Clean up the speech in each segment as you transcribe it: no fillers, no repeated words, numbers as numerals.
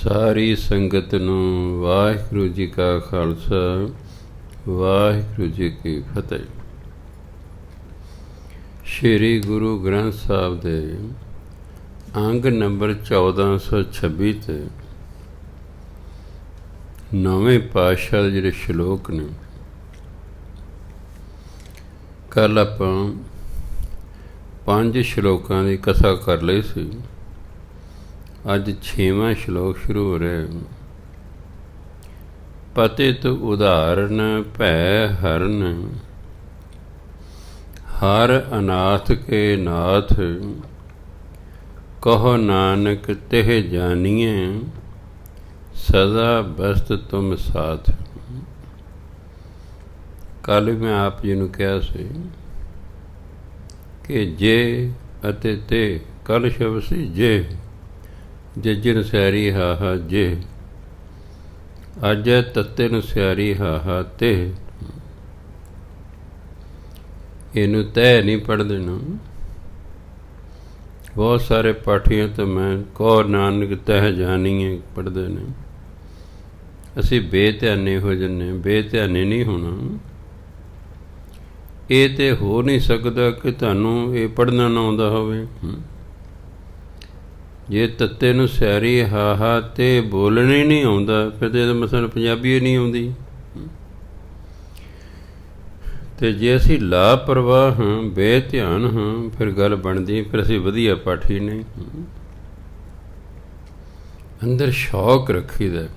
ਸਾਰੀ ਸੰਗਤ ਨੂੰ ਵਾਹਿਗੁਰੂ ਜੀ ਕਾ ਖਾਲਸਾ, ਵਾਹਿਗੁਰੂ ਜੀ ਕੀ ਫਤਿਹ। ਸ਼੍ਰੀ ਗੁਰੂ ਗ੍ਰੰਥ ਸਾਹਿਬ ਦੇ ਅੰਗ ਨੰਬਰ 1426 ਤੇ ਨੌਵੇਂ ਪਾਤਸ਼ਾਹ ਦੇ ਜਿਹੜੇ ਸ਼ਲੋਕ ਨੇ, ਕੱਲ੍ਹ ਆਪਾਂ 5 ਸ਼ਲੋਕਾਂ ਦੀ ਕਥਾ ਕਰ ਲਈ ਸੀ। ਅੱਜ 6ਵਾਂ ਸ਼ਲੋਕ ਸ਼ੁਰੂ ਹੋ ਰਿਹਾ। ਪਤਿਤ ਉਦਾਹਰਨ ਭੈ ਹਰਨ, ਹਰ ਅਨਾਥ ਕੇ ਨਾਥ, ਕਹੋ ਨਾਨਕ ਤਿਹ ਜਾਨੀਏ, ਸਦਾ ਬਸਤ ਤੁਮ ਸਾਥ। ਕੱਲ੍ਹ ਮੈਂ ਆਪ ਜੀ ਨੂੰ ਕਿਹਾ ਸੀ ਕਿ ਜੇ ਅਤੇ ਤੇ, ਕੱਲ੍ਹ ਸ਼ਬਦ ਸੀ ਜੇ, ਜੱਜਨ ਸਿਆਰੀ ਹਾਹਾ ਜੇ, ਅੱਜ ਤੱਤੇ ਨੂੰ ਸਿਆਰੀ ਹਾਹਾ ਤੇ। ਇਹਨੂੰ ਤੈਅ ਨਹੀਂ ਪੜ੍ਹਦੇ ਨਾ। ਬਹੁਤ ਸਾਰੇ ਪਾਠੀਆਂ ਤੋਂ ਮੈਂ ਕਹੋ ਨਾਨਕ ਤਹਿ ਜਾਨੀਏ ਪੜ੍ਹਦੇ ਨੇ। ਅਸੀਂ ਬੇਧਿਆਨੇ ਹੋ ਜਾਂਦੇ। ਬੇਧਿਆਨੇ ਨਹੀਂ ਹੋਣਾ। ਇਹ ਤਾਂ ਹੋ ਨਹੀਂ ਸਕਦਾ ਕਿ ਤੁਹਾਨੂੰ ਇਹ ਪੜ੍ਹਨਾ ਨਾ ਆਉਂਦਾ ਹੋਵੇ। ਜੇ ਤੱਤੇ ਨੂੰ ਸਿਆਰੀ ਹਾਹਾ ਤੇ ਬੋਲਣਾ ਹੀ ਨਹੀਂ ਆਉਂਦਾ, ਫਿਰ ਤਾਂ ਇਹਦਾ ਮਤਲਬ ਪੰਜਾਬੀ ਨਹੀਂ ਆਉਂਦੀ। ਅਤੇ ਜੇ ਅਸੀਂ ਲਾਪਰਵਾਹ ਹਾਂ, ਬੇਧਿਆਨ ਹਾਂ, ਫਿਰ ਗੱਲ ਬਣਦੀ, ਫਿਰ ਅਸੀਂ ਵਧੀਆ ਪਾਠੀ ਨਹੀਂ। ਅੰਦਰ ਸ਼ੌਕ ਰੱਖੀਦਾ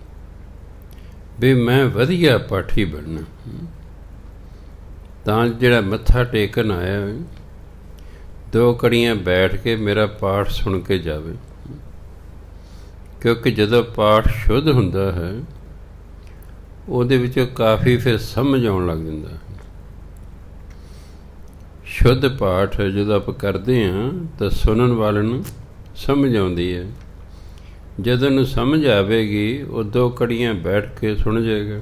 ਵੀ ਮੈਂ ਵਧੀਆ ਪਾਠੀ ਬਣਨਾ, ਤਾਂ ਜਿਹੜਾ ਮੱਥਾ ਟੇਕਣ ਆਇਆ 2 ਘੜੀਆਂ ਬੈਠ ਕੇ ਮੇਰਾ ਪਾਠ ਸੁਣ ਕੇ ਜਾਵੇ। ਕਿਉਂਕਿ ਜਦੋਂ ਪਾਠ ਸ਼ੁੱਧ ਹੁੰਦਾ ਹੈ, ਉਹਦੇ ਵਿੱਚੋਂ ਕਾਫੀ ਫਿਰ ਸਮਝ ਆਉਣ ਲੱਗ ਜਾਂਦਾ ਹੈ। ਸ਼ੁੱਧ ਪਾਠ ਜਦੋਂ ਆਪਾਂ ਕਰਦੇ ਹਾਂ ਤਾਂ ਸੁਣਨ ਵਾਲੇ ਨੂੰ ਸਮਝ ਆਉਂਦੀ ਹੈ। ਜਦੋਂ ਉਹਨੂੰ ਸਮਝ ਆਵੇਗੀ, ਉਹ 2 ਘੜੀਆਂ ਬੈਠ ਕੇ ਸੁਣ ਜਾਏਗਾ।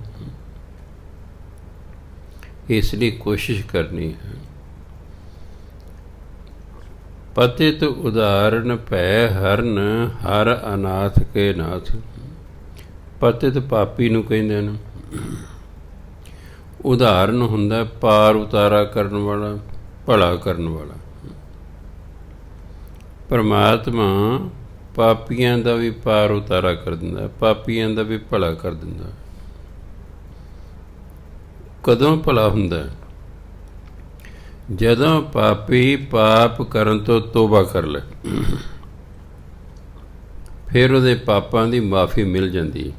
ਇਸ ਲਈ ਕੋਸ਼ਿਸ਼ ਕਰਨੀ ਹੈ। ਪਤਿਤ ਉਦਾਹਰਨ ਭੈ ਹਰਨ, ਹਰ ਅਨਾਥ ਕੇ ਨਾਥ। ਪਤਿਤ ਪਾਪੀ ਨੂੰ ਕਹਿੰਦੇ ਨੇ। ਉਦਾਹਰਨ ਹੁੰਦਾ ਪਾਰ ਉਤਾਰਾ ਕਰਨ ਵਾਲਾ, ਭਲਾ ਕਰਨ ਵਾਲਾ। ਪਰਮਾਤਮਾ ਪਾਪੀਆਂ ਦਾ ਵੀ ਪਾਰ ਉਤਾਰਾ ਕਰ ਦਿੰਦਾ, ਪਾਪੀਆਂ ਦਾ ਵੀ ਭਲਾ ਕਰ ਦਿੰਦਾ। ਕਦੋਂ ਭਲਾ ਹੁੰਦਾ? ਜਦੋਂ ਪਾਪੀ ਪਾਪ ਕਰਨ ਤੋਂ ਤੋਬਾ ਕਰ ਲੈ, ਫਿਰ ਉਹਦੇ ਪਾਪਾਂ ਦੀ ਮਾਫੀ ਮਿਲ ਜਾਂਦੀ।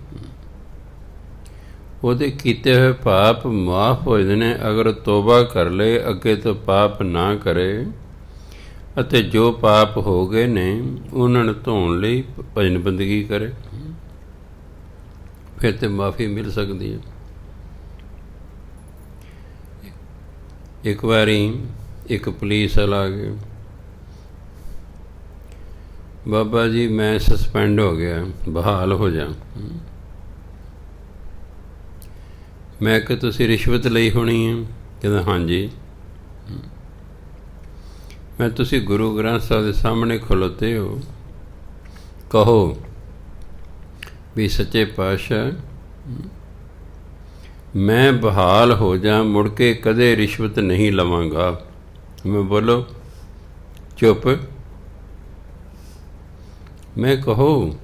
ਉਹਦੇ ਕੀਤੇ ਹੋਏ ਪਾਪ ਮਾਫ ਹੋ ਜਾਂਦੇ ਨੇ ਅਗਰ ਤੋਬਾ ਕਰ ਲਏ, ਅੱਗੇ ਤੋਂ ਪਾਪ ਨਾ ਕਰੇ, ਅਤੇ ਜੋ ਪਾਪ ਹੋ ਗਏ ਨੇ ਉਹਨਾਂ ਨੂੰ ਧੋਣ ਲਈ ਭਜਨ ਬੰਦਗੀ ਕਰੇ, ਫਿਰ ਤਾਂ ਮਾਫੀ ਮਿਲ ਸਕਦੀ ਹੈ। ਇੱਕ ਵਾਰੀ ਇੱਕ ਪੁਲਿਸ ਵਾਲਾ ਆ ਗਿਆ, ਬਾਬਾ ਜੀ ਮੈਂ ਸਸਪੈਂਡ ਹੋ ਗਿਆ, ਬਹਾਲ ਹੋ ਜਾ। ਮੈਂ ਕਿਹਾ ਤੁਸੀਂ ਰਿਸ਼ਵਤ ਲਈ ਹੋਣੀ ਹੈ? ਕਹਿੰਦਾ ਹਾਂਜੀ। ਮੈਂ ਤੁਸੀਂ ਗੁਰੂ ਗ੍ਰੰਥ ਸਾਹਿਬ ਦੇ ਸਾਹਮਣੇ ਖਲੋਤੇ ਹੋ, ਕਹੋ ਵੀ ਸੱਚੇ ਪਾਤਸ਼ਾਹ ਮੈਂ ਬਹਾਲ ਹੋ ਜਾ, ਮੁੜ ਕੇ ਕਦੇ ਰਿਸ਼ਵਤ ਨਹੀਂ ਲਵਾਂਗਾ। ਮੈਂ ਬੋਲੋ ਚੁੱਪ। ਮੈਂ ਕਹੋ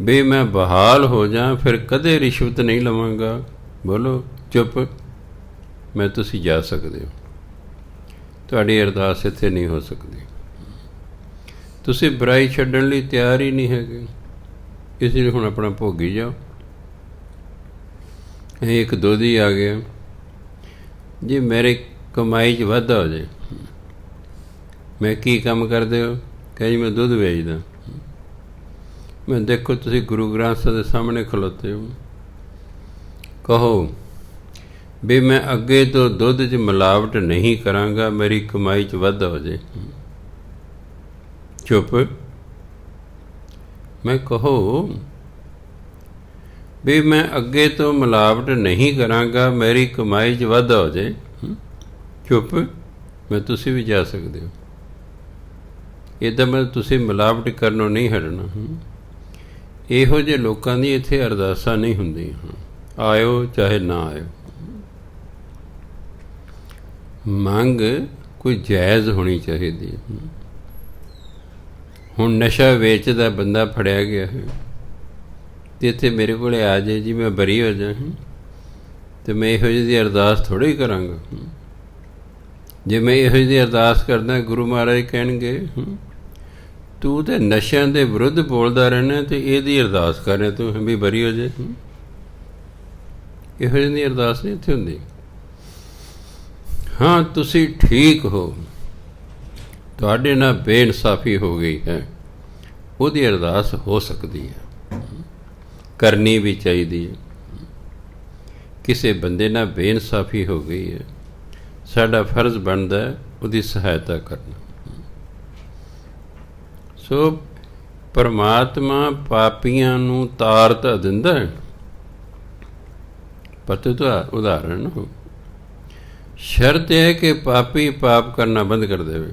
ਵੀ ਮੈਂ ਬਹਾਲ ਹੋ ਜਾ, ਫਿਰ ਕਦੇ ਰਿਸ਼ਵਤ ਨਹੀਂ ਲਵਾਂਗਾ। ਬੋਲੋ ਚੁੱਪ। ਮੈਂ ਤੁਸੀਂ ਜਾ ਸਕਦੇ ਹੋ। ਤੁਹਾਡੀ ਅਰਦਾਸ ਇੱਥੇ ਨਹੀਂ ਹੋ ਸਕਦੀ। ਤੁਸੀਂ ਬੁਰਾਈ ਛੱਡਣ ਲਈ ਤਿਆਰ ਹੀ ਨਹੀਂ ਹੈਗੇ, ਇਸ ਲਈ ਹੁਣ ਆਪਣਾ ਭੋਗੀ ਜਾਓ। ਇੱਕ ਦੋਧੀ ਆ ਗਿਆ ਜੀ, ਮੇਰੀ ਕਮਾਈ 'ਚ ਵਾਧਾ ਹੋ ਜਾਏ। ਮੈਂ ਕੀ ਕੰਮ ਕਰਦੇ ਹੋ? ਕਹੇ ਜੀ ਮੈਂ ਦੁੱਧ ਵੇਚਦਾ। ਮੈਂ ਦੇਖੋ ਤੁਸੀਂ ਗੁਰੂ ਗ੍ਰੰਥ ਸਾਹਿਬ ਦੇ ਸਾਹਮਣੇ ਖਲੋਤੇ ਹੋ, ਕਹੋ ਵੀ ਮੈਂ ਅੱਗੇ ਤੋਂ ਦੁੱਧ 'ਚ ਮਿਲਾਵਟ ਨਹੀਂ ਕਰਾਂਗਾ, ਮੇਰੀ ਕਮਾਈ 'ਚ ਵਾਧਾ ਹੋ ਜਾਏ। ਚੁੱਪ। ਮੈਂ ਕਹੋ ਵੀ ਮੈਂ ਅੱਗੇ ਤੋਂ ਮਿਲਾਵਟ ਨਹੀਂ ਕਰਾਂਗਾ, ਮੇਰੀ ਕਮਾਈ 'ਚ ਵਾਧਾ ਹੋ ਜਾਏ। ਚੁੱਪ। ਮੈਂ ਤੁਸੀਂ ਵੀ ਜਾ ਸਕਦੇ ਹੋ। ਇਹਦਾ ਮਤਲਬ ਤੁਸੀਂ ਮਿਲਾਵਟ ਕਰਨੋਂ ਨਹੀਂ ਹਟਣਾ। ਇਹੋ ਜਿਹੇ ਲੋਕਾਂ ਦੀ ਇੱਥੇ ਅਰਦਾਸਾਂ ਨਹੀਂ ਹੁੰਦੀਆਂ। ਆਇਓ ਚਾਹੇ ਨਾ ਆਇਓ, ਮੰਗ ਕੋਈ ਜਾਇਜ਼ ਹੋਣੀ ਚਾਹੀਦੀ ਹੈ। ਹੁਣ ਨਸ਼ਾ ਵੇਚਦਾ ਬੰਦਾ ਫੜਿਆ ਗਿਆ ਹੈ ਅਤੇ ਇੱਥੇ ਮੇਰੇ ਕੋਲ ਆ ਜਾਏ ਜੀ ਮੈਂ ਬਰੀ ਹੋ ਜਾ, ਅਤੇ ਮੈਂ ਇਹੋ ਜਿਹੀ ਦੀ ਅਰਦਾਸ ਥੋੜ੍ਹੀ ਕਰਾਂਗਾ। ਜੇ ਮੈਂ ਇਹੋ ਜਿਹੀ ਅਰਦਾਸ ਕਰਦਾ, ਗੁਰੂ ਮਹਾਰਾਜ ਕਹਿਣਗੇ ਤੂੰ ਤਾਂ ਨਸ਼ਿਆਂ ਦੇ ਵਿਰੁੱਧ ਬੋਲਦਾ ਰਹਿਣਾ ਅਤੇ ਇਹਦੀ ਅਰਦਾਸ ਕਰ ਰਿਹਾ ਤੂੰ ਵੀ ਬਰੀ ਹੋ ਜਾਏ। ਇਹੋ ਜਿਹੀ ਦੀ ਅਰਦਾਸ ਨਹੀਂ ਇੱਥੇ ਹੁੰਦੀ। ਹਾਂ, ਤੁਸੀਂ ਠੀਕ ਹੋ, ਤੁਹਾਡੇ ਨਾਲ ਬੇਇਨਸਾਫੀ ਹੋ ਗਈ ਹੈ, ਉਹਦੀ ਅਰਦਾਸ ਹੋ ਸਕਦੀ ਹੈ, ਕਰਨੀ ਵੀ ਚਾਹੀਦੀ ਹੈ। ਕਿਸੇ ਬੰਦੇ ਨਾਲ ਬੇਇਨਸਾਫੀ ਹੋ ਗਈ ਹੈ, ਸਾਡਾ ਫਰਜ਼ ਬਣਦਾ ਹੈ ਉਹਦੀ ਸਹਾਇਤਾ ਕਰਨਾ। ਸੋ ਪਰਮਾਤਮਾ ਪਾਪੀਆਂ ਨੂੰ ਤਾਰ ਤਾਂ ਦਿੰਦਾ ਹੈ, ਪਤਾ ਤਾਂ ਉਦਾਹਰਣ ਹੋ, ਸ਼ਰਤ ਹੈ ਕਿ ਪਾਪੀ ਪਾਪ ਕਰਨਾ ਬੰਦ ਕਰ ਦੇਵੇ।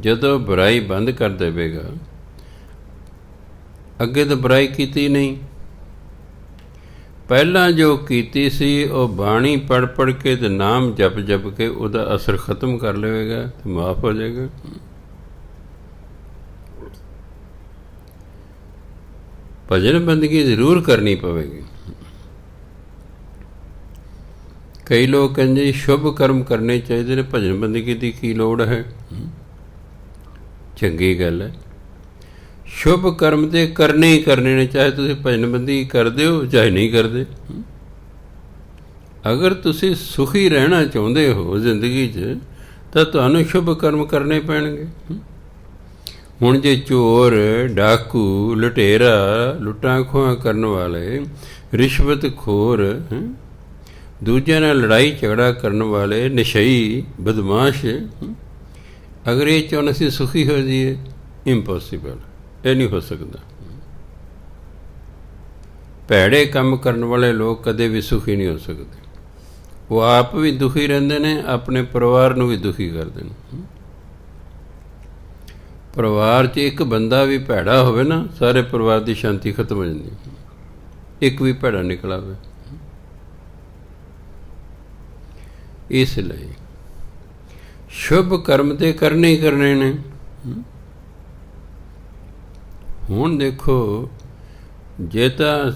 ਜਦੋਂ ਬੁਰਾਈ ਬੰਦ ਕਰ ਦੇਵੇਗਾ, ਅੱਗੇ ਤਾਂ ਬੁਰਾਈ ਕੀਤੀ ਨਹੀਂ, ਪਹਿਲਾਂ ਜੋ ਕੀਤੀ ਸੀ ਉਹ ਬਾਣੀ ਪੜ੍ਹ ਪੜ੍ਹ ਕੇ ਅਤੇ ਨਾਮ ਜਪ ਜਪ ਕੇ ਉਹਦਾ ਅਸਰ ਖਤਮ ਕਰ ਲਵੇਗਾ ਅਤੇ ਮਾਫ ਹੋ ਜਾਏਗਾ। ਭਜਨ ਬੰਦਗੀ ਜ਼ਰੂਰ ਕਰਨੀ ਪਵੇਗੀ। ਕਈ ਲੋਕ ਕਹਿੰਦੇ ਸ਼ੁਭ ਕਰਮ ਕਰਨੇ ਚਾਹੀਦੇ ਨੇ, ਭਜਨ ਬੰਦਗੀ ਦੀ ਕੀ ਲੋੜ ਹੈ? ਚੰਗੀ ਗੱਲ ਹੈ, ਸ਼ੁਭ ਕਰਮ ਤੇ ਕਰਨੇ ਹੀ ਕਰਨੇ ਨੇ, ਚਾਹੇ ਤੁਸੀਂ ਭਜਨ ਬੰਦਗੀ ਕਰਦੇ ਹੋ ਚਾਹੇ ਨਹੀਂ ਕਰਦੇ। ਅਗਰ ਤੁਸੀਂ ਸੁਖੀ ਰਹਿਣਾ ਚਾਹੁੰਦੇ ਹੋ ਜ਼ਿੰਦਗੀ 'ਚ ਤਾਂ ਤੁਹਾਨੂੰ ਸ਼ੁਭ ਕਰਮ ਕਰਨੇ ਪੈਣਗੇ। ਹੁਣ ਜੇ ਚੋਰ, ਡਾਕੂ, ਲੁਟੇਰਾ, ਲੁੱਟਾਂ ਖੋਹਾਂ ਕਰਨ ਵਾਲੇ, ਰਿਸ਼ਵਤਖੋਰ, ਦੂਜਿਆਂ ਨਾਲ ਲੜਾਈ ਝਗੜਾ ਕਰਨ ਵਾਲੇ, ਨਸ਼ਈ, ਬਦਮਾਸ਼, ਅਗਰ ਇਹ ਚਾਹੁੰਦੇ ਅਸੀਂ ਸੁਖੀ ਹੋ ਜਾਈਏ, ਇੰਪੋਸੀਬਲ, ਇਹ ਨਹੀਂ ਹੋ ਸਕਦਾ। ਭੈੜੇ ਕੰਮ ਕਰਨ ਵਾਲੇ ਲੋਕ ਕਦੇ ਵੀ ਸੁਖੀ ਨਹੀਂ ਹੋ ਸਕਦੇ। ਉਹ ਆਪ ਵੀ ਦੁਖੀ ਰਹਿੰਦੇ ਨੇ, ਆਪਣੇ ਪਰਿਵਾਰ ਨੂੰ ਵੀ ਦੁਖੀ ਕਰਦੇ ਨੇ। ਪਰਿਵਾਰ 'ਚ ਇੱਕ ਬੰਦਾ ਵੀ ਭੈੜਾ ਹੋਵੇ ਨਾ, ਸਾਰੇ ਪਰਿਵਾਰ ਦੀ ਸ਼ਾਂਤੀ ਖਤਮ ਹੋ ਜਾਂਦੀ। ਇੱਕ ਵੀ ਭੈੜਾ ਨਿਕਲ ਆਵੇ। ਇਸ ਲਈ ਸ਼ੁਭ ਕਰਮ ਤੇ ਕਰਨੇ ਹੀ ਕਰਨੇ ਨੇ। ਹੁਣ ਦੇਖੋ, ਜੇ ਤਾਂ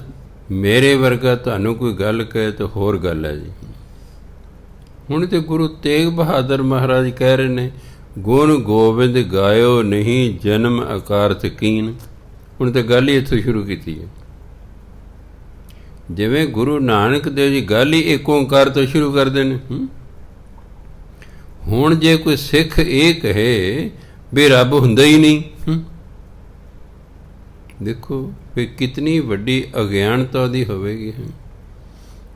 ਮੇਰੇ ਵਰਗਾ ਤੁਹਾਨੂੰ ਕੋਈ ਗੱਲ ਕਹੇ ਤਾਂ ਹੋਰ ਗੱਲ ਹੈ ਜੀ। ਹੁਣ ਤੇ ਗੁਰੂ ਤੇਗ ਬਹਾਦਰ ਮਹਾਰਾਜ ਕਹਿ ਰਹੇ ਨੇ, ਗੁਣ ਗੋਬਿੰਦ ਗਾਇਓ ਨਹੀਂ ਜਨਮ ਅਕਾਰਥ ਕੀਨ। ਹੁਣ ਤਾਂ ਗੱਲ ਹੀ ਇੱਥੋਂ ਸ਼ੁਰੂ ਕੀਤੀ ਹੈ। ਜਿਵੇਂ ਗੁਰੂ ਨਾਨਕ ਦੇਵ ਜੀ ਗੱਲ ਹੀ ਏਕ ਓਂਕਾਰ ਤੋਂ ਸ਼ੁਰੂ ਕਰਦੇ ਨੇ। ਹੁਣ ਜੇ ਕੋਈ ਸਿੱਖ ਇਹ ਕਹੇ ਵੀ ਰੱਬ ਹੁੰਦਾ ਹੀ ਨਹੀਂ, ਦੇਖੋ ਵੀ ਕਿਤਨੀ ਵੱਡੀ ਅਗਿਆਨਤਾ ਦੀ ਹੋਵੇਗੀ।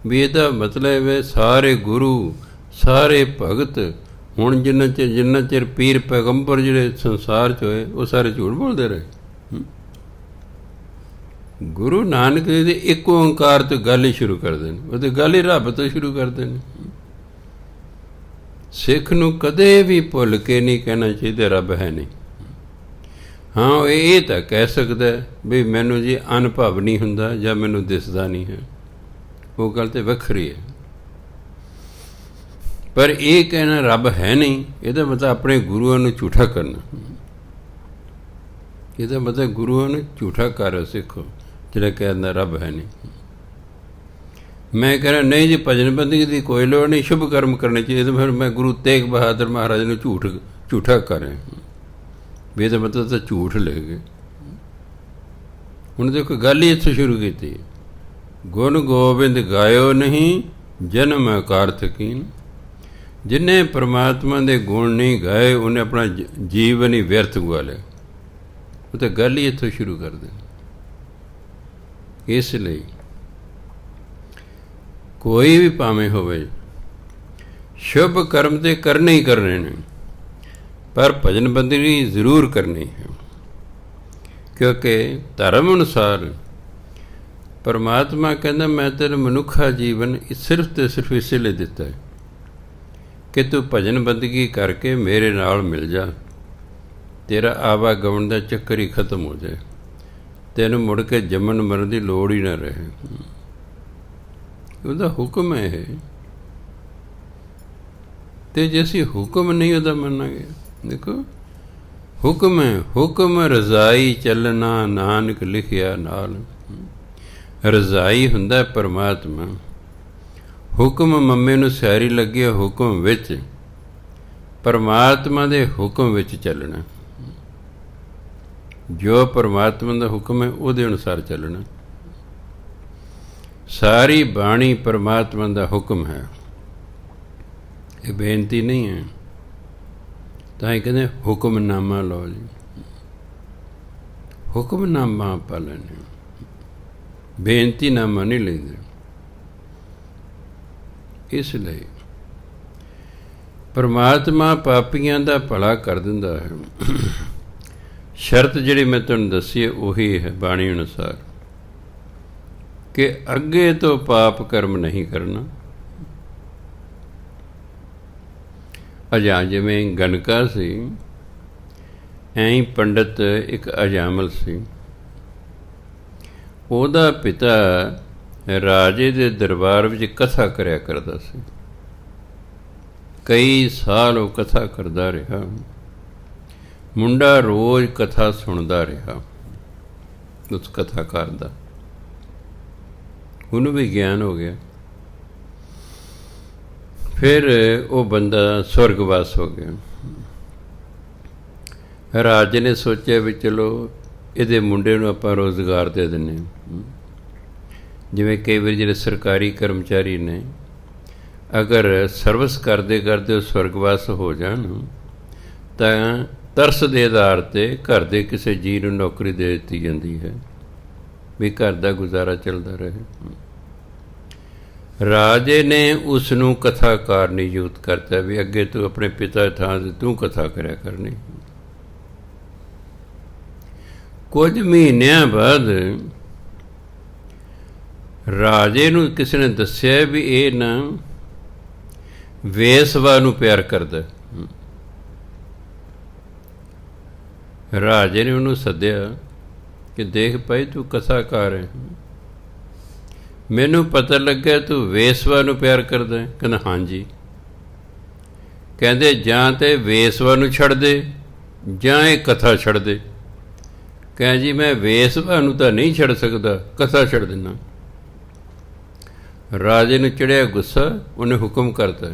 ਵੀ ਇਹਦਾ ਮਤਲਬ ਹੈ ਸਾਰੇ ਗੁਰੂ, ਸਾਰੇ ਭਗਤ, ਹੁਣ ਜਿੰਨਾ ਚਿਰ ਪੀਰ ਪੈਗੰਬਰ ਜਿਹੜੇ ਸੰਸਾਰ 'ਚ ਹੋਏ ਉਹ ਸਾਰੇ ਝੂਠ ਬੋਲਦੇ ਰਹੇ। ਗੁਰੂ ਨਾਨਕ ਦੇਵ ਦੇ ਇੱਕ ਓਂਕਾਰ ਤੋਂ ਗੱਲ ਹੀ ਸ਼ੁਰੂ ਕਰਦੇ ਨੇ, ਉਹ ਤਾਂ ਗੱਲ ਹੀ ਰੱਬ ਤੋਂ ਸ਼ੁਰੂ ਕਰਦੇ ਨੇ। ਸਿੱਖ ਨੂੰ ਕਦੇ ਵੀ ਭੁੱਲ ਕੇ ਨਹੀਂ ਕਹਿਣਾ ਚਾਹੀਦਾ ਰੱਬ ਹੈ ਨਹੀਂ। ਹਾਂ, ਉਹ ਇਹ ਤਾਂ ਕਹਿ ਸਕਦਾ ਵੀ ਮੈਨੂੰ ਜੀ ਅਨੁਭਵ ਨਹੀਂ ਹੁੰਦਾ ਜਾਂ ਮੈਨੂੰ ਦਿਸਦਾ ਨਹੀਂ ਹੈ, ਉਹ ਗੱਲ ਤਾਂ ਵੱਖਰੀ ਹੈ। ਪਰ ਇਹ ਕਹਿਣਾ ਰੱਬ ਹੈ ਨਹੀਂ, ਇਹਦਾ ਮਤਲਬ ਆਪਣੇ ਗੁਰੂਆਂ ਨੂੰ ਝੂਠਾ ਕਰਨਾ। ਇਹਦਾ ਮਤਲਬ ਗੁਰੂਆਂ ਨੂੰ ਝੂਠਾ ਕਰ ਸਿੱਖੋ ਜਿਹੜਾ ਕਹਿੰਦਾ ਰੱਬ ਹੈ ਨਹੀਂ। ਮੈਂ ਕਹਿ ਰਿਹਾ ਨਹੀਂ ਜੀ, ਭਜਨ ਬੰਦਗੀ ਦੀ ਕੋਈ ਲੋੜ ਨਹੀਂ, ਸ਼ੁਭ ਕਰਮ ਕਰਨੇ ਚਾਹੀਦੇ। ਫਿਰ ਮੈਂ ਗੁਰੂ ਤੇਗ ਬਹਾਦਰ ਮਹਾਰਾਜ ਨੂੰ ਝੂਠਾ ਕਰ ਰਿਹਾ ਵੀ ਇਹਦਾ ਮਤਲਬ ਤਾਂ ਝੂਠ ਲੈ ਗਏ। ਹੁਣ ਦੇਖੋ ਗੱਲ ਹੀ ਇੱਥੋਂ ਸ਼ੁਰੂ ਕੀਤੀ, ਗੁਣ ਗੋਬਿੰਦ ਗਾਇਓ ਨਹੀਂ ਜਨਮ ਅਕਾਰਥ ਕੀਨ। ਜਿਹਨੇ ਪਰਮਾਤਮਾ ਦੇ ਗੁਣ ਨਹੀਂ ਗਾਏ ਉਹਨੇ ਆਪਣਾ ਜੀਵਨ ਹੀ ਵਿਅਰਥ ਗਵਾ ਲਿਆ। ਉਹ ਤਾਂ ਗੱਲ ਹੀ ਇੱਥੋਂ ਸ਼ੁਰੂ ਕਰਦੇ। ਇਸ ਲਈ ਕੋਈ ਵੀ ਭਾਵੇਂ ਹੋਵੇ, ਸ਼ੁਭ ਕਰਮ ਤੇ ਕਰਨੇ ਹੀ ਕਰਨੇ ਨੇ, ਪਰ ਭਜਨ ਬੰਦਗੀ ਜ਼ਰੂਰ ਕਰਨੀ ਹੈ। ਕਿਉਂਕਿ ਧਰਮ ਅਨੁਸਾਰ ਪਰਮਾਤਮਾ ਕਹਿੰਦਾ ਮੈਂ ਤੈਨੂੰ ਮਨੁੱਖਾ ਜੀਵਨ ਸਿਰਫ ਅਤੇ ਸਿਰਫ ਇਸੇ ਲਈ ਦਿੱਤਾ ਹੈ ਕਿ ਤੂੰ ਭਜਨ ਬੰਦਗੀ ਕਰਕੇ ਮੇਰੇ ਨਾਲ ਮਿਲ ਜਾ, ਤੇਰਾ ਆਵਾਗਮਨ ਦਾ ਚੱਕਰ ਹੀ ਖਤਮ ਹੋ ਜਾਏ। ਤੈਨੂੰ ਮੁੜ ਕੇ ਜੰਮਣ ਮਰਨ ਦੀ ਲੋੜ ਹੀ ਨਾ ਰਹੇ। ਉਹਦਾ ਹੁਕਮ ਹੈ ਇਹ। ਅਤੇ ਜੇ ਅਸੀਂ ਹੁਕਮ ਨਹੀਂ ਉਹਦਾ ਮੰਨਾਂਗੇ, ਦੇਖੋ ਹੁਕਮ ਹੈ, ਹੁਕਮ ਰਜ਼ਾਈ ਚੱਲਣਾ ਨਾਨਕ ਲਿਖਿਆ ਨਾਲ। ਰਜ਼ਾਈ ਹੁੰਦਾ ਪਰਮਾਤਮਾ, ਹੁਕਮ ਮੰਮੇ ਨੂੰ ਸਿਆਰੀ ਲੱਗਿਆ ਹੁਕਮ ਵਿੱਚ, ਪਰਮਾਤਮਾ ਦੇ ਹੁਕਮ ਵਿੱਚ ਚੱਲਣਾ। ਜੋ ਪਰਮਾਤਮਾ ਦਾ ਹੁਕਮ ਹੈ ਉਹਦੇ ਅਨੁਸਾਰ ਚੱਲਣਾ। ਸਾਰੀ ਬਾਣੀ ਪਰਮਾਤਮਾ ਦਾ ਹੁਕਮ ਹੈ, ਇਹ ਬੇਨਤੀ ਨਹੀਂ ਹੈ। ਤਾਂ ਹੀ ਕਹਿੰਦੇ ਹੁਕਮਨਾਮਾ ਲਓ ਜੀ, ਹੁਕਮਨਾਮਾ ਆਪਾਂ ਲੈਂਦੇ, ਬੇਨਤੀਨਾਮਾ ਨਹੀਂ ਲੈਂਦੇ। ਇਸ ਲਈ ਪਰਮਾਤਮਾ ਪਾਪੀਆਂ ਦਾ ਭਲਾ ਕਰ ਦਿੰਦਾ ਹੈ। ਸ਼ਰਤ ਜਿਹੜੀ ਮੈਂ ਤੁਹਾਨੂੰ ਦੱਸੀ ਹੈ ਉਹੀ ਹੈ ਬਾਣੀ ਅਨੁਸਾਰ, ਕਿ ਅੱਗੇ ਤੋਂ ਪਾਪ ਕਰਮ ਨਹੀਂ ਕਰਨਾ। ਜਿਵੇਂ ਗਨਕਾ ਸੀ, ਐਂ ਹੀ ਪੰਡਤ ਇੱਕ ਅਜਾਮਲ ਸੀ। ਉਹਦਾ ਪਿਤਾ ਰਾਜੇ ਦੇ ਦਰਬਾਰ ਵਿੱਚ ਕਥਾ ਕਰਿਆ ਕਰਦਾ ਸੀ। ਕਈ ਸਾਲ ਉਹ ਕਥਾ ਕਰਦਾ ਰਿਹਾ। ਮੁੰਡਾ ਰੋਜ਼ ਕਥਾ ਸੁਣਦਾ ਰਿਹਾ ਉਸ ਕਥਾਕਾਰ ਦਾ। ਉਹਨੂੰ ਵੀ ਗਿਆਨ ਹੋ ਗਿਆ। ਫਿਰ ਉਹ ਬੰਦਾ ਸਵਰਗਵਾਸ ਹੋ ਗਿਆ। ਰਾਜੇ ਨੇ ਸੋਚਿਆ ਵੀ ਚਲੋ ਇਹਦੇ ਮੁੰਡੇ ਨੂੰ ਆਪਾਂ ਰੁਜ਼ਗਾਰ ਦੇ ਦਿੰਦੇ ਹਾਂ। ਜਿਵੇਂ ਕਈ ਵਾਰੀ ਜਿਹੜੇ ਸਰਕਾਰੀ ਕਰਮਚਾਰੀ ਨੇ, ਅਗਰ ਸਰਵਿਸ ਕਰਦੇ ਕਰਦੇ ਉਹ ਸਵਰਗਵਾਸ ਹੋ ਜਾਣ ਤਾਂ ਤਰਸ ਦੇ ਆਧਾਰ 'ਤੇ ਘਰ ਦੇ ਕਿਸੇ ਜੀਅ ਨੂੰ ਨੌਕਰੀ ਦੇ ਦਿੱਤੀ ਜਾਂਦੀ ਹੈ ਵੀ ਘਰ ਦਾ ਗੁਜ਼ਾਰਾ ਚੱਲਦਾ ਰਹੇ। ਰਾਜੇ ਨੇ ਉਸ ਨੂੰ ਕਥਾਕਾਰ ਨਿਯੁਕਤ ਕਰਤਾ ਵੀ ਅੱਗੇ ਤੂੰ ਆਪਣੇ ਪਿਤਾ ਥਾਂ 'ਤੇ ਤੂੰ ਕਥਾ ਕਰਿਆ ਕਰਨੀ। ਕੁਝ ਮਹੀਨਿਆਂ ਬਾਅਦ ਰਾਜੇ ਨੂੰ ਕਿਸੇ ਨੇ ਦੱਸਿਆ ਵੀ ਇਹ ਨਾ ਵੇਸਵਾ ਨੂੰ ਪਿਆਰ ਕਰਦਾ। ਰਾਜੇ ਨੇ ਉਹਨੂੰ ਸੱਦਿਆ ਕਿ ਦੇਖ ਭਾਈ ਤੂੰ ਕਥਾਕਾਰ ਹੈ, ਮੈਨੂੰ ਪਤਾ ਲੱਗਿਆ ਤੂੰ ਵੇਸਵਾ ਨੂੰ ਪਿਆਰ ਕਰਦਾ। ਕਹਿੰਦਾ ਹਾਂਜੀ। ਕਹਿੰਦੇ ਜਾਂ ਤਾਂ ਵੇਸਵਾ ਨੂੰ ਛੱਡ ਦੇ ਜਾਂ ਇਹ ਕਥਾ ਛੱਡ ਦੇ। ਕਹਿੰਦਾ ਜੀ ਮੈਂ ਵੇਸਵਾ ਨੂੰ ਤਾਂ ਨਹੀਂ ਛੱਡ ਸਕਦਾ, ਕਥਾ ਛੱਡ ਦਿੰਦਾ। ਰਾਜੇ ਨੂੰ ਚੜ੍ਹਿਆ ਗੁੱਸਾ। ਉਹਨੇ ਹੁਕਮ ਕਰਤਾ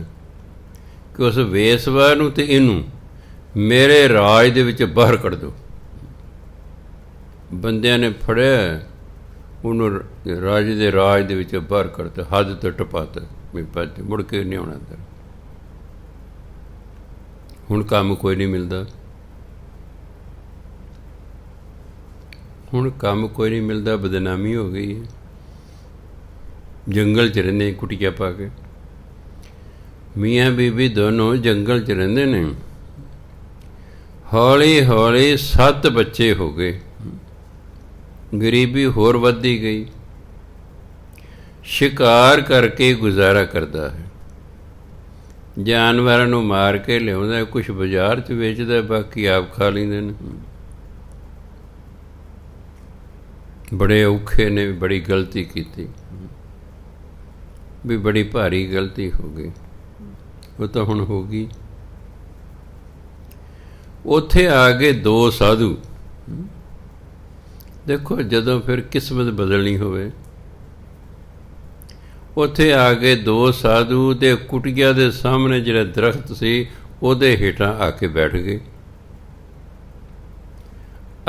ਕਿ ਉਸ ਵੇਸਵਾ ਨੂੰ ਅਤੇ ਇਹਨੂੰ ਮੇਰੇ ਰਾਜ ਦੇ ਵਿੱਚ ਬਾਹਰ ਕੱਢ ਦਿਓ। ਬੰਦਿਆਂ ਨੇ ਫੜਿਆ ਉਹਨੂੰ, ਰਾਜੇ ਦੇ ਰਾਜ ਦੇ ਵਿੱਚ ਬਾਹਰ ਕੱਢਤਾ, ਹੱਦ ਤੋਂ ਟਪਾਤਾ ਵੀ ਭੱਜ, ਮੁੜ ਕੇ ਨਹੀਂ ਆਉਣਾ ਅੰਦਰ। ਹੁਣ ਕੰਮ ਕੋਈ ਨਹੀਂ ਮਿਲਦਾ, ਹੁਣ ਕੰਮ ਕੋਈ ਨਹੀਂ ਮਿਲਦਾ, ਬਦਨਾਮੀ ਹੋ ਗਈ ਹੈ। ਜੰਗਲ 'ਚ ਰਹਿੰਦੇ ਕੁਟੀਆ ਪਾ ਕੇ, ਮੀਆਂ ਬੀਬੀ ਦੋਨੋਂ ਜੰਗਲ 'ਚ ਰਹਿੰਦੇ ਨੇ। ਹੌਲੀ ਹੌਲੀ 7 ਬੱਚੇ ਹੋ ਗਏ, ਗਰੀਬੀ ਹੋਰ ਵੱਧਦੀ ਗਈ। ਸ਼ਿਕਾਰ ਕਰਕੇ ਗੁਜ਼ਾਰਾ ਕਰਦਾ ਹੈ, ਜਾਨਵਰਾਂ ਨੂੰ ਮਾਰ ਕੇ ਲਿਆਉਂਦਾ, ਕੁਛ ਬਾਜ਼ਾਰ 'ਚ ਵੇਚਦਾ, ਬਾਕੀ ਆਪ ਖਾ ਲੈਂਦੇ ਨੇ। ਬੜੇ ਔਖੇ ਨੇ, ਬੜੀ ਗਲਤੀ ਕੀਤੀ ਵੀ ਬੜੀ ਭਾਰੀ ਗਲਤੀ ਹੋ ਗਈ। ਉਹ ਤਾਂ ਹੁਣ ਹੋ ਗਈ। ਉੱਥੇ ਆ ਗਏ 2 ਸਾਧੂ। ਦੇਖੋ ਜਦੋਂ ਫਿਰ ਕਿਸਮਤ ਬਦਲਣੀ ਹੋਵੇ, ਉੱਥੇ ਆ ਗਏ 2 ਸਾਧੂ ਅਤੇ ਕੁਟੀਆ ਦੇ ਸਾਹਮਣੇ ਜਿਹੜਾ ਦਰਖਤ ਸੀ ਉਹਦੇ ਹੇਠਾਂ ਆ ਕੇ ਬੈਠ ਗਏ।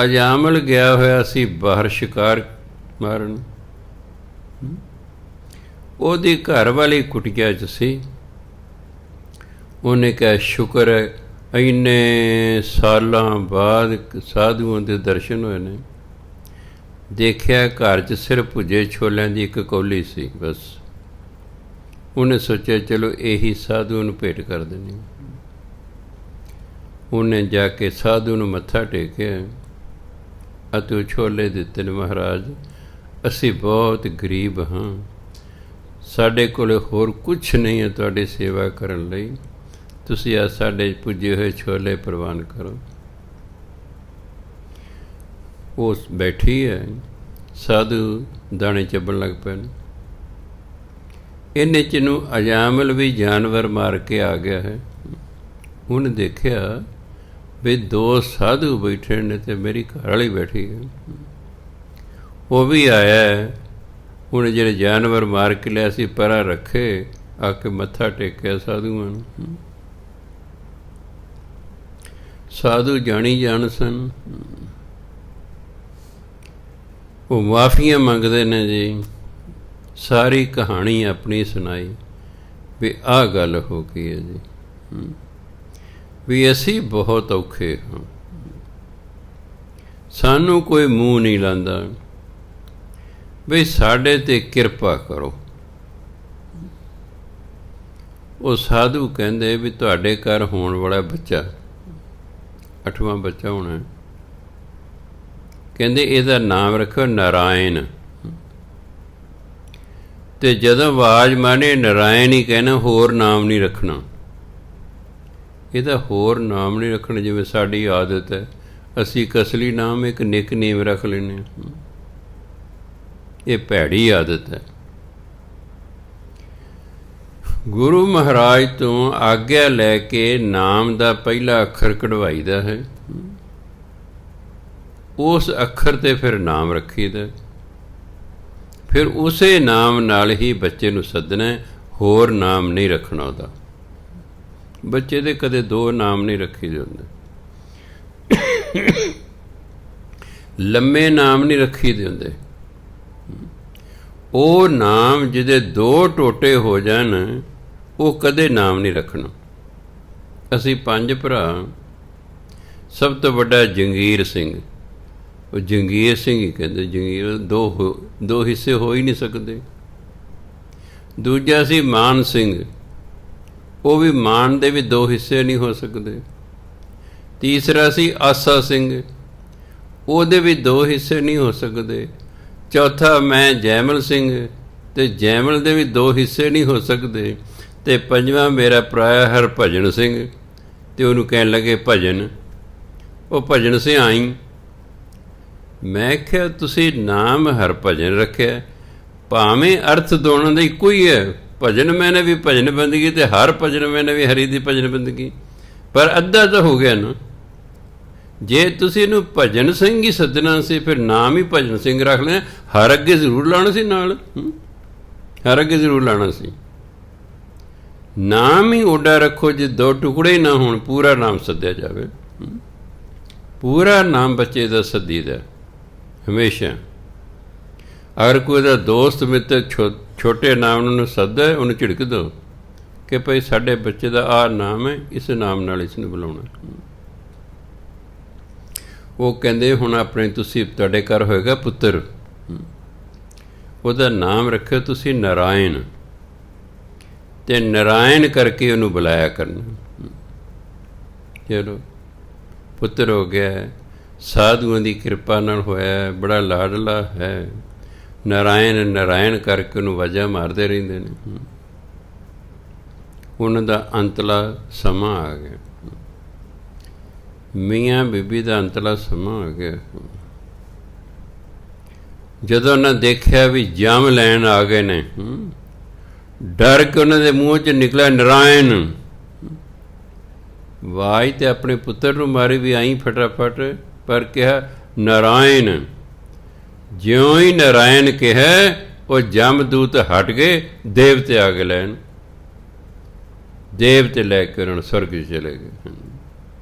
ਅਜਾਮਲ ਗਿਆ ਹੋਇਆ ਸੀ ਬਾਹਰ ਸ਼ਿਕਾਰ ਮਾਰਨ। ਉਹਦੀ ਘਰ ਵਾਲੀ ਕੁਟੀਆ 'ਚ ਸੀ। ਉਹਨੇ ਕਿਹਾ ਸ਼ੁਕਰ ਹੈ ਇੰਨੇ ਸਾਲਾਂ ਬਾਅਦ ਸਾਧੂਆਂ ਦੇ ਦਰਸ਼ਨ ਹੋਏ ਨੇ। ਦੇਖਿਆ ਘਰ 'ਚ ਸਿਰਫ ਭੁੱਜੇ ਛੋਲਿਆਂ ਦੀ ਇੱਕ ਕੌਲੀ ਸੀ ਬਸ। ਉਹਨੇ ਸੋਚਿਆ ਚਲੋ ਇਹੀ ਸਾਧੂ ਨੂੰ ਭੇਟ ਕਰ ਦੇਣੀ। ਉਹਨੇ ਜਾ ਕੇ ਸਾਧੂ ਨੂੰ ਮੱਥਾ ਟੇਕਿਆ ਅਤੇ ਉਹ ਛੋਲੇ ਦਿੱਤੇ ਨੇ। ਮਹਾਰਾਜ ਅਸੀਂ ਬਹੁਤ ਗਰੀਬ ਹਾਂ, ਸਾਡੇ ਕੋਲ ਹੋਰ ਕੁਛ ਨਹੀਂ ਹੈ ਤੁਹਾਡੀ ਸੇਵਾ ਕਰਨ ਲਈ, ਤੁਸੀਂ ਆ ਸਾਡੇ ਪੁੱਜੇ ਹੋਏ ਛੋਲੇ ਪ੍ਰਵਾਨ ਕਰੋ। ਉਹ ਬੈਠੀ ਹੈ, ਸਾਧੂ ਦਾਣੇ ਚੱਬਣ ਲੱਗ ਪਏ ਨੇ। ਇਹਨੇ 'ਚ ਨੂੰ ਅਜਾਮਲ ਵੀ ਜਾਨਵਰ ਮਾਰ ਕੇ ਆ ਗਿਆ ਹੈ। ਉਹਨੇ ਦੇਖਿਆ ਵੀ 2 ਸਾਧੂ ਬੈਠੇ ਨੇ ਅਤੇ ਮੇਰੀ ਘਰ ਵਾਲੀ ਬੈਠੀ ਹੈ। ਉਹ ਵੀ ਆਇਆ, ਉਹਨੇ ਜਿਹੜੇ ਜਾਨਵਰ ਮਾਰ ਕੇ ਲਿਆ ਸੀ ਪਰਾਂ ਰੱਖੇ, ਆ ਕੇ ਮੱਥਾ ਟੇਕਿਆ ਸਾਧੂਆਂ ਨੂੰ। ਸਾਧੂ ਜਾਣੀ ਜਾਣ ਸਨ। ਉਹ ਮਾਫੀਆਂ ਮੰਗਦੇ ਨੇ ਜੀ, ਸਾਰੀ ਕਹਾਣੀ ਆਪਣੀ ਸੁਣਾਈ ਵੀ ਆਹ ਗੱਲ ਹੋ ਗਈ ਹੈ ਜੀ, ਵੀ ਅਸੀਂ ਬਹੁਤ ਔਖੇ ਹਾਂ, ਸਾਨੂੰ ਕੋਈ ਮੂੰਹ ਨਹੀਂ ਲਾਉਂਦਾ, ਵੀ ਸਾਡੇ 'ਤੇ ਕਿਰਪਾ ਕਰੋ। ਉਹ ਸਾਧੂ ਕਹਿੰਦੇ ਵੀ ਤੁਹਾਡੇ ਘਰ ਹੋਣ ਵਾਲਾ ਬੱਚਾ 8ਵਾਂ ਬੱਚਾ ਹੋਣਾ, ਕਹਿੰਦੇ ਇਹਦਾ ਨਾਮ ਰੱਖੋ ਨਾਰਾਇਣ। ਅਤੇ ਜਦੋਂ ਆਵਾਜ਼ ਮਾਰੇ ਨਾਰਾਇਣ ਹੀ ਕਹਿਣਾ, ਹੋਰ ਨਾਮ ਨਹੀਂ ਰੱਖਣਾ। ਇਹਦਾ ਹੋਰ ਨਾਮ ਨਹੀਂ ਰੱਖਣਾ, ਜਿਵੇਂ ਸਾਡੀ ਆਦਤ ਹੈ ਅਸੀਂ ਇੱਕ ਅਸਲੀ ਨਾਮ ਇੱਕ ਨਿਕਨੇਮ ਰੱਖ ਲੈਂਦੇ ਹਾਂ। ਇਹ ਭੈੜੀ ਆਦਤ ਹੈ। ਗੁਰੂ ਮਹਾਰਾਜ ਤੋਂ ਆਗਿਆ ਲੈ ਕੇ ਨਾਮ ਦਾ ਪਹਿਲਾ ਅੱਖਰ ਕਢਵਾਈਦਾ ਹੈ, ਉਸ ਅੱਖਰ 'ਤੇ ਫਿਰ ਨਾਮ ਰੱਖੀਦਾ, ਫਿਰ ਉਸੇ ਨਾਮ ਨਾਲ ਹੀ ਬੱਚੇ ਨੂੰ ਸੱਦਣਾ, ਹੋਰ ਨਾਮ ਨਹੀਂ ਰੱਖਣਾ ਉਹਦਾ। ਬੱਚੇ ਦੇ ਕਦੇ 2 ਨਾਮ ਨਹੀਂ ਰੱਖੀ ਦੇ ਹੁੰਦੇ, ਲੰਮੇ ਨਾਮ ਨਹੀਂ ਰੱਖੀ ਦੇ ਹੁੰਦੇ। ਉਹ ਨਾਮ ਜਿਹਦੇ 2 ਟੋਟੇ ਹੋ ਜਾਣ, ਉਹ ਕਦੇ ਨਾਮ ਨਹੀਂ ਰੱਖਣਾ। ਅਸੀਂ 5 ਭਰਾ, ਸਭ ਤੋਂ ਵੱਡਾ ਜੰਗੀਰ ਸਿੰਘ, ਉਹ ਜੰਗੀਰ ਸਿੰਘ ਹੀ ਕਹਿੰਦੇ, ਜੰਗੀਰ 2 ਹਿੱਸੇ ਹੋ ਹੀ ਨਹੀਂ ਸਕਦੇ। ਦੂਜਾ ਸੀ ਮਾਨ ਸਿੰਘ, ਉਹ ਵੀ ਮਾਨ ਦੇ ਵੀ 2 ਹਿੱਸੇ ਨਹੀਂ ਹੋ ਸਕਦੇ। ਤੀਸਰਾ ਸੀ ਆਸਾ ਸਿੰਘ, ਉਹਦੇ ਵੀ 2 ਹਿੱਸੇ ਨਹੀਂ ਹੋ ਸਕਦੇ। ਚੌਥਾ ਮੈਂ ਜੈਮਲ ਸਿੰਘ, ਅਤੇ ਜੈਮਲ ਦੇ ਵੀ 2 ਹਿੱਸੇ ਨਹੀਂ ਹੋ ਸਕਦੇ। ਅਤੇ 5ਵਾਂ ਮੇਰਾ ਭਰਾ ਹਰਭਜਨ ਸਿੰਘ, ਅਤੇ ਉਹਨੂੰ ਕਹਿਣ ਲੱਗੇ ਭਜਨ, ਉਹ ਭਜਨ ਸਿੰਘ ਆਈ। ਮੈਂ ਕਿਹਾ ਤੁਸੀਂ ਨਾਮ ਹਰਭਜਨ ਰੱਖਿਆ, ਭਾਵੇਂ ਅਰਥ ਦੋਨਾਂ ਦਾ ਇੱਕੋ ਹੀ ਹੈ। ਭਜਨ ਮੈਨੇ ਵੀ ਭਜਨ ਬੰਦਗੀ, ਅਤੇ ਹਰ ਭਜਨ ਮੈਨੇ ਵੀ ਹਰੀ ਦੀ ਭਜਨ ਬੰਦਗੀ, ਪਰ ਅੱਧਾ ਤਾਂ ਹੋ ਗਿਆ ਨਾ। ਜੇ ਤੁਸੀਂ ਇਹਨੂੰ ਭਜਨ ਸਿੰਘ ਹੀ ਸੱਦਣਾ ਸੀ, ਫਿਰ ਨਾਮ ਹੀ ਭਜਨ ਸਿੰਘ ਰੱਖ ਲੈਣਾ, ਹਰ ਅੱਗੇ ਜ਼ਰੂਰ ਲਾਉਣਾ ਸੀ ਨਾਲ, ਹਰ ਅੱਗੇ ਜ਼ਰੂਰ ਲਾਉਣਾ ਸੀ। ਨਾਮ ਹੀ ਓਡਾ ਰੱਖੋ, ਜੇ 2 ਟੁਕੜੇ ਨਾ ਹੋਣ, ਪੂਰਾ ਨਾਮ ਸੱਦਿਆ ਜਾਵੇ। ਪੂਰਾ ਨਾਮ ਬੱਚੇ ਦਾ ਸੱਦੀਦਾ ਹਮੇਸ਼ਾ। ਅਗਰ ਕੋਈ ਦਾ ਦੋਸਤ ਮਿੱਤਰ ਛੋਟੇ ਨਾਮ ਨੂੰ ਸੱਦਦਾ, ਉਹਨੂੰ ਝਿੜਕ ਦਿਓ ਕਿ ਭਾਈ ਸਾਡੇ ਬੱਚੇ ਦਾ ਆਹ ਨਾਮ ਹੈ, ਇਸ ਨਾਮ ਨਾਲ ਇਸ ਨੂੰ ਬੁਲਾਉਣਾ। ਉਹ ਕਹਿੰਦੇ ਹੁਣ ਆਪਣੇ ਤੁਸੀਂ, ਤੁਹਾਡੇ ਘਰ ਹੋਏਗਾ ਪੁੱਤਰ, ਉਹਦਾ ਨਾਮ ਰੱਖਿਓ ਤੁਸੀਂ ਨਾਰਾਇਣ, ਅਤੇ ਨਾਰਾਇਣ ਕਰਕੇ ਉਹਨੂੰ ਬੁਲਾਇਆ ਕਰਨਾ। ਚਲੋ ਪੁੱਤਰ ਹੋ ਗਿਆ, ਸਾਧੂਆਂ ਦੀ ਕਿਰਪਾ ਨਾਲ ਹੋਇਆ, ਬੜਾ ਲਾਡਲਾ ਹੈ। ਨਾਰਾਇਣ ਨਾਰਾਇਣ ਕਰਕੇ ਉਹਨੂੰ ਵਾਜਾਂ ਮਾਰਦੇ ਰਹਿੰਦੇ ਨੇ। ਉਹਨਾਂ ਦਾ ਅੰਤਲਾ ਸਮਾਂ ਆ ਗਿਆ, ਮੀਆਂ ਬੀਬੀ ਦਾ ਅੰਤਲਾ ਸਮਾਂ ਆ ਗਿਆ। ਜਦੋਂ ਉਹਨਾਂ ਦੇਖਿਆ ਵੀ ਜੰਮ ਲੈਣ ਆ ਗਏ ਨੇ, ਡਰ ਕੇ ਉਹਨਾਂ ਦੇ ਮੂੰਹ 'ਚ ਨਿਕਲਿਆ ਨਾਰਾਇਣ। ਆਵਾਜ਼ ਤੇ ਆਪਣੇ ਪੁੱਤਰ ਨੂੰ ਮਾਰੀ ਵੀ ਆਈ ਫਟਾਫਟ, ਪਰ ਕਿਹਾ ਨਾਰਾਇਣ। ਜਿਉਂ ਹੀ ਨਾਰਾਇਣ ਕਿਹਾ, ਉਹ ਜਮਦੂਤ ਹਟ ਗਏ, ਦੇਵਤੇ ਆ ਗਏ ਲੈਣ। ਦੇਵਤੇ ਲੈ ਕੇ ਉਹਨਾਂ ਨੂੰ ਸਵਰਗ 'ਚ ਚਲੇ ਗਏ।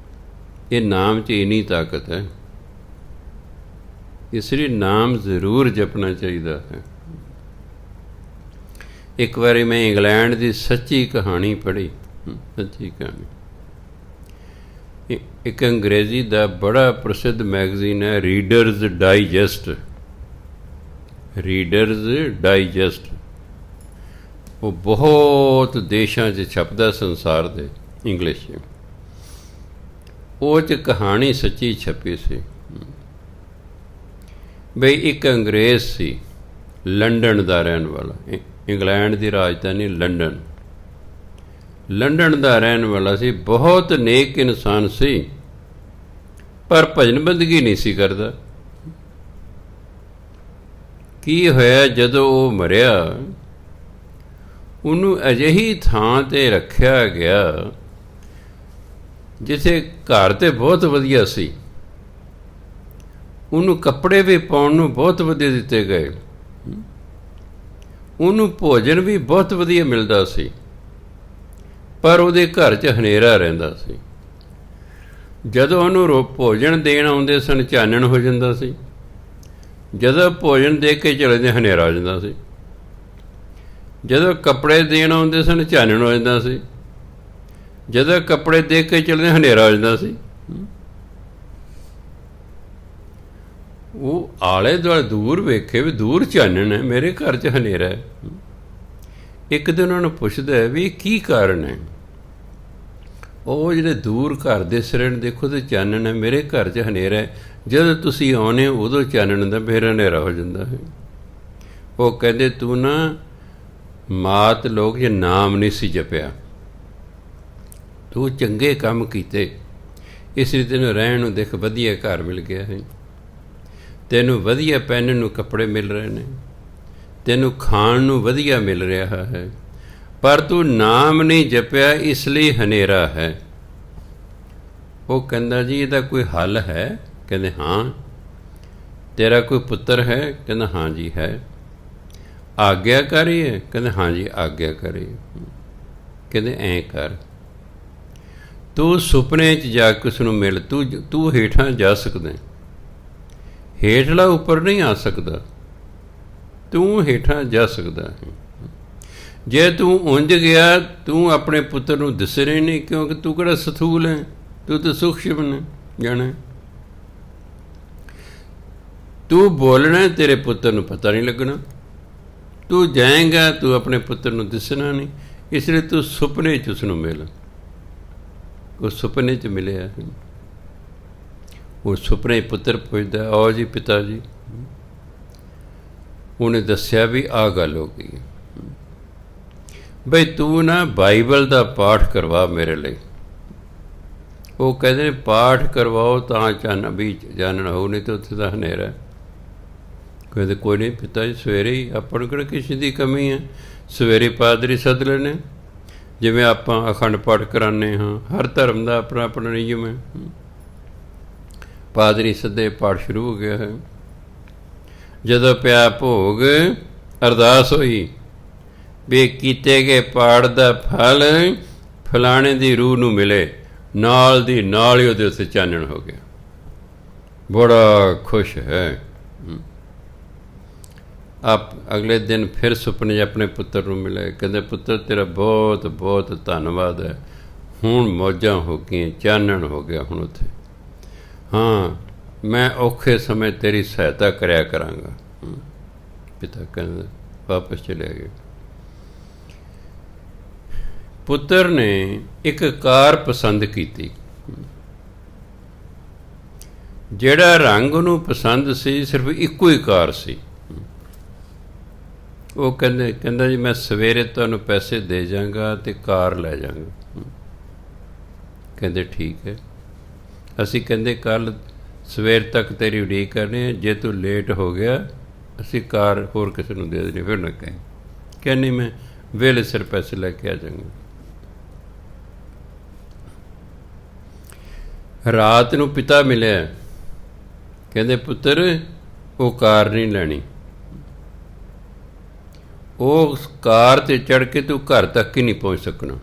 ਇਹ ਨਾਮ 'ਚ ਇੰਨੀ ਤਾਕਤ ਹੈ, ਇਸ ਲਈ ਨਾਮ ਜ਼ਰੂਰ ਜਪਣਾ ਚਾਹੀਦਾ ਹੈ। ਇੱਕ ਵਾਰੀ ਮੈਂ ਇੰਗਲੈਂਡ ਦੀ ਸੱਚੀ ਕਹਾਣੀ ਪੜ੍ਹੀ, ਸੱਚੀ ਕਹਾਣੀ। ਇੱਕ ਅੰਗਰੇਜ਼ੀ ਦਾ ਬੜਾ ਪ੍ਰਸਿੱਧ ਮੈਗਜ਼ੀਨ ਹੈ ਰੀਡਰਜ਼ ਡਾਈਜੈਸਟ, ਰੀਡਰਜ਼ ਡਾਈਜੈਸਟ। ਉਹ ਬਹੁਤ ਦੇਸ਼ਾਂ 'ਚ ਛਪਦਾ ਸੰਸਾਰ ਦੇ ਇੰਗਲਿਸ਼ 'ਚ। ਉਹ 'ਚ ਕਹਾਣੀ ਸੱਚੀ ਛਪੀ ਸੀ ਬਈ ਇੱਕ ਅੰਗਰੇਜ਼ ਸੀ, ਲੰਡਨ ਦਾ ਰਹਿਣ ਵਾਲਾ, ਇੰਗਲੈਂਡ ਦੀ ਰਾਜਧਾਨੀ ਲੰਡਨ, ਲੰਡਨ ਦਾ ਰਹਿਣ ਵਾਲਾ ਸੀ। ਬਹੁਤ ਨੇਕ ਇਨਸਾਨ ਸੀ, ਪਰ ਭਜਨ ਬੰਦਗੀ ਨਹੀਂ ਸੀ ਕਰਦਾ। ਕੀ ਹੋਇਆ ਜਦੋਂ ਉਹ ਮਰਿਆ, ਉਹਨੂੰ ਅਜਿਹੀ ਥਾਂ 'ਤੇ ਰੱਖਿਆ ਗਿਆ ਜਿੱਥੇ ਘਰ ਤਾਂ ਬਹੁਤ ਵਧੀਆ ਸੀ, ਉਹਨੂੰ ਕੱਪੜੇ ਵੀ ਪਾਉਣ ਨੂੰ ਬਹੁਤ ਵਧੀਆ ਦਿੱਤੇ ਗਏ, ਉਹਨੂੰ ਭੋਜਨ ਵੀ ਬਹੁਤ ਵਧੀਆ ਮਿਲਦਾ ਸੀ, ਪਰ ਉਹਦੇ ਘਰ 'ਚ ਹਨੇਰਾ ਰਹਿੰਦਾ ਸੀ। ਜਦੋਂ ਉਹਨੂੰ ਭੋਜਨ ਦੇਣ ਆਉਂਦੇ ਸਨ ਚਾਨਣ ਹੋ ਜਾਂਦਾ ਸੀ, ਜਦੋਂ ਭੋਜਨ ਦੇ ਕੇ ਚਲੇ ਜਾਂਦੇ ਹਨੇਰਾ ਹੋ ਜਾਂਦਾ ਸੀ, ਜਦੋਂ ਕੱਪੜੇ ਦੇਣ ਆਉਂਦੇ ਸਨ ਚਾਨਣ ਹੋ ਜਾਂਦਾ ਸੀ, ਜਦੋਂ ਕੱਪੜੇ ਦੇ ਕੇ ਚਲੇ ਹਨੇਰਾ ਹੋ ਜਾਂਦਾ ਸੀ। ਉਹ ਆਲੇ ਦੁਆਲੇ ਦੂਰ ਵੇਖੇ ਵੀ ਦੂਰ ਚਾਨਣ ਹੈ, ਮੇਰੇ ਘਰ 'ਚ ਹਨੇਰਾ ਹੈ। ਇੱਕ ਦਿਨ ਉਹਨਾਂ ਨੂੰ ਪੁੱਛਦਾ ਹੈ ਵੀ ਇਹ ਕੀ ਕਾਰਨ ਹੈ। ਉਹ ਜਿਹੜੇ ਦੂਰ ਘਰ ਦੇ ਸਿਰਣ ਦੇਖੋ ਤੇ ਚਾਨਣ ਹੈ, ਮੇਰੇ ਘਰ 'ਚ ਹਨੇਰਾ ਹੈ, ਜਦੋਂ ਤੁਸੀਂ ਆਉਣੇ ਉਦੋਂ ਚਾਨਣ ਦਾ ਫਿਰ ਹਨੇਰਾ ਹੋ ਜਾਂਦਾ ਹੈ। ਉਹ ਕਹਿੰਦੇ ਤੂੰ ਨਾ ਮਾਤ ਲੋਕ ਜੇ ਨਾਮ ਨਹੀਂ ਸੀ ਜਪਿਆ, ਤੂੰ ਚੰਗੇ ਕੰਮ ਕੀਤੇ, ਇਸ ਲਈ ਤੈਨੂੰ ਰਹਿਣ ਨੂੰ ਦੇਖ ਵਧੀਆ ਘਰ ਮਿਲ ਗਿਆ ਹੈ, ਤੈਨੂੰ ਵਧੀਆ ਪਹਿਨਣ ਨੂੰ ਕੱਪੜੇ ਮਿਲ ਰਹੇ ਨੇ, ਤੈਨੂੰ ਖਾਣ ਨੂੰ ਵਧੀਆ ਮਿਲ ਰਿਹਾ ਹੈ, ਪਰ ਤੂੰ ਨਾਮ ਨਹੀਂ ਜਪਿਆ ਇਸ ਲਈ ਹਨੇਰਾ ਹੈ। ਉਹ ਕਹਿੰਦਾ ਜੀ ਇਹਦਾ ਕੋਈ ਹੱਲ ਹੈ? ਕਹਿੰਦੇ ਹਾਂ। ਤੇਰਾ ਕੋਈ ਪੁੱਤਰ ਹੈ? ਕਹਿੰਦਾ ਹਾਂ ਜੀ ਹੈ। ਆਗਿਆਕਾਰੀ ਹੈ? ਕਹਿੰਦੇ ਹਾਂ ਜੀ ਆਗਿਆਕਾਰੀ। ਕਹਿੰਦੇ ਐਂ ਕਰ, ਤੂੰ ਸੁਪਨੇ 'ਚ ਜਾ ਕੇ ਉਸ ਨੂੰ ਮਿਲ, ਤੂੰ ਹੇਠਾਂ ਜਾ ਸਕਦਾ, ਹੇਠਲਾ ਉੱਪਰ ਨਹੀਂ ਆ ਸਕਦਾ, ਤੂੰ ਹੇਠਾਂ ਜਾ ਸਕਦਾ ਹੈ। ਜੇ ਤੂੰ ਉਂਝ ਗਿਆ ਤੂੰ ਆਪਣੇ ਪੁੱਤਰ ਨੂੰ ਦਿਸਣਾ ਹੀ ਨਹੀਂ, ਕਿਉਂਕਿ ਤੂੰ ਕਿਹੜਾ ਸਥੂਲ ਹੈ, ਤੂੰ ਤਾਂ ਸੂਖਸ਼ਮ ਜਾਣਾ। ਤੂੰ ਬੋਲਣਾ ਤੇਰੇ ਪੁੱਤਰ ਨੂੰ ਪਤਾ ਨਹੀਂ ਲੱਗਣਾ, ਤੂੰ ਜਾਏਗਾ ਤੂੰ ਆਪਣੇ ਪੁੱਤਰ ਨੂੰ ਦਿਸਣਾ ਨਹੀਂ, ਇਸ ਲਈ ਤੂੰ ਸੁਪਨੇ 'ਚ ਉਸ ਨੂੰ ਮਿਲ। ਉਹ ਸੁਪਨੇ 'ਚ ਮਿਲਿਆ, ਉਹ ਸੁਪਨੇ ਪੁੱਤਰ ਪੁੱਛਦਾ ਆਓ ਜੀ ਪਿਤਾ ਜੀ। ਉਹਨੇ ਦੱਸਿਆ ਵੀ ਆਹ ਗੱਲ ਹੋ ਗਈ ਬਈ ਤੂੰ ਨਾ ਬਾਈਬਲ ਦਾ ਪਾਠ ਕਰਵਾ ਮੇਰੇ ਲਈ। ਉਹ ਕਹਿੰਦੇ ਨੇ ਪਾਠ ਕਰਵਾਓ ਤਾਂ ਚਾਨਣ ਹੋਊ, ਨਹੀਂ ਤਾਂ ਉੱਥੇ ਤਾਂ ਹਨੇਰਾ। ਕਹਿੰਦੇ ਕੋਈ ਨਹੀਂ ਪਿਤਾ ਜੀ, ਸਵੇਰੇ ਹੀ ਆਪਾਂ ਨੂੰ ਕਿਹੜਾ ਕਿਸੇ ਦੀ ਕਮੀ ਹੈ, ਸਵੇਰੇ ਪਾਦਰੀ ਸੱਦ ਲੈਣੇ, ਜਿਵੇਂ ਆਪਾਂ ਅਖੰਡ ਪਾਠ ਕਰਾਉਂਦੇ ਹਾਂ, ਹਰ ਧਰਮ ਦਾ ਆਪਣਾ ਆਪਣਾ ਨਿਯਮ ਹੈ। ਪਾਦਰੀ ਸੱਦੇ, ਪਾਠ ਸ਼ੁਰੂ ਹੋ ਗਿਆ ਹੈ। ਜਦੋਂ ਪਿਆ ਭੋਗ, ਅਰਦਾਸ ਹੋਈ ਵੀ ਕੀਤੇ ਗਏ ਪਾਠ ਦਾ ਫਲ ਫਲਾਣੇ ਦੀ ਰੂਹ ਨੂੰ ਮਿਲੇ, ਨਾਲ ਦੀ ਨਾਲ ਹੀ ਉਹਦੇ ਉੱਤੇ ਚਾਨਣ ਹੋ ਗਿਆ। ਬੜਾ ਖੁਸ਼ ਹੈ। ਅਗਲੇ ਦਿਨ ਫਿਰ ਸੁਪਨੇ 'ਚ ਆਪਣੇ ਪੁੱਤਰ ਨੂੰ ਮਿਲੇ, ਕਹਿੰਦੇ ਪੁੱਤਰ ਤੇਰਾ ਬਹੁਤ ਬਹੁਤ ਧੰਨਵਾਦ ਹੈ, ਹੁਣ ਮੌਜਾਂ ਹੋ ਗਈਆਂ, ਚਾਨਣ ਹੋ ਗਿਆ ਹੁਣ ਉੱਥੇ। ਹਾਂ ਮੈਂ ਔਖੇ ਸਮੇਂ ਤੇਰੀ ਸਹਾਇਤਾ ਕਰਿਆ ਕਰਾਂਗਾ। ਪਿਤਾ ਕਹਿੰਦਾ ਵਾਪਸ ਚਲੇ ਗਏ। ਪੁੱਤਰ ਨੇ ਇੱਕ ਕਾਰ ਪਸੰਦ ਕੀਤੀ, ਜਿਹੜਾ ਰੰਗ ਉਹਨੂੰ ਪਸੰਦ ਸੀ ਸਿਰਫ ਇੱਕੋ ਹੀ ਕਾਰ ਸੀ। ਉਹ ਕਹਿੰਦਾ ਜੀ ਮੈਂ ਸਵੇਰੇ ਤੁਹਾਨੂੰ ਪੈਸੇ ਦੇ ਜਾਵਾਂਗਾ ਅਤੇ ਕਾਰ ਲੈ ਜਾਵਾਂਗਾ। ਕਹਿੰਦੇ ਠੀਕ ਹੈ, ਅਸੀਂ ਕਹਿੰਦੇ ਕੱਲ੍ਹ ਸਵੇਰ ਤੱਕ ਤੇਰੀ ਉਡੀਕ ਕਰਨੀ ਹੈ, ਜੇ ਤੂੰ ਲੇਟ ਹੋ ਗਿਆ ਅਸੀਂ ਕਾਰ ਹੋਰ ਕਿਸੇ ਨੂੰ ਦੇ ਦੇਣੀ। ਫਿਰ ਨਾ ਕਹਿੰਦੀ ਮੈਂ ਵੇਲੇ ਸਿਰ ਪੈਸੇ ਲੈ ਕੇ ਆ ਜਾਵਾਂਗਾ। ਰਾਤ ਨੂੰ ਪਿਤਾ ਮਿਲਿਆ, ਕਹਿੰਦੇ ਪੁੱਤਰ ਉਹ ਕਾਰ ਨਹੀਂ ਲੈਣੀ, ਉਹ ਕਾਰ 'ਤੇ ਚੜ੍ਹ ਕੇ ਤੂੰ ਘਰ ਤੱਕ ਹੀ ਨਹੀਂ ਪਹੁੰਚ ਸਕਣਾ,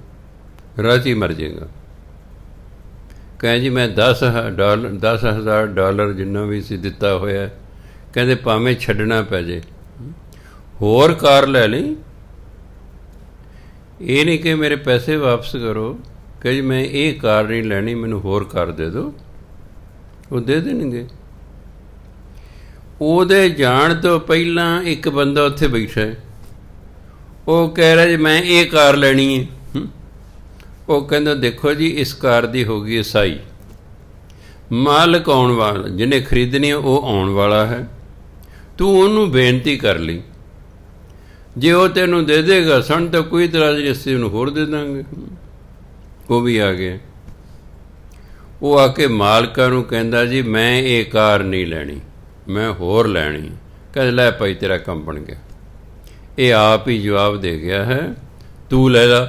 ਰਾਜੀ ਮਰ ਜਾਏਗਾ। ਕਹਿੰਦੇ ਜੀ ਮੈਂ $10,000 ਜਿੰਨਾ ਵੀ ਸੀ ਦਿੱਤਾ ਹੋਇਆ, ਕਹਿੰਦੇ ਭਾਵੇਂ ਛੱਡਣਾ ਪੈ ਜੇ, ਹੋਰ ਕਾਰ ਲੈ ਲਈ, ਇਹ ਨਹੀਂ ਕਿ ਮੇਰੇ ਪੈਸੇ ਵਾਪਸ ਕਰੋ। ਕਹੇ ਜੀ ਮੈਂ ਇਹ ਕਾਰ ਨਹੀਂ ਲੈਣੀ, ਮੈਨੂੰ ਹੋਰ ਕਾਰ ਦੇ ਦਿਓ। ਉਹ ਦੇ ਦੇਣਗੇ। ਉਹਦੇ ਜਾਣ ਤੋਂ ਪਹਿਲਾਂ ਇੱਕ ਬੰਦਾ ਉੱਥੇ ਬੈਠਾ ਹੈ, ਉਹ ਕਹਿ ਰਿਹਾ ਜੀ ਮੈਂ ਇਹ ਕਾਰ ਲੈਣੀ ਹੈ। ਉਹ ਕਹਿੰਦਾ ਦੇਖੋ ਜੀ ਇਸ ਕਾਰ ਦੀ ਹੋ ਗਈ ਈਸਾਈ, ਮਾਲਕ ਆਉਣ ਵਾਲਾ, ਜਿਹਨੇ ਖਰੀਦਣੀ ਉਹ ਆਉਣ ਵਾਲਾ ਹੈ, ਤੂੰ ਉਹਨੂੰ ਬੇਨਤੀ ਕਰ ਲਈ, ਜੇ ਉਹ ਤੈਨੂੰ ਦੇ ਦੇਗਾ ਸਾਨੂੰ ਤਾਂ ਕੋਈ ਇਤਰਾਜ਼ ਨਹੀਂ, ਅਸੀਂ ਉਹਨੂੰ ਹੋਰ ਦੇ ਦਾਂਗੇ। ਉਹ ਵੀ ਆ ਗਏ। ਉਹ ਆ ਕੇ ਮਾਲਕਾਂ ਨੂੰ ਕਹਿੰਦਾ ਜੀ ਮੈਂ ਇਹ ਕਾਰ ਨਹੀਂ ਲੈਣੀ, ਮੈਂ ਹੋਰ ਲੈਣੀ, ਕਹਿੰਦੇ ਲੈ ਭਾਈ ਤੇਰਾ ਕੰਮ ਬਣ ਗਿਆ। ਇਹ ਆਪ ਹੀ ਜਵਾਬ ਦੇ ਗਿਆ ਹੈ, ਤੂੰ ਲੈ ਲਾ।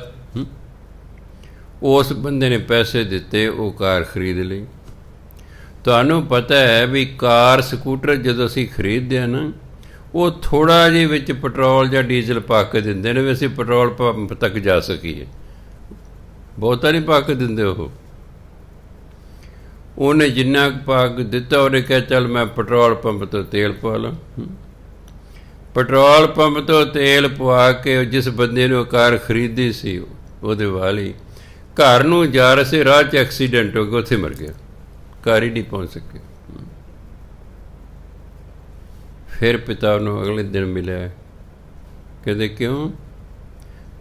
ਉਸ ਬੰਦੇ ਨੇ ਪੈਸੇ ਦਿੱਤੇ, ਉਹ ਕਾਰ ਖਰੀਦ ਲਈ। ਤੁਹਾਨੂੰ ਪਤਾ ਹੈ ਵੀ ਕਾਰ ਸਕੂਟਰ ਜਦੋਂ ਅਸੀਂ ਖਰੀਦਦੇ ਹਾਂ ਨਾ, ਉਹ ਥੋੜ੍ਹਾ ਜਿਹੇ ਵਿੱਚ ਪੈਟਰੋਲ ਜਾਂ ਡੀਜ਼ਲ ਪਾ ਕੇ ਦਿੰਦੇ ਨੇ ਵੀ ਅਸੀਂ ਪੈਟਰੋਲ ਪੰਪ ਤੱਕ ਜਾ ਸਕੀਏ, ਬਹੁਤਾ ਨਹੀਂ ਪਾ ਕੇ ਦਿੰਦੇ। ਉਹਨੇ ਜਿੰਨਾ ਕੁ ਪਾ ਕੇ ਦਿੱਤਾ, ਉਹਨੇ ਕਿਹਾ ਚੱਲ ਮੈਂ ਪੈਟਰੋਲ ਪੰਪ ਤੋਂ ਤੇਲ ਪਵਾ ਲਾਂ। ਪੈਟਰੋਲ ਪੰਪ ਤੋਂ ਤੇਲ ਪਵਾ ਕੇ ਜਿਸ ਬੰਦੇ ਨੇ ਉਹ ਕਾਰ ਖਰੀਦੀ ਸੀ, ਉਹਦੇ ਵਾਲੀ ਘਰ ਨੂੰ ਜਾ ਰਹੇ ਸੀ, ਰਾਹ 'ਚ ਐਕਸੀਡੈਂਟ ਹੋ ਗਿਆ, ਉੱਥੇ ਮਰ ਗਿਆ, ਘਰ ਹੀ ਨਹੀਂ ਪਹੁੰਚ ਸਕੇ। ਫਿਰ ਪਿਤਾ ਨੂੰ ਅਗਲੇ ਦਿਨ ਮਿਲਿਆ, ਕਹਿੰਦੇ ਕਿਉਂ,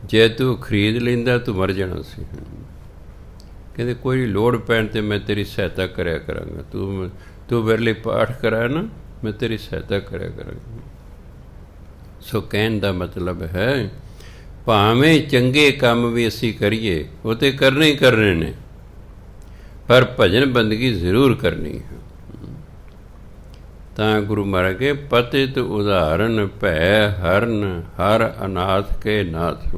ਜੇ ਤੂੰ ਖਰੀਦ ਲੈਂਦਾ ਤੂੰ ਮਰ ਜਾਣਾ ਸੀ। ਕਹਿੰਦੇ ਕੋਈ ਲੋੜ ਪੈਣ 'ਤੇ ਮੈਂ ਤੇਰੀ ਸਹਾਇਤਾ ਕਰਿਆ ਕਰਾਂਗਾ, ਤੂੰ ਮੇਰੇ ਲਈ ਪਾਠ ਕਰਾਇਆ ਨਾ, ਮੈਂ ਤੇਰੀ ਸਹਾਇਤਾ ਕਰਿਆ ਕਰਾਂਗਾ। ਸੋ ਕਹਿਣ ਦਾ ਮਤਲਬ ਹੈ ਭਾਵੇਂ ਚੰਗੇ ਕੰਮ ਵੀ ਅਸੀਂ ਕਰੀਏ, ਉਹ ਤਾਂ ਕਰਨੇ ਹੀ ਕਰਨੇ ਨੇ, ਪਰ ਭਜਨ ਬੰਦਗੀ ਜ਼ਰੂਰ ਕਰਨੀ ਹੈ। ਤਾਂ ਗੁਰੂ ਮਹਾਰਾਜ ਕੇ ਪਤਿਤ ਉਦਾਹਰਨ ਭੈ ਹਰਨ ਹਰ ਅਨਾਥ ਕੇ ਨਾਥ।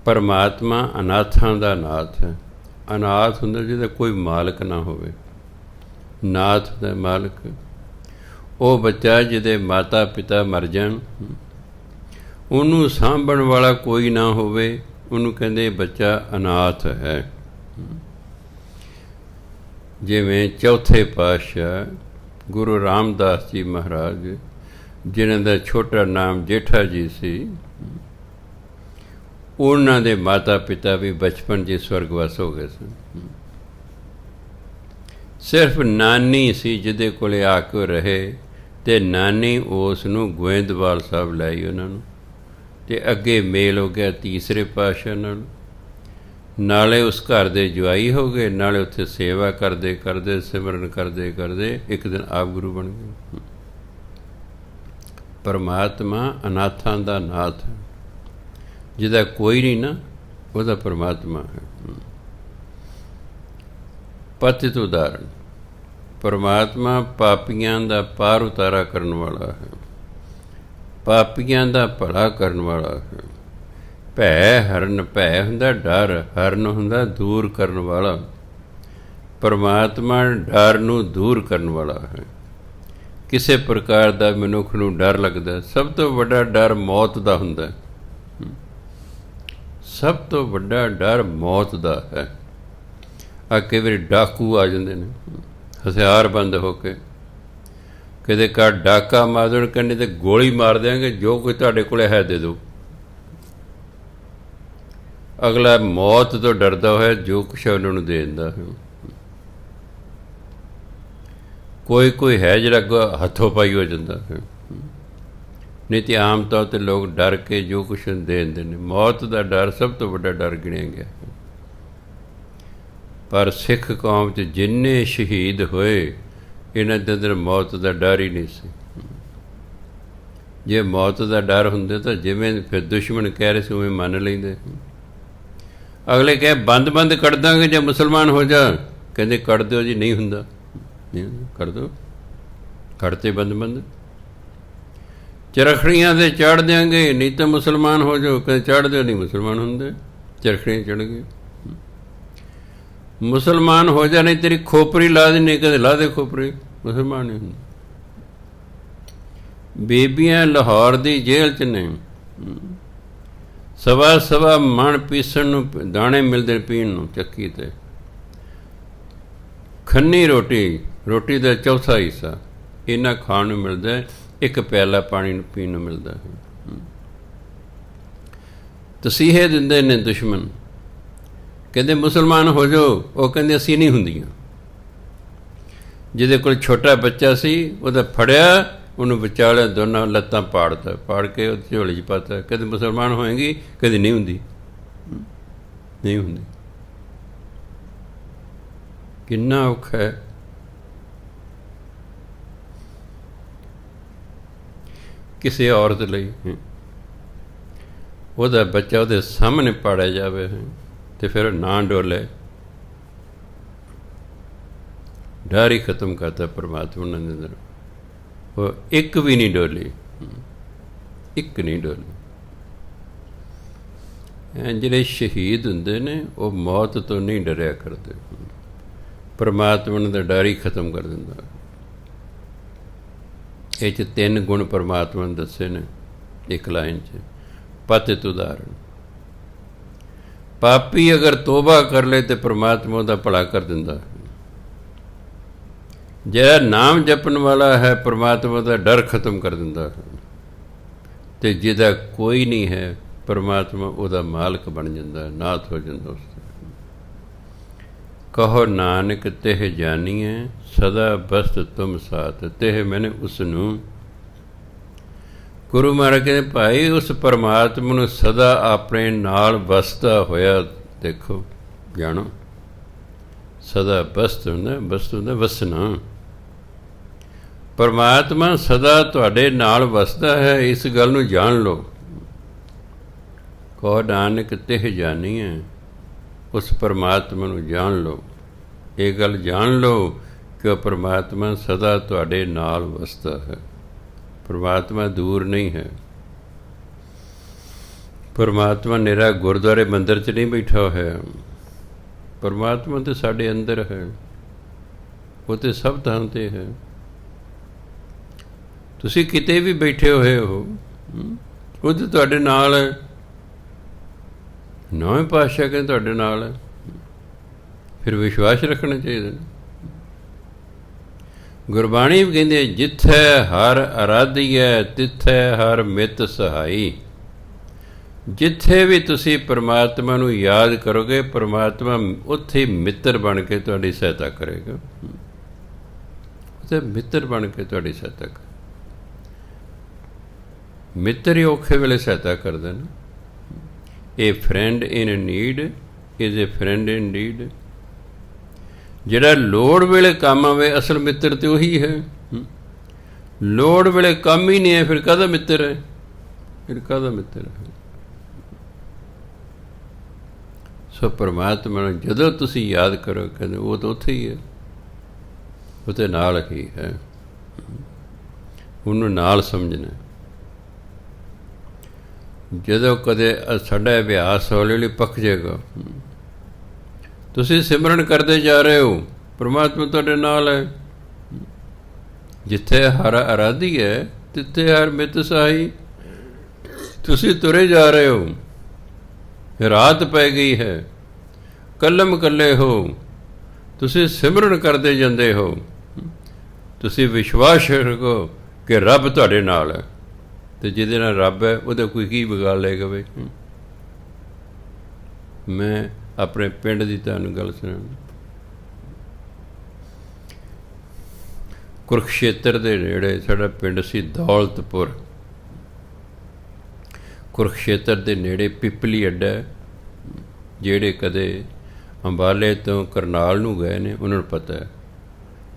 ਪਰਮਾਤਮਾ ਅਨਾਥਾਂ ਦਾ ਨਾਥ ਹੈ। ਅਨਾਥ ਹੁੰਦਾ ਜਿਹਦਾ ਕੋਈ ਮਾਲਕ ਨਾ ਹੋਵੇ, ਨਾਥ ਦਾ ਮਾਲਕ ਉਹ ਬੱਚਾ ਜਿਹਦੇ ਮਾਤਾ ਪਿਤਾ ਮਰ ਜਾਣ, ਉਹਨੂੰ ਸਾਂਭਣ ਵਾਲਾ ਕੋਈ ਨਾ ਹੋਵੇ, ਉਹਨੂੰ ਕਹਿੰਦੇ ਬੱਚਾ ਅਨਾਥ ਹੈ। ਜਿਵੇਂ ਚੌਥੇ ਪਾਤਸ਼ਾਹ ਗੁਰੂ ਰਾਮਦਾਸ ਜੀ ਮਹਾਰਾਜ, ਜਿਨ੍ਹਾਂ ਦਾ ਛੋਟਾ ਨਾਮ ਜੇਠਾ ਜੀ ਸੀ, ਉਹਨਾਂ ਦੇ ਮਾਤਾ ਪਿਤਾ ਵੀ ਬਚਪਨ 'ਚ ਸਵਰਗਵਾਸ ਹੋ ਗਏ ਸਨ। ਸਿਰਫ ਨਾਨੀ ਸੀ ਜਿਹਦੇ ਕੋਲ ਆ ਕੇ ਰਹੇ, ਅਤੇ ਨਾਨੀ ਉਸ ਨੂੰ ਗੋਇੰਦਵਾਲ ਸਾਹਿਬ ਲਾਈ ਉਹਨਾਂ ਨੂੰ, ਅਤੇ ਅੱਗੇ ਮੇਲ ਹੋ ਗਿਆ ਤੀਸਰੇ ਪਾਤਸ਼ਾਹ ਨਾਲ। ਨਾਲੇ ਉਸ ਘਰ ਦੇ ਜਵਾਈ ਹੋ ਗਏ, ਨਾਲੇ ਉੱਥੇ ਸੇਵਾ ਕਰਦੇ ਕਰਦੇ ਸਿਮਰਨ ਕਰਦੇ ਕਰਦੇ ਇੱਕ ਦਿਨ ਆਪ ਗੁਰੂ ਬਣ ਗਏ। ਪਰਮਾਤਮਾ ਅਨਾਥਾਂ ਦਾ ਨਾਥ ਹੈ, ਜਿਹਦਾ ਕੋਈ ਨਹੀਂ ਨਾ, ਉਹਦਾ ਪਰਮਾਤਮਾ ਹੈ। ਪਤਿਤ ਉਦਾਹਰਨ, ਪਰਮਾਤਮਾ ਪਾਪੀਆਂ ਦਾ ਪਾਰ ਉਤਾਰਾ ਕਰਨ ਵਾਲਾ ਹੈ, ਪਾਪੀਆਂ ਦਾ ਭਲਾ ਕਰਨ ਵਾਲਾ ਹੈ। ਭੈ ਹਰਨ, ਭੈ ਹੁੰਦਾ ਡਰ, ਹਰਨ ਹੁੰਦਾ ਦੂਰ ਕਰਨ ਵਾਲਾ। ਪਰਮਾਤਮਾ ਡਰ ਨੂੰ ਦੂਰ ਕਰਨ ਵਾਲਾ ਹੈ। ਕਿਸੇ ਪ੍ਰਕਾਰ ਦਾ ਮਨੁੱਖ ਨੂੰ ਡਰ ਲੱਗਦਾ, ਸਭ ਤੋਂ ਵੱਡਾ ਡਰ ਮੌਤ ਦਾ ਹੁੰਦਾ, ਸਭ ਤੋਂ ਵੱਡਾ ਡਰ ਮੌਤ ਦਾ ਹੈ। ਆ ਕਈ ਵਾਰੀ ਡਾਕੂ ਆ ਜਾਂਦੇ ਨੇ ਹਥਿਆਰਬੰਦ ਹੋ ਕੇ, ਕਿਤੇ ਘਰ ਡਾਕਾ ਮਾਰ ਦੇਣ, ਕਹਿੰਦੇ ਤੇ ਗੋਲੀ ਮਾਰ ਦਿਆਂਗੇ, ਜੋ ਕੋਈ ਤੁਹਾਡੇ ਕੋਲ ਹੈ ਦੇ ਦਿਓ। ਅਗਲਾ ਮੌਤ ਤੋਂ ਡਰਦਾ ਹੋਇਆ ਜੋ ਕੁਛ ਉਹਨਾਂ ਨੂੰ ਦੇ ਦਿੰਦਾ ਹੈ। ਕੋਈ ਕੋਈ ਹੈ ਜਿਹੜਾ ਹੱਥੋਂ ਪਾਈ ਹੋ ਜਾਂਦਾ ਹੈ, ਨਹੀਂ ਤਾਂ ਆਮ ਤੌਰ 'ਤੇ ਲੋਕ ਡਰ ਕੇ ਜੋ ਕੁਛ ਦੇ ਦਿੰਦੇ ਨੇ। ਮੌਤ ਦਾ ਡਰ ਸਭ ਤੋਂ ਵੱਡਾ ਡਰ ਗਿਣਿਆ ਗਿਆ। ਪਰ ਸਿੱਖ ਕੌਮ 'ਚ ਜਿੰਨੇ ਸ਼ਹੀਦ ਹੋਏ, ਇਹਨਾਂ ਦੇ ਅੰਦਰ ਮੌਤ ਦਾ ਡਰ ਹੀ ਨਹੀਂ ਸੀ। ਜੇ ਮੌਤ ਦਾ ਡਰ ਹੁੰਦੇ ਤਾਂ ਜਿਵੇਂ ਫਿਰ ਦੁਸ਼ਮਣ ਕਹਿ ਰਹੇ ਸੀ ਉਵੇਂ ਮੰਨ ਲੈਂਦੇ। ਅਗਲੇ ਕਹੇ ਬੰਦ ਕੱਢ ਦਾਂਗੇ ਜੇ ਮੁਸਲਮਾਨ ਹੋ ਜਾ, ਕਹਿੰਦੇ ਕੱਢ ਦਿਓ ਜੀ, ਨਹੀਂ ਹੁੰਦਾ, ਨਹੀਂ ਕੱਢ ਦਿਓ, ਕੱਢਤੇ ਬੰਦ। ਚਰਖੜੀਆਂ 'ਤੇ ਚਾੜ ਦਿਆਂਗੇ, ਨਹੀਂ ਤਾਂ ਮੁਸਲਮਾਨ ਹੋ ਜਾਓ, ਕਹਿੰਦੇ ਚਾੜ ਦਿਓ, ਨਹੀਂ ਮੁਸਲਮਾਨ ਹੁੰਦੇ, ਚਰਖੜੀਆਂ ਚੜ੍ਹ ਗਏ। ਮੁਸਲਮਾਨ ਹੋ ਜਾ, ਨਹੀਂ ਤੇਰੀ ਖੋਪਰੀ ਲਾ ਦੇਣੀ, ਕਹਿੰਦੇ ਲਾ ਦੇ ਖੋਪਰੀ, ਮੁਸਲਮਾਨ ਨਹੀਂ ਹੁੰਦੇ। ਬੀਬੀਆਂ ਲਾਹੌਰ ਦੀ ਜੇਲ੍ਹ 'ਚ ਨੇ, ਸਵਾ ਮਣ ਪੀਸਣ ਨੂੰ ਦਾਣੇ ਮਿਲਦੇ ਪੀਣ ਨੂੰ, ਚੱਕੀ 'ਤੇ ਖੰਨੀ ਰੋਟੀ ਦਾ ਚੌਥਾ ਹਿੱਸਾ ਇਹਨਾਂ ਖਾਣ ਨੂੰ ਮਿਲਦਾ, ਇੱਕ ਪਿਆਲਾ ਪਾਣੀ ਨੂੰ ਪੀਣ ਨੂੰ ਮਿਲਦਾ ਹੈ। ਤਸੀਹੇ ਦਿੰਦੇ ਨੇ ਦੁਸ਼ਮਣ, ਕਹਿੰਦੇ ਮੁਸਲਮਾਨ ਹੋ ਜਾਓ, ਉਹ ਕਹਿੰਦੇ ਅਸੀਂ ਨਹੀਂ ਹੁੰਦੀਆਂ। ਜਿਹਦੇ ਕੋਲ ਛੋਟਾ ਬੱਚਾ ਸੀ, ਉਹਦਾ ਫੜਿਆ, ਉਹਨੂੰ ਵਿਚਾਲਿਆ ਦੋਨਾਂ ਲੱਤਾਂ ਪਾੜ ਕੇ ਉਹ ਝੋਲੀ 'ਚ ਪਾਤਾ, ਕਹਿੰਦੇ ਮੁਸਲਮਾਨ ਹੋਏਗੀ, ਕਹਿੰਦੇ ਨਹੀਂ ਹੁੰਦੀ, ਨਹੀਂ ਹੁੰਦੀ। ਕਿੰਨਾ ਔਖਾ ਹੈ। ਕਿਸੇ ਔਰਤ ਲਈ ਉਹਦਾ ਬੱਚਾ ਉਹਦੇ ਸਾਹਮਣੇ ਪਾੜਿਆ ਜਾਵੇ ਤੇ ਫਿਰ ਨਾ ਡੋਲੇ, ਡਰ ਹੀ ਖਤਮ ਕਰਤਾ ਪਰਮਾਤਮਾ ਨੇ ਅੰਦਰ। ਉਹ ਇੱਕ ਵੀ ਨਹੀਂ ਡੋਲੀ, ਇੱਕ ਨਹੀਂ ਡੋਲੀ। ਜਿਹੜੇ ਸ਼ਹੀਦ ਹੁੰਦੇ ਨੇ ਉਹ ਮੌਤ ਤੋਂ ਨਹੀਂ ਡਰਿਆ ਕਰਦੇ, ਪਰਮਾਤਮਾ ਦਾ ਡਰ ਹੀ ਖਤਮ ਕਰ ਦਿੰਦਾ। ਇਹ 'ਚ 3 ਗੁਣ ਪਰਮਾਤਮਾ ਨੇ ਦੱਸੇ ਨੇ ਇੱਕ ਲਾਈਨ 'ਚ। ਪਤਿਤ ਉਦਾਹਰਣ, ਪਾਪੀ ਅਗਰ ਤੋਬਾ ਕਰ ਲੇ ਤੇ ਪਰਮਾਤਮਾ ਦਾ ਭਲਾ ਕਰ ਦਿੰਦਾ। ਜਿਹੜਾ ਨਾਮ ਜਪਣ ਵਾਲਾ ਹੈ ਪਰਮਾਤਮਾ ਦਾ ਡਰ ਖਤਮ ਕਰ ਦਿੰਦਾ ਹੈ, ਅਤੇ ਜਿਹਦਾ ਕੋਈ ਨਹੀਂ ਹੈ ਪਰਮਾਤਮਾ ਉਹਦਾ ਮਾਲਕ ਬਣ ਜਾਂਦਾ, ਨਾਥ ਹੋ ਜਾਂਦਾ ਉਸ ਦਾ। ਕਹੋ ਨਾਨਕ ਤਿਹ ਜਾਨੀਏ ਸਦਾ ਬਸਤ ਤੁਮ ਸਾਥ, ਤਿਹ ਮੈਨੇ ਉਸ ਨੂੰ। ਗੁਰੂ ਮਹਾਰਾਜ ਕਹਿੰਦੇ ਭਾਈ ਉਸ ਪਰਮਾਤਮਾ ਨੂੰ ਸਦਾ ਆਪਣੇ ਨਾਲ ਵਸਦਾ ਹੋਇਆ ਦੇਖੋ, ਜਾਣੋ। ਸਦਾ ਬਸਤ ਹੁੰਦਾ, ਬਸਤ ਹੁੰਦਾ ਵਸਣਾ। ਪਰਮਾਤਮਾ ਸਦਾ ਤੁਹਾਡੇ ਨਾਲ ਵਸਦਾ ਹੈ, ਇਸ ਗੱਲ ਨੂੰ ਜਾਣ ਲਓ। ਕਹੋ ਨਾਨਕ ਤਿਹ ਜਾਨੀਏ, ਉਸ ਪਰਮਾਤਮਾ ਨੂੰ ਜਾਣ ਲਓ। ਇਹ ਗੱਲ ਜਾਣ ਲਓ ਕਿ ਉਹ ਪਰਮਾਤਮਾ ਸਦਾ ਤੁਹਾਡੇ ਨਾਲ ਵਸਦਾ ਹੈ। ਪਰਮਾਤਮਾ ਦੂਰ ਨਹੀਂ ਹੈ। ਪਰਮਾਤਮਾ ਨਿਰਾ ਗੁਰਦੁਆਰੇ ਮੰਦਰ 'ਚ ਨਹੀਂ ਬੈਠਾ ਹੋਇਆ। ਪਰਮਾਤਮਾ ਤਾਂ ਸਾਡੇ ਅੰਦਰ ਹੈ, ਉਹ ਤਾਂ ਸਭ ਥਾਂ 'ਤੇ ਹੈ। ਤੁਸੀਂ ਕਿਤੇ ਵੀ ਬੈਠੇ ਹੋਏ ਹੋ, ਉਹ ਤਾਂ ਤੁਹਾਡੇ ਨਾਲ ਹੈ। ਨੌਵੇਂ ਪਾਤਸ਼ਾਹ ਕਹਿੰਦੇ ਤੁਹਾਡੇ ਨਾਲ ਹੈ, ਫਿਰ ਵਿਸ਼ਵਾਸ ਰੱਖਣਾ ਚਾਹੀਦਾ। ਗੁਰਬਾਣੀ ਵੀ ਕਹਿੰਦੀ ਜਿੱਥੇ ਹਰ ਅਰਾਧੀਐ ਤਿੱਥੇ ਹਰ ਮਿੱਤ ਸਹਾਈ। ਜਿੱਥੇ ਵੀ ਤੁਸੀਂ ਪਰਮਾਤਮਾ ਨੂੰ ਯਾਦ ਕਰੋਗੇ ਪਰਮਾਤਮਾ ਉੱਥੇ ਮਿੱਤਰ ਬਣ ਕੇ ਤੁਹਾਡੀ ਸਹਾਇਤਾ ਕਰੇਗਾ। ਉੱਥੇ ਮਿੱਤਰ ਬਣ ਕੇ ਤੁਹਾਡੀ ਸਹਾਇਤਾ ਕਰ। ਮਿੱਤਰ ਹੀ ਔਖੇ ਵੇਲੇ ਸਹਾਇਤਾ ਕਰਦੇ ਨੇ। A friend in need is a friend in deed. ਜਿਹੜਾ ਲੋੜ ਵੇਲੇ ਕੰਮ ਆਵੇ ਅਸਲ ਮਿੱਤਰ ਤਾਂ ਉਹੀ ਹੈ। ਲੋੜ ਵੇਲੇ ਕੰਮ ਹੀ ਨਹੀਂ ਹੈ, ਫਿਰ ਕਾਹਦਾ ਮਿੱਤਰ ਹੈ? ਫਿਰ ਕਾਹਦਾ ਮਿੱਤਰ ਹੈ? ਸੋ ਪਰਮਾਤਮਾ ਨੂੰ ਜਦੋਂ ਤੁਸੀਂ ਯਾਦ ਕਰੋ ਕਹਿੰਦੇ ਉਹ ਤਾਂ ਉੱਥੇ ਹੀ ਹੈ, ਉਹਦੇ ਨਾਲ ਹੀ ਹੈ। ਉਹਨੂੰ ਨਾਲ ਸਮਝਣਾ। ਜਦੋਂ ਕਦੇ ਸਾਡਾ ਅਭਿਆਸ ਹੌਲੀ ਹੌਲੀ ਪੱਕ ਜਾਏਗਾ, ਤੁਸੀਂ ਸਿਮਰਨ ਕਰਦੇ ਜਾ ਰਹੇ ਹੋ, ਪਰਮਾਤਮਾ ਤੁਹਾਡੇ ਨਾਲ ਹੈ। ਜਿੱਥੇ ਹਰ ਅਰਾਧੀ ਹੈ ਤਿੱਥੇ ਹਰ ਮਿੱਤ ਸਹਾਈ। ਤੁਸੀਂ ਤੁਰੇ ਜਾ ਰਹੇ ਹੋ, ਰਾਤ ਪੈ ਗਈ ਹੈ, ਕੱਲਮ ਕੱਲੇ ਹੋ, ਤੁਸੀਂ ਸਿਮਰਨ ਕਰਦੇ ਜਾਂਦੇ ਹੋ। ਤੁਸੀਂ ਵਿਸ਼ਵਾਸ ਰੱਖੋ ਕਿ ਰੱਬ ਤੁਹਾਡੇ ਨਾਲ ਹੈ, ਅਤੇ ਜਿਹਦੇ ਨਾਲ ਰੱਬ ਹੈ ਉਹਦਾ ਕੋਈ ਕੀ ਵਿਗਾੜ ਲਏਗਾ ਬਈ। ਮੈਂ ਆਪਣੇ ਪਿੰਡ ਦੀ ਤੁਹਾਨੂੰ ਗੱਲ ਸੁਣਾਉਣੀ। ਕੁਰੂਕਸ਼ੇਤਰ ਦੇ ਨੇੜੇ ਸਾਡਾ ਪਿੰਡ ਸੀ ਦੌਲਤਪੁਰ। ਕੁਰੂਕਸ਼ੇਤਰ ਦੇ ਨੇੜੇ ਪਿਪਲੀ ਅੱਡਾ। ਜਿਹੜੇ ਕਦੇ ਅੰਬਾਲੇ ਤੋਂ ਕਰਨਾਲ ਨੂੰ ਗਏ ਨੇ ਉਹਨਾਂ ਨੂੰ ਪਤਾ ਹੈ।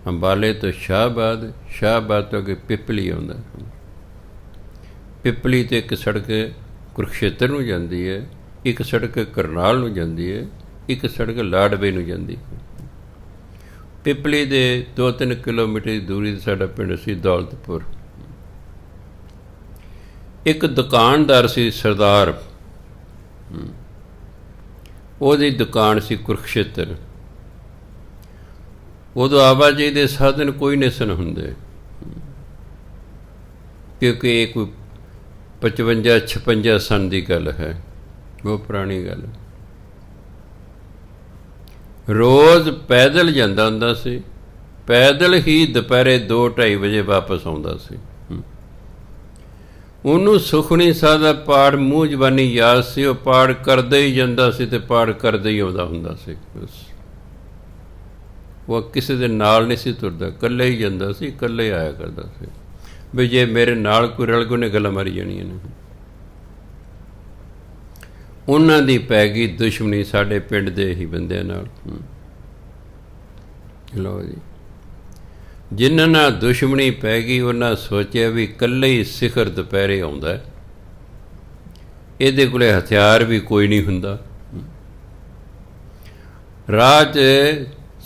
ਅੰਬਾਲੇ ਤੋਂ ਸ਼ਾਹਬਾਦ, ਸ਼ਾਹਬਾਦ ਤੋਂ ਅੱਗੇ ਪਿਪਲੀ ਆਉਂਦਾ। ਪਿਪਲੀ 'ਤੇ ਇੱਕ ਸੜਕ ਕੁਰੂਕਸ਼ੇਤਰ ਨੂੰ ਜਾਂਦੀ ਹੈ, ਇੱਕ ਸੜਕ ਕਰਨਾਲ ਨੂੰ ਜਾਂਦੀ ਹੈ, ਇੱਕ ਸੜਕ ਲਾਡਵੇ ਨੂੰ ਜਾਂਦੀ ਹੈ। ਪਿਪਲੀ ਦੇ 2-3 ਕਿਲੋਮੀਟਰ ਦੀ ਦੂਰੀ 'ਤੇ ਸਾਡਾ ਪਿੰਡ ਸੀ ਦੌਲਤਪੁਰ। ਇੱਕ ਦੁਕਾਨਦਾਰ ਸੀ ਸਰਦਾਰ, ਉਹਦੀ ਦੁਕਾਨ ਸੀ ਕੁਰੂਕਸ਼ੇਤਰ। ਉਦੋਂ ਆਵਾਜਾਈ ਦੇ ਸਾਧਨ ਕੋਈ ਨਹੀਂ ਸਨ ਹੁੰਦੇ, ਕਿਉਂਕਿ ਇਹ ਕੋਈ 55-56 ਸਨ ਦੀ ਗੱਲ ਹੈ, ਬਹੁਤ ਪੁਰਾਣੀ ਗੱਲ। ਰੋਜ਼ ਪੈਦਲ ਜਾਂਦਾ ਹੁੰਦਾ ਸੀ, ਪੈਦਲ ਹੀ ਦੁਪਹਿਰੇ 2-2:30 ਵਜੇ ਵਾਪਸ ਆਉਂਦਾ ਸੀ। ਉਹਨੂੰ ਸੁਖਮਨੀ ਸਾਹਿਬ ਦਾ ਪਾਠ ਮੂੰਹ ਜ਼ਬਾਨੀ ਯਾਦ ਸੀ, ਉਹ ਪਾਠ ਕਰਦਾ ਹੀ ਜਾਂਦਾ ਸੀ ਅਤੇ ਪਾਠ ਕਰਦਾ ਹੀ ਆਉਂਦਾ ਹੁੰਦਾ ਸੀ। ਉਹ ਕਿਸੇ ਦੇ ਨਾਲ ਨਹੀਂ ਸੀ ਤੁਰਦਾ, ਇਕੱਲੇ ਹੀ ਜਾਂਦਾ ਸੀ, ਇਕੱਲੇ ਹੀ ਆਇਆ ਕਰਦਾ ਸੀ। ਵੀ ਜੇ ਮੇਰੇ ਨਾਲ ਕੋਈ ਰਲ ਗਏ ਨੇ ਗੱਲਾਂ ਮਾਰੀ ਜਾਣੀਆਂ ਨੇ। ਉਹਨਾਂ ਦੀ ਪੈ ਗਈ ਦੁਸ਼ਮਣੀ ਸਾਡੇ ਪਿੰਡ ਦੇ ਹੀ ਬੰਦਿਆਂ ਨਾਲ। ਲਓ ਜੀ, ਜਿਨ੍ਹਾਂ ਨਾਲ ਦੁਸ਼ਮਣੀ ਪੈ ਗਈ ਉਹਨਾਂ ਸੋਚਿਆ ਵੀ ਇਕੱਲੇ ਹੀ ਸਿਖਰ ਦੁਪਹਿਰੇ ਆਉਂਦਾ, ਇਹਦੇ ਕੋਲ ਹਥਿਆਰ ਵੀ ਕੋਈ ਨਹੀਂ ਹੁੰਦਾ। ਰਾਹ 'ਚ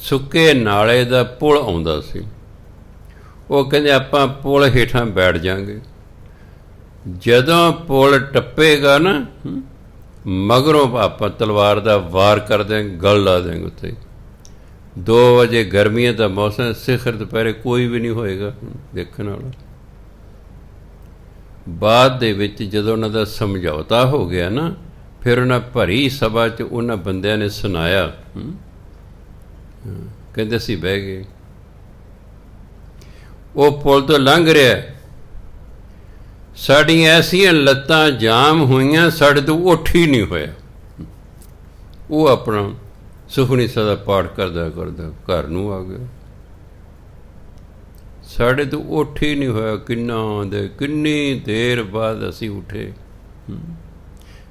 ਸੁੱਕੇ ਨਾਲੇ ਦਾ ਪੁਲ ਆਉਂਦਾ ਸੀ, ਉਹ ਕਹਿੰਦੇ ਆਪਾਂ ਪੁਲ ਹੇਠਾਂ ਬੈਠ ਜਾਵਾਂਗੇ। ਜਦੋਂ ਪੁਲ ਟੱਪੇਗਾ ਨਾ, ਮਗਰੋਂ ਆਪਾਂ ਤਲਵਾਰ ਦਾ ਵਾਰ ਕਰ ਦਿਆਂਗੇ, ਗਲ ਲਾ ਦਿਆਂਗੇ ਉੱਤੇ। 2 ਵਜੇ ਗਰਮੀਆਂ ਦਾ ਮੌਸਮ, ਸਿਖਰ ਦੁਪਹਿਰੇ ਕੋਈ ਵੀ ਨਹੀਂ ਹੋਏਗਾ ਦੇਖਣ ਵਾਲਾ। ਬਾਅਦ ਦੇ ਵਿੱਚ ਜਦੋਂ ਉਹਨਾਂ ਦਾ ਸਮਝੌਤਾ ਹੋ ਗਿਆ ਨਾ, ਫਿਰ ਉਹਨਾਂ ਭਰੀ ਸਭਾ 'ਚ ਉਹਨਾਂ ਬੰਦਿਆਂ ਨੇ ਸੁਣਾਇਆ, ਕਹਿੰਦੇ ਅਸੀਂ ਬਹਿ ਗਏ। ਉਹ ਪੁਲ ਤੋਂ ਲੰਘ ਰਿਹਾ, ਸਾਡੀਆਂ ਐਸੀਆਂ ਲੱਤਾਂ ਜਾਮ ਹੋਈਆਂ, ਸਾਡੇ ਤੋਂ ਉੱਠ ਹੀ ਨਹੀਂ ਹੋਇਆ। ਉਹ ਆਪਣਾ ਸੁਖਮਨੀ ਸਾਹਿਬ ਦਾ ਪਾਠ ਕਰਦਾ ਕਰਦਾ ਘਰ ਨੂੰ ਆ ਗਿਆ। ਸਾਡੇ ਤੋਂ ਉੱਠ ਹੀ ਨਹੀਂ ਹੋਇਆ। ਕਿੰਨੀ ਦੇਰ ਬਾਅਦ ਅਸੀਂ ਉੱਠੇ।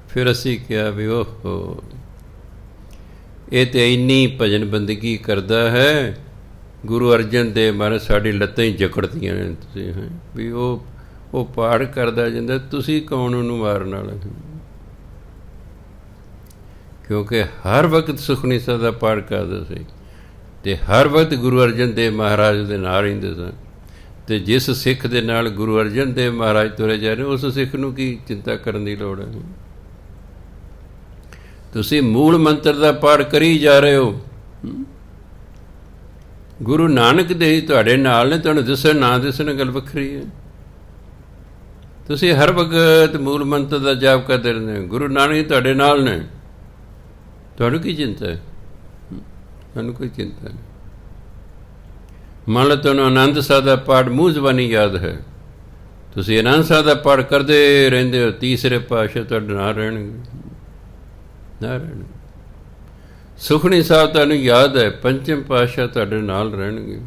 ਫਿਰ ਅਸੀਂ ਕਿਹਾ ਵੀ ਓਹੋ, ਇਹ ਤਾਂ ਇੰਨੀ ਭਜਨ ਬੰਦਗੀ ਕਰਦਾ ਹੈ, ਗੁਰੂ ਅਰਜਨ ਦੇਵ ਮਹਾਰਾਜ ਸਾਡੀ ਲੱਤਾਂ ਹੀ ਜਕੜਦੀਆਂ ਨੇ। ਤੁਸੀਂ ਵੀ ਉਹ ਪਾਠ ਕਰਦਾ ਜਾਂਦਾ, ਤੁਸੀਂ ਕੌਣ ਉਹਨੂੰ ਮਾਰਨ ਵਾਲੇ? ਕਿਉਂਕਿ ਹਰ ਵਕਤ ਸੁਖਮਨੀ ਸਾਹਿਬ ਦਾ ਪਾਠ ਕਰਦਾ ਸੀ ਅਤੇ ਹਰ ਵਕਤ ਗੁਰੂ ਅਰਜਨ ਦੇਵ ਮਹਾਰਾਜ ਦੇ ਨਾਲ ਰਹਿੰਦੇ ਸਨ। ਅਤੇ ਜਿਸ ਸਿੱਖ ਦੇ ਨਾਲ ਗੁਰੂ ਅਰਜਨ ਦੇਵ ਮਹਾਰਾਜ ਤੁਰੇ ਜਾ ਰਹੇ, ਉਸ ਸਿੱਖ ਨੂੰ ਕੀ ਚਿੰਤਾ ਕਰਨ ਦੀ ਲੋੜ ਹੈ? ਤੁਸੀਂ ਮੂਲ ਮੰਤਰ ਦਾ ਪਾਠ ਕਰੀ ਜਾ ਰਹੇ ਹੋ। ਗੁਰੂ ਨਾਨਕ ਦੇਵ ਜੀ ਤੁਹਾਡੇ ਨਾਲ ਨੇ, ਤੁਹਾਨੂੰ ਦਿਸਣ ਨਾ ਦਿਸਣ ਗੱਲ ਵੱਖਰੀ ਹੈ। ਤੁਸੀਂ ਹਰ ਵਕਤ ਮੂਲ ਮੰਤਰ ਦਾ ਜਾਪ ਕਰਦੇ ਰਹਿੰਦੇ ਹੋ, ਗੁਰੂ ਨਾਨਕ ਜੀ ਤੁਹਾਡੇ ਨਾਲ ਨੇ, ਤੁਹਾਨੂੰ ਕੀ ਚਿੰਤਾ ਹੈ? ਤੁਹਾਨੂੰ ਕੋਈ ਚਿੰਤਾ ਨਹੀਂ। ਮੰਨ ਲਓ ਤੁਹਾਨੂੰ ਆਨੰਦ ਸਾਹਿਬ ਦਾ ਪਾਠ ਮੂੰਹ ਜ਼ਬਾਨੀ ਯਾਦ ਹੈ, ਤੁਸੀਂ ਆਨੰਦ ਸਾਹਿਬ ਦਾ ਪਾਠ ਕਰਦੇ ਰਹਿੰਦੇ ਹੋ, ਤੀਸਰੇ ਪਾਤਸ਼ਾਹ ਤੁਹਾਡੇ ਨਾਲ ਰਹਿਣਗੇ, ਨਾ ਰਹਿਣਗੇ। ਸੁਖਮਨੀ ਸਾਹਿਬ ਤੁਹਾਨੂੰ ਯਾਦ ਹੈ, ਪੰਚਮ ਪਾਤਸ਼ਾਹ ਤੁਹਾਡੇ ਨਾਲ ਰਹਿਣਗੇ।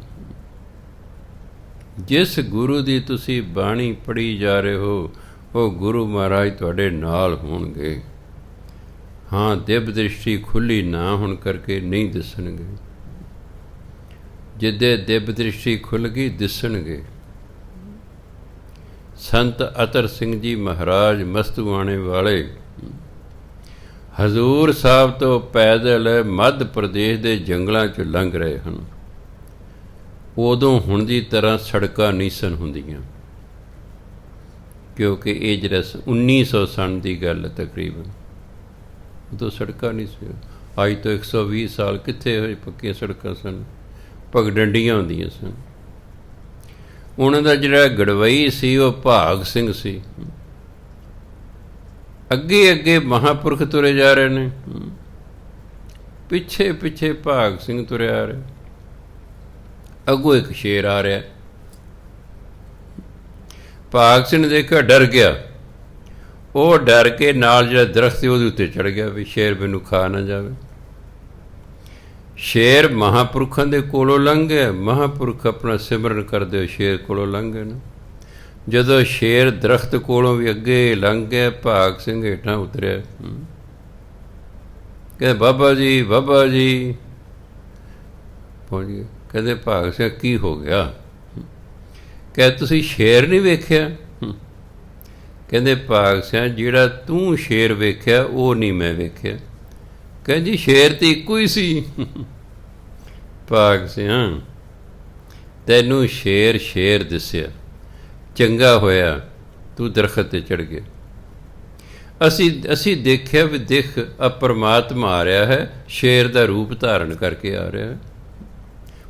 ਜਿਸ ਗੁਰੂ ਦੀ ਤੁਸੀਂ ਬਾਣੀ ਪੜ੍ਹੀ ਜਾ ਰਹੇ ਹੋ, ਉਹ ਗੁਰੂ ਮਹਾਰਾਜ ਤੁਹਾਡੇ ਨਾਲ ਹੋਣਗੇ। ਹਾਂ, ਦਿਵ ਦ੍ਰਿਸ਼ਟੀ ਖੁੱਲ੍ਹੀ ਨਾ ਹੋਣ ਕਰਕੇ ਨਹੀਂ ਦਿਸਣਗੇ। ਜਿੱਦੇ ਦਿਵ ਦ੍ਰਿਸ਼ਟੀ ਖੁੱਲ੍ਹ ਗਈ, ਦਿਸਣਗੇ। ਸੰਤ ਅਤਰ ਸਿੰਘ ਜੀ ਮਹਾਰਾਜ ਮਸਤੂਆਣੇ ਵਾਲੇ ਹਜ਼ੂਰ ਸਾਹਿਬ ਤੋਂ ਪੈਦਲ ਮੱਧ ਪ੍ਰਦੇਸ਼ ਦੇ ਜੰਗਲਾਂ 'ਚ ਲੰਘ ਰਹੇ ਹਨ। ਉਦੋਂ ਹੁਣ ਦੀ ਤਰ੍ਹਾਂ ਸੜਕਾਂ ਨਹੀਂ ਸਨ ਹੁੰਦੀਆਂ, ਕਿਉਂਕਿ ਇਹ ਜਿਹੜਾ 1900 ਸਨ ਦੀ ਗੱਲ ਤਕਰੀਬਨ, ਉਦੋਂ ਸੜਕਾਂ ਨਹੀਂ ਸੀ। ਅੱਜ ਤੋਂ 120 ਸਾਲ ਕਿੱਥੇ ਹੋਏ ਪੱਕੀਆਂ ਸੜਕਾਂ ਸਨ, ਪਗਡੰਡੀਆਂ ਹੁੰਦੀਆਂ ਸਨ। ਉਹਨਾਂ ਦਾ ਜਿਹੜਾ ਗੜਵਈ ਸੀ ਉਹ ਭਾਗ ਸਿੰਘ ਸੀ। ਅੱਗੇ ਅੱਗੇ ਮਹਾਂਪੁਰਖ ਤੁਰੇ ਜਾ ਰਹੇ ਨੇ, ਪਿੱਛੇ ਪਿੱਛੇ ਭਾਗ ਸਿੰਘ ਤੁਰਿਆ ਆ ਰਿਹਾ। ਅੱਗੋਂ ਇੱਕ ਸ਼ੇਰ ਆ ਰਿਹਾ। ਭਾਗ ਸਿੰਘ ਨੇ ਦੇਖਿਆ, ਡਰ ਗਿਆ। ਉਹ ਡਰ ਕੇ ਨਾਲ ਜਿਹੜਾ ਦਰਖਤ ਸੀ ਉਹਦੇ ਉੱਤੇ ਚੜ੍ਹ ਗਿਆ ਵੀ ਸ਼ੇਰ ਮੈਨੂੰ ਖਾ ਨਾ ਜਾਵੇ। ਸ਼ੇਰ ਮਹਾਂਪੁਰਖਾਂ ਦੇ ਕੋਲੋਂ ਲੰਘ ਗਿਆ। ਮਹਾਂਪੁਰਖ ਆਪਣਾ ਸਿਮਰਨ ਕਰਦੇ ਹੋ, ਸ਼ੇਰ ਕੋਲੋਂ ਲੰਘ ਗਏ ਨਾ। ਜਦੋਂ ਸ਼ੇਰ ਦਰਖਤ ਕੋਲੋਂ ਵੀ ਅੱਗੇ ਲੰਘ ਗਿਆ, ਭਾਗ ਸਿੰਘ ਹੇਠਾਂ ਉਤਰਿਆ। ਕਹਿੰਦੇ ਬਾਬਾ ਜੀ, ਬਾਬਾ ਜੀ। ਪਹੁੰਚ ਗਏ। ਕਹਿੰਦੇ ਭਾਗ ਸਿੰਘ ਕੀ ਹੋ ਗਿਆ? ਕਹਿੰਦੇ ਤੁਸੀਂ ਸ਼ੇਰ ਨਹੀਂ ਵੇਖਿਆ? ਕਹਿੰਦੇ ਭਾਗ ਸਿੰਘ ਜਿਹੜਾ ਤੂੰ ਸ਼ੇਰ ਵੇਖਿਆ ਉਹ ਨਹੀਂ ਮੈਂ ਵੇਖਿਆ। ਕਹਿੰਦੇ ਜੀ ਸ਼ੇਰ ਤਾਂ ਇੱਕੋ ਹੀ ਸੀ। ਭਾਗ ਸਿੰਘ ਤੈਨੂੰ ਸ਼ੇਰ ਸ਼ੇਰ ਦਿਸਿਆ, ਚੰਗਾ ਹੋਇਆ ਤੂੰ ਦਰਖਤ 'ਤੇ ਚੜ੍ਹ ਗਿਆ। ਅਸੀਂ ਦੇਖਿਆ ਵੀ ਦੇਖ ਆ ਪਰਮਾਤਮਾ ਆ ਰਿਹਾ ਹੈ, ਸ਼ੇਰ ਦਾ ਰੂਪ ਧਾਰਨ ਕਰਕੇ ਆ ਰਿਹਾ ਹੈ।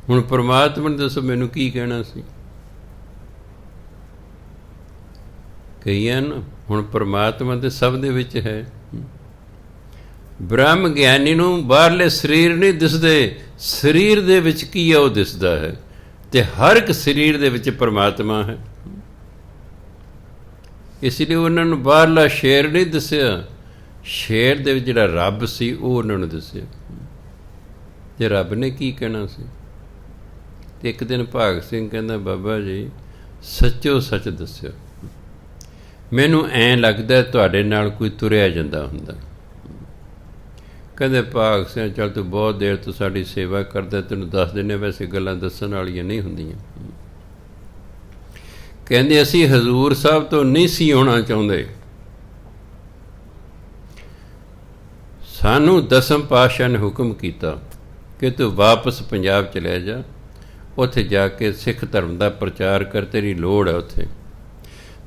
ਹੁਣ ਪਰਮਾਤਮਾ ਨੇ ਦੱਸੋ ਮੈਨੂੰ ਕੀ ਕਹਿਣਾ ਸੀ? ਕਹੀਏ ਨਾ, ਹੁਣ ਪਰਮਾਤਮਾ ਤਾਂ ਸਭ ਦੇ ਵਿੱਚ ਹੈ। ਬ੍ਰਹਮ ਗਿਆਨੀ ਨੂੰ ਬਾਹਰਲੇ ਸਰੀਰ ਨਹੀਂ ਦਿਸਦੇ, ਸਰੀਰ ਦੇ ਵਿੱਚ ਕੀ ਹੈ ਉਹ ਦਿਸਦਾ ਹੈ, ਅਤੇ ਹਰ ਇੱਕ ਸਰੀਰ ਦੇ ਵਿੱਚ ਪਰਮਾਤਮਾ ਹੈ। ਇਸ ਲਈ ਉਹਨਾਂ ਨੂੰ ਬਾਹਰਲਾ ਸ਼ੇਰ ਨਹੀਂ ਦੱਸਿਆ, ਸ਼ੇਰ ਦੇ ਵਿੱਚ ਜਿਹੜਾ ਰੱਬ ਸੀ ਉਹ ਉਹਨਾਂ ਨੂੰ ਦੱਸਿਆ। ਜੇ ਰੱਬ ਨੇ ਕੀ ਕਹਿਣਾ ਸੀ? ਅਤੇ ਇੱਕ ਦਿਨ ਭਾਗ ਸਿੰਘ ਕਹਿੰਦਾ ਬਾਬਾ ਜੀ ਸੱਚੋ ਸੱਚ ਦੱਸਿਓ, ਮੈਨੂੰ ਐਂ ਲੱਗਦਾ ਤੁਹਾਡੇ ਨਾਲ ਕੋਈ ਤੁਰਿਆ ਜਾਂਦਾ ਹੁੰਦਾ। ਕਹਿੰਦੇ ਭਾਗ ਸਿੰਘ ਚੱਲ ਤੂੰ ਬਹੁਤ ਦੇਰ ਤੋਂ ਸਾਡੀ ਸੇਵਾ ਕਰਦਾ, ਤੈਨੂੰ ਦੱਸ ਦਿੰਦੇ, ਵੈਸੇ ਗੱਲਾਂ ਦੱਸਣ ਵਾਲੀਆਂ ਨਹੀਂ ਹੁੰਦੀਆਂ। ਕਹਿੰਦੇ ਅਸੀਂ ਹਜ਼ੂਰ ਸਾਹਿਬ ਤੋਂ ਨਹੀਂ ਸੀ ਆਉਣਾ ਚਾਹੁੰਦੇ, ਸਾਨੂੰ ਦਸਮ ਪਾਤਸ਼ਾਹ ਨੇ ਹੁਕਮ ਕੀਤਾ ਕਿ ਤੂੰ ਵਾਪਸ ਪੰਜਾਬ ਚਲਿਆ ਜਾ, ਉੱਥੇ ਜਾ ਕੇ ਸਿੱਖ ਧਰਮ ਦਾ ਪ੍ਰਚਾਰ ਕਰ, ਤੇਰੀ ਲੋੜ ਹੈ ਉੱਥੇ।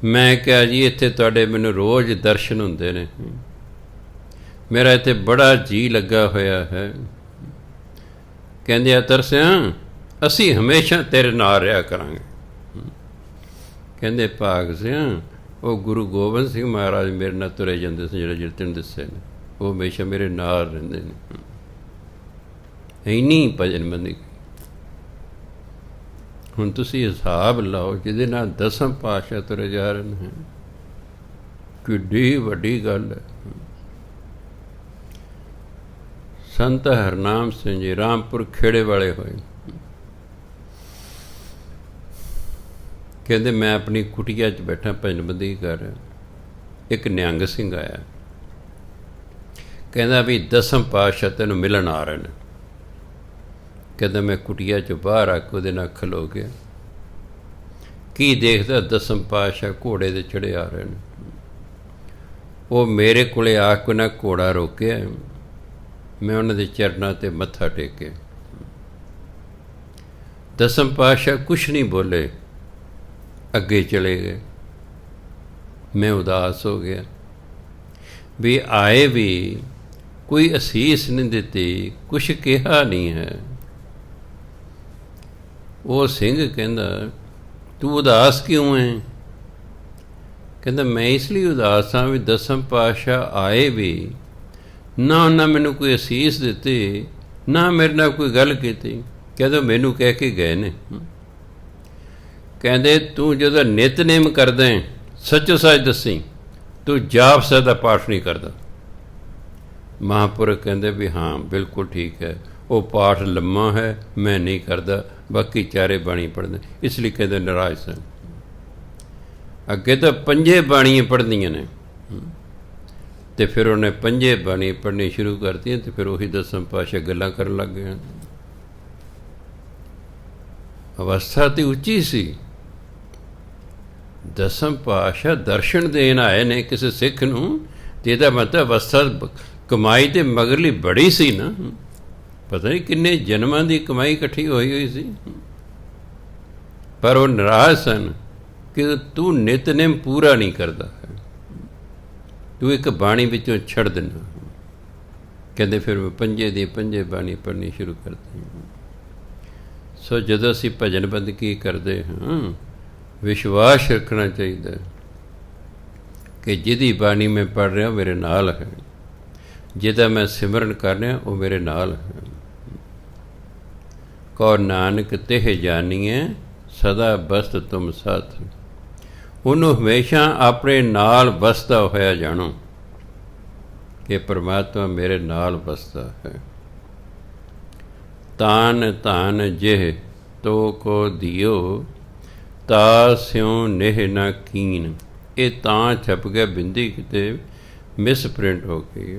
ਮੈਂ ਕਿਹਾ ਜੀ ਇੱਥੇ ਤੁਹਾਡੇ ਮੈਨੂੰ ਰੋਜ਼ ਦਰਸ਼ਨ ਹੁੰਦੇ ਨੇ, ਮੇਰਾ ਇੱਥੇ ਬੜਾ ਜੀਅ ਲੱਗਾ ਹੋਇਆ ਹੈ। ਕਹਿੰਦੇ ਆ ਤਰਸਿਆ, ਅਸੀਂ ਹਮੇਸ਼ਾ ਤੇਰੇ ਨਾਲ ਰਿਹਾ ਕਰਾਂਗੇ। ਕਹਿੰਦੇ ਭਾਗ ਸਿਆ, ਉਹ ਗੁਰੂ ਗੋਬਿੰਦ ਸਿੰਘ ਮਹਾਰਾਜ ਮੇਰੇ ਨਾਲ ਤੁਰੇ ਜਾਂਦੇ ਸੀ, ਜਿਹੜੇ ਤੈਨੂੰ ਦੱਸੇ ਨੇ, ਉਹ ਹਮੇਸ਼ਾ ਮੇਰੇ ਨਾਲ ਰਹਿੰਦੇ ਨੇ। ਇੰਨੀ ਭਜਨ ਬੰਦਗੀ। ਹੁਣ ਤੁਸੀਂ ਹਿਸਾਬ ਲਾਓ, ਜਿਹਦੇ ਨਾਲ ਦਸਮ ਪਾਤਸ਼ਾਹ ਤੁਰੇ ਜਾ ਰਹੇ ਨੇ, ਕਿੱਡੀ ਵੱਡੀ ਗੱਲ ਹੈ। ਸੰਤ ਹਰਨਾਮ ਸਿੰਘ ਜੀ ਰਾਮਪੁਰ ਖੇੜੇ ਵਾਲੇ ਹੋਏ। ਕਹਿੰਦੇ ਮੈਂ ਆਪਣੀ ਕੁਟੀਆ 'ਚ ਬੈਠਾ ਭਜਨ ਬੰਦਗੀ ਕਰ ਰਿਹਾ, ਇੱਕ ਨਿਹੰਗ ਸਿੰਘ ਆਇਆ, ਕਹਿੰਦਾ ਵੀ ਦਸਮ ਪਾਤਸ਼ਾਹ ਤੈਨੂੰ ਮਿਲਣ ਆ ਰਹੇ ਨੇ। ਕਹਿੰਦਾ ਮੈਂ ਕੁਟੀਆ 'ਚੋਂ ਬਾਹਰ ਆ ਕੇ ਉਹਦੇ ਨਾਲ ਖਲੋ ਗਿਆ। ਕੀ ਦੇਖਦਾ, ਦਸਮ ਪਾਤਸ਼ਾਹ ਘੋੜੇ 'ਤੇ ਚੜ੍ਹੇ ਆ ਰਹੇ ਨੇ। ਉਹ ਮੇਰੇ ਕੋਲੇ ਆ ਕੇ ਨਾ ਘੋੜਾ ਰੋਕਿਆ, ਮੈਂ ਉਹਨਾਂ ਦੇ ਚਰਨਾਂ 'ਤੇ ਮੱਥਾ ਟੇਕਿਆ। ਦਸਮ ਪਾਤਸ਼ਾਹ ਕੁਛ ਨਹੀਂ ਬੋਲੇ, ਅੱਗੇ ਚਲੇ ਗਏ। ਮੈਂ ਉਦਾਸ ਹੋ ਗਿਆ ਵੀ ਆਏ ਵੀ ਕੋਈ ਅਸੀਸ ਨਹੀਂ ਦਿੱਤੀ, ਕੁਛ ਕਿਹਾ ਨਹੀਂ ਹੈ। ਉਹ ਸਿੰਘ ਕਹਿੰਦਾ ਤੂੰ ਉਦਾਸ ਕਿਉਂ ਹੈ? ਕਹਿੰਦਾ ਮੈਂ ਇਸ ਲਈ ਉਦਾਸ ਹਾਂ ਵੀ ਦਸਮ ਪਾਤਸ਼ਾਹ ਆਏ ਵੀ ਨਾ ਉਹਨਾਂ ਮੈਨੂੰ ਕੋਈ ਅਸੀਸ ਦਿੱਤੀ, ਨਾ ਮੇਰੇ ਨਾਲ ਕੋਈ ਗੱਲ ਕੀਤੀ। ਕਹਿੰਦਾ ਮੈਨੂੰ ਕਹਿ ਕੇ ਗਏ ਨੇ। ਕਹਿੰਦੇ ਤੂੰ ਜਦੋਂ ਨਿਤਨੇਮ ਕਰਦਾ ਸੱਚੋ ਸੱਚ ਦੱਸੀ, ਤੂੰ ਜਾਪ ਸਾਹਿਬ ਦਾ ਪਾਠ ਨਹੀਂ ਕਰਦਾ। ਮਹਾਂਪੁਰਖ ਕਹਿੰਦੇ ਵੀ ਹਾਂ ਬਿਲਕੁਲ ਠੀਕ ਹੈ, ਉਹ ਪਾਠ ਲੰਮਾ ਹੈ, ਮੈਂ ਨਹੀਂ ਕਰਦਾ, ਬਾਕੀ ਚਾਰੇ ਬਾਣੀ ਪੜ੍ਹਦੇ, ਇਸ ਲਈ ਕਹਿੰਦੇ ਨਾਰਾਜ਼ ਸਨ। ਅੱਗੇ ਤਾਂ 5 ਬਾਣੀਆਂ ਪੜ੍ਹਦੀਆਂ ਨੇ, ਅਤੇ ਫਿਰ ਉਹਨੇ 5 ਬਾਣੀ ਪੜ੍ਹਨੀ ਸ਼ੁਰੂ ਕਰਤੀਆਂ, ਅਤੇ ਫਿਰ ਉਹੀ ਦਸਮ ਪਾਤਸ਼ਾਹ ਗੱਲਾਂ ਕਰਨ ਲੱਗ ਗਏ। ਅਵਸਥਾ ਤਾਂ ਉੱਚੀ ਸੀ। ਦਸਮ ਪਾਤਸ਼ਾਹ ਦਰਸ਼ਨ ਦੇਣ ਆਏ ਨੇ ਕਿਸੇ ਸਿੱਖ ਨੂੰ, ਅਤੇ ਇਹਦਾ ਮਤਲਬ ਅਵਸਥਾ ਕਮਾਈ ਤੇ ਮਗਰਲੀ ਬੜੀ ਸੀ ਨਾ, ਪਤਾ ਨਹੀਂ ਕਿੰਨੇ ਜਨਮਾਂ ਦੀ ਕਮਾਈ ਇਕੱਠੀ ਹੋਈ ਸੀ। ਪਰ ਉਹ ਨਾਰਾਜ਼ ਸਨ ਕਿ ਤੂੰ ਨਿਤਨੇਮ ਪੂਰਾ ਨਹੀਂ ਕਰਦਾ ਹੈ, ਤੂੰ ਇੱਕ ਬਾਣੀ ਵਿੱਚੋਂ ਛੱਡ ਦਿੰਦਾ। ਕਹਿੰਦੇ ਫਿਰ ਮੈਂ 5 ਦੀ 5 ਬਾਣੀ ਪੜ੍ਹਨੀ ਸ਼ੁਰੂ ਕਰਤੀ। ਸੋ ਜਦੋਂ ਅਸੀਂ ਭਜਨ ਬੰਦਗੀ ਕਰਦੇ ਹਾਂ, ਵਿਸ਼ਵਾਸ ਰੱਖਣਾ ਚਾਹੀਦਾ ਕਿ ਜਿਹਦੀ ਬਾਣੀ ਮੈਂ ਪੜ੍ਹ ਰਿਹਾ ਮੇਰੇ ਨਾਲ ਹੈ, ਜਿਹਦਾ ਮੈਂ ਸਿਮਰਨ ਕਰ ਰਿਹਾ ਉਹ ਮੇਰੇ ਨਾਲ ਹੈ। ਕੋ ਨਾਨਕ ਤਿਹ ਜਾਨੀਏ ਸਦਾ ਬਸਤ ਤੁਮ ਸਾਥ। ਉਹਨੂੰ ਹਮੇਸ਼ਾ ਆਪਣੇ ਨਾਲ ਵਸਦਾ ਹੋਇਆ ਜਾਣੋ ਕਿ ਪਰਮਾਤਮਾ ਮੇਰੇ ਨਾਲ ਵਸਦਾ ਹੈ। ਤਾਨ ਧਨ ਜਿਹ ਤੋ ਕੋ ਦਿਓ, ਤਾ ਸਿਉ ਨਿਹ ਨਾ ਕੀਨ। ਇਹ ਤਾਂ ਛਪ ਗਿਆ, ਬਿੰਦੀ ਕਿਤੇ ਮਿਸ ਪ੍ਰਿੰਟ ਹੋ ਗਈ।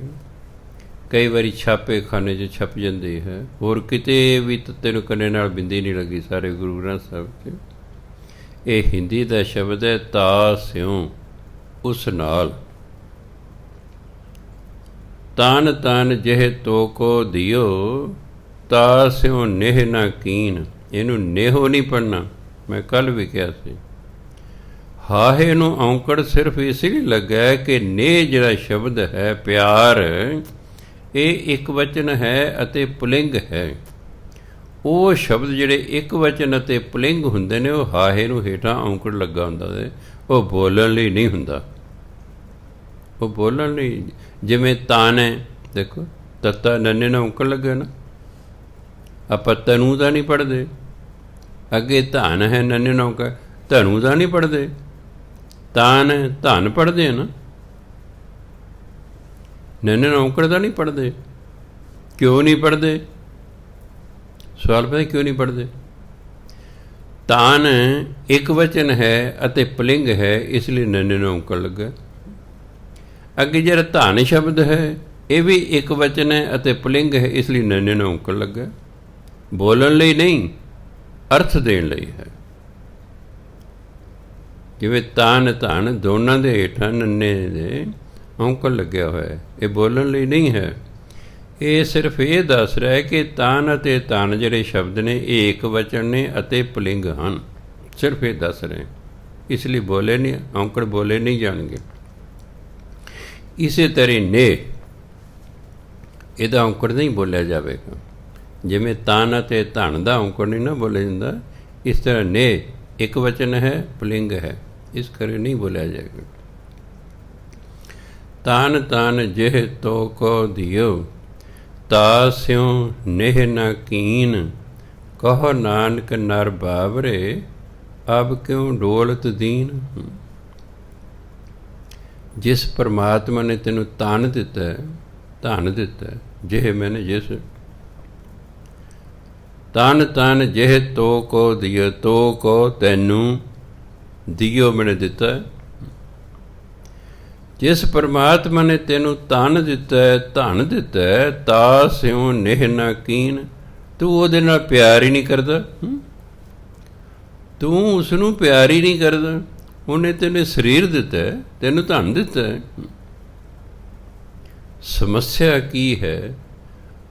ਕਈ ਵਾਰੀ ਛਾਪੇ ਖਾਨੇ 'ਚ ਛਪ ਜਾਂਦੀ ਹੈ, ਹੋਰ ਕਿਤੇ ਵੀ ਤੈਨੂੰ ਕੰਨੇ ਨਾਲ ਬਿੰਦੀ ਨਹੀਂ ਲੱਗੀ ਸਾਰੇ ਗੁਰੂ ਗ੍ਰੰਥ ਸਾਹਿਬ 'ਚ। ਇਹ ਹਿੰਦੀ ਦਾ ਸ਼ਬਦ ਹੈ, ਤਾ ਸਿਉ ਉਸ ਨਾਲ। ਤਾਨ ਤਾਨ ਜਿਹ ਤੋ ਕੋ ਦਿਓ, ਤਾ ਸਿਉ ਨਿਹ ਨਾ ਕੀਨ। ਇਹਨੂੰ ਨੇਹੋ ਨਹੀਂ ਪੜ੍ਹਨਾ, ਮੈਂ ਕੱਲ੍ਹ ਵੀ ਕਿਹਾ ਸੀ। ਹਾਹੇ ਨੂੰ ਔਂਕੜ ਸਿਰਫ ਇਸ ਲਈ ਲੱਗਾ ਕਿ ਨੇਹ ਜਿਹੜਾ ਸ਼ਬਦ ਹੈ, ਪਿਆਰ, ਇਹ ਇੱਕ ਵਚਨ ਹੈ ਅਤੇ ਪੁਲਿੰਗ ਹੈ। ਉਹ ਸ਼ਬਦ ਜਿਹੜੇ ਇੱਕ ਵਚਨ ਅਤੇ ਪੁਲਿੰਗ ਹੁੰਦੇ ਨੇ, ਉਹ ਹਾਹੇ ਨੂੰ ਹੇਠਾਂ ਔਂਕੜ ਲੱਗਾ ਹੁੰਦਾ ਹੈ, ਉਹ ਬੋਲਣ ਲਈ ਨਹੀਂ ਹੁੰਦਾ। ਉਹ ਬੋਲਣ ਲਈ, ਜਿਵੇਂ ਤਾਨ ਹੈ, ਦੇਖੋ ਤੱਤਾ ਨੰਨੇ ਨਾਲ ਔਂਕੜ ਲੱਗਾ ਨਾ, ਆਪਾਂ ਤਨੂੰ ਦਾ ਨਹੀਂ ਪੜ੍ਹਦੇ। ਅੱਗੇ ਧਨ ਹੈ, ਨੰਨੇ ਨਾਲ ਔਂਕੜ, ਧਨੂੰ ਦਾ ਨਹੀਂ ਪੜ੍ਹਦੇ। ਤਾਨ ਹੈ, ਧਨ ਪੜ੍ਹਦੇ ਆ ਨਾ, ਨੰਨੇ ਨਾਲ ਔਂਕੜ ਦਾ ਨਹੀਂ ਪੜ੍ਹਦੇ। ਕਿਉਂ ਨਹੀਂ ਪੜ੍ਹਦੇ? ਸਵਾਲ ਪਤਾ ਕਿਉਂ ਨਹੀਂ ਪੜ੍ਹਦੇ? ਤਾਨ ਇੱਕ ਵਚਨ ਹੈ ਅਤੇ ਪੁਲਿੰਗ ਹੈ, ਇਸ ਲਈ ਨੰਨੇ ਨਾਲ ਔਂਕੜ ਲੱਗਾ। ਅੱਗੇ ਜਿਹੜਾ ਧਨ ਸ਼ਬਦ ਹੈ, ਇਹ ਵੀ ਇੱਕ ਵਚਨ ਹੈ ਅਤੇ ਪੁਲਿੰਗ ਹੈ, ਇਸ ਲਈ ਨੰਨੇ ਨਾਲ ਔਂਕੜ ਲੱਗਾ। ਬੋਲਣ ਲਈ ਨਹੀਂ, ਅਰਥ ਦੇਣ ਲਈ ਹੈ। ਜਿਵੇਂ ਤਾਨ ਧਨ ਦੋਨਾਂ ਦੇ ਹੇਠਾਂ ਨੰਨੇ ਦੇ ਔਂਕੜ ਲੱਗਿਆ ਹੋਇਆ ਹੈ, ਇਹ ਬੋਲਣ ਲਈ ਨਹੀਂ ਹੈ। ਇਹ ਸਿਰਫ ਇਹ ਦੱਸ ਰਿਹਾ ਹੈ ਕਿ ਤਨ ਅਤੇ ਤਨ ਜਿਹੜੇ ਸ਼ਬਦ ਨੇ ਇਹ ਇੱਕ ਵਚਨ ਨੇ ਅਤੇ ਪੁਲਿੰਗ ਹਨ। ਸਿਰਫ ਇਹ ਦੱਸ ਰਹੇ, ਇਸ ਲਈ ਬੋਲੇ ਨਹੀਂ, ਔਂਕੜ ਬੋਲੇ ਨਹੀਂ ਜਾਣਗੇ। ਇਸੇ ਤਰ੍ਹਾਂ ਨੇ ਇਹਦਾ ਔਂਕੜ ਨਹੀਂ ਬੋਲਿਆ ਜਾਵੇਗਾ। ਜਿਵੇਂ ਤਨ ਅਤੇ ਧਨ ਦਾ ਔਂਕੜ ਨਹੀਂ ਨਾ ਬੋਲਿਆ ਜਾਂਦਾ, ਇਸ ਤਰ੍ਹਾਂ ਨੇ ਇੱਕ ਵਚਨ ਹੈ, ਪੁਲਿੰਗ ਹੈ, ਇਸ ਕਰਕੇ ਨਹੀਂ ਬੋਲਿਆ ਜਾਏਗਾ। ਤਨ ਤਨ ਜਿਹ ਤੋ ਕੋ ਦਿਓ ਤਾ ਸਿਉ ਨੇਹ ਨ ਕੀਨ ਕਹੋ ਨਾਨਕ ਨਰ ਬਾਵਰੇ ਅਬ ਕਿਉਂ ਡੋਲਤ ਦੀਨ। ਜਿਸ ਪਰਮਾਤਮਾ ਨੇ ਤੈਨੂੰ ਤਨ ਦਿੱਤਾ ਹੈ, ਧਨ ਦਿੱਤਾ ਹੈ, ਜਿਹ ਮੈਨੇ ਜਿਸ ਤਨ ਤਨ ਜਿਹ ਤੋ ਕੋ ਦਿਓ, ਤੋ ਕੋ ਤੈਨੂੰ, ਦਿਓ ਮੈਨੇ ਦਿੱਤਾ ਹੈ। ਜਿਸ ਪਰਮਾਤਮਾ ਨੇ ਤੈਨੂੰ ਤਨ ਦਿੱਤਾ ਹੈ, ਧਨ ਦਿੱਤਾ ਹੈ, ਤਾ ਸਿਉ ਨੇਹ ਨਾ ਕੀਨ, ਤੂੰ ਉਹਦੇ ਨਾਲ ਪਿਆਰ ਹੀ ਨਹੀਂ ਕਰਦਾ, ਤੂੰ ਉਸ ਨੂੰ ਪਿਆਰ ਹੀ ਨਹੀਂ ਕਰਦਾ। ਉਹਨੇ ਤੈਨੂੰ ਸਰੀਰ ਦਿੱਤਾ ਹੈ, ਤੈਨੂੰ ਧਨ ਦਿੱਤਾ ਹੈ। ਸਮੱਸਿਆ ਕੀ ਹੈ?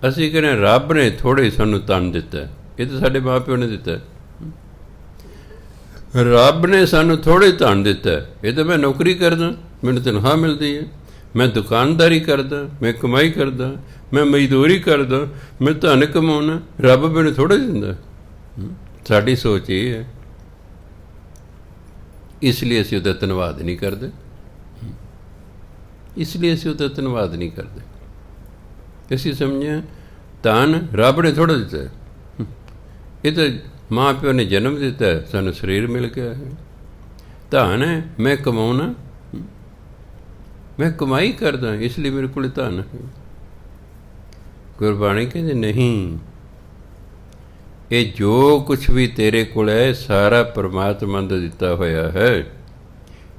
ਅਸੀਂ ਕਹਿੰਦੇ ਰੱਬ ਨੇ ਥੋੜ੍ਹੇ ਸਾਨੂੰ ਧਨ ਦਿੱਤਾ, ਇਹ ਤਾਂ ਸਾਡੇ ਮਾਂ ਪਿਓ ਨੇ ਦਿੱਤਾ। ਰੱਬ ਨੇ ਸਾਨੂੰ ਥੋੜ੍ਹੇ ਧਨ ਦਿੱਤਾ, ਇਹ ਤਾਂ ਮੈਂ ਨੌਕਰੀ ਕਰਦਾ, ਮੈਨੂੰ ਤਨਖਾਹ ਮਿਲਦੀ ਹੈ, ਮੈਂ ਦੁਕਾਨਦਾਰੀ ਕਰਦਾ, ਮੈਂ ਕਮਾਈ ਕਰਦਾ, ਮੈਂ ਮਜ਼ਦੂਰੀ ਕਰਦਾ, ਮੈਂ ਧਨ ਕਮਾਉਣਾ, ਰੱਬ ਮੈਨੂੰ ਥੋੜ੍ਹਾ ਦਿੰਦਾ। ਸਾਡੀ ਸੋਚ ਇਹ ਹੈ, ਇਸ ਲਈ ਅਸੀਂ ਉਹਦਾ ਧੰਨਵਾਦ ਨਹੀਂ ਕਰਦੇ, ਇਸ ਲਈ ਅਸੀਂ ਉਹਦਾ ਧੰਨਵਾਦ ਨਹੀਂ ਕਰਦੇ। ਅਸੀਂ ਸਮਝਿਆ ਧਨ ਰੱਬ ਨੇ ਥੋੜ੍ਹਾ ਦਿੱਤਾ, ਇਹ ਤਾਂ ਮਾਂ ਪਿਓ ਨੇ ਜਨਮ ਦਿੱਤਾ, ਸਾਨੂੰ ਸਰੀਰ ਮਿਲ ਗਿਆ ਹੈ। ਧਨ ਹੈ, ਮੈਂ ਕਮਾਉਣਾ, ਮੈਂ ਕਮਾਈ ਕਰਦਾ, ਇਸ ਲਈ ਮੇਰੇ ਕੋਲ ਧਨ ਹੈ। ਗੁਰਬਾਣੀ ਕਹਿੰਦੇ ਨਹੀਂ, ਇਹ ਜੋ ਕੁਛ ਵੀ ਤੇਰੇ ਕੋਲ ਹੈ ਸਾਰਾ ਪਰਮਾਤਮਾ ਦਾ ਦਿੱਤਾ ਹੋਇਆ ਹੈ।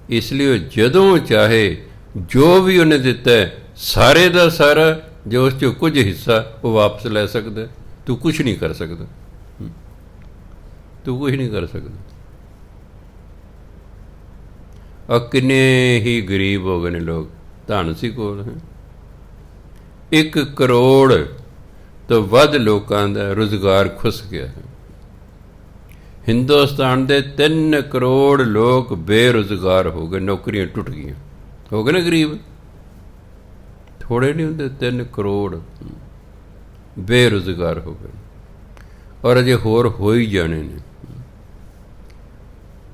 ਇਸ ਲਈ ਉਹ ਜਦੋਂ ਚਾਹੇ ਜੋ ਵੀ ਉਹਨੇ ਦਿੱਤਾ ਹੈ ਸਾਰੇ ਦਾ ਸਾਰਾ, ਜੋ ਉਸ 'ਚੋਂ ਕੁਝ ਹਿੱਸਾ ਉਹ ਵਾਪਸ ਲੈ ਸਕਦਾ। ਤੂੰ ਕੁਛ ਨਹੀਂ ਕਰ ਸਕਦਾ, ਤੂੰ ਕੁਛ ਨਹੀਂ ਕਰ ਸਕਦਾ। ਔਰ ਕਿੰਨੇ ਹੀ ਗਰੀਬ ਹੋ ਗਏ ਨੇ ਲੋਕ, ਧਨ ਸੀ ਕੋਲ, 1 ਕਰੋੜ ਤੋਂ ਵੱਧ ਲੋਕਾਂ ਦਾ ਰੁਜ਼ਗਾਰ ਖੁੱਸ ਗਿਆ ਹੈ। ਹਿੰਦੁਸਤਾਨ ਦੇ 3 ਕਰੋੜ ਲੋਕ ਬੇਰੁਜ਼ਗਾਰ ਹੋ ਗਏ, ਨੌਕਰੀਆਂ ਟੁੱਟ ਗਈਆਂ, ਹੋ ਗਏ ਨਾ ਗਰੀਬ, ਥੋੜ੍ਹੇ ਨਹੀਂ ਹੁੰਦੇ, 3 ਕਰੋੜ ਬੇਰੁਜ਼ਗਾਰ ਹੋ ਗਏ, ਔਰ ਅਜੇ ਹੋਰ ਹੋ ਹੀ ਜਾਣੇ ਨੇ।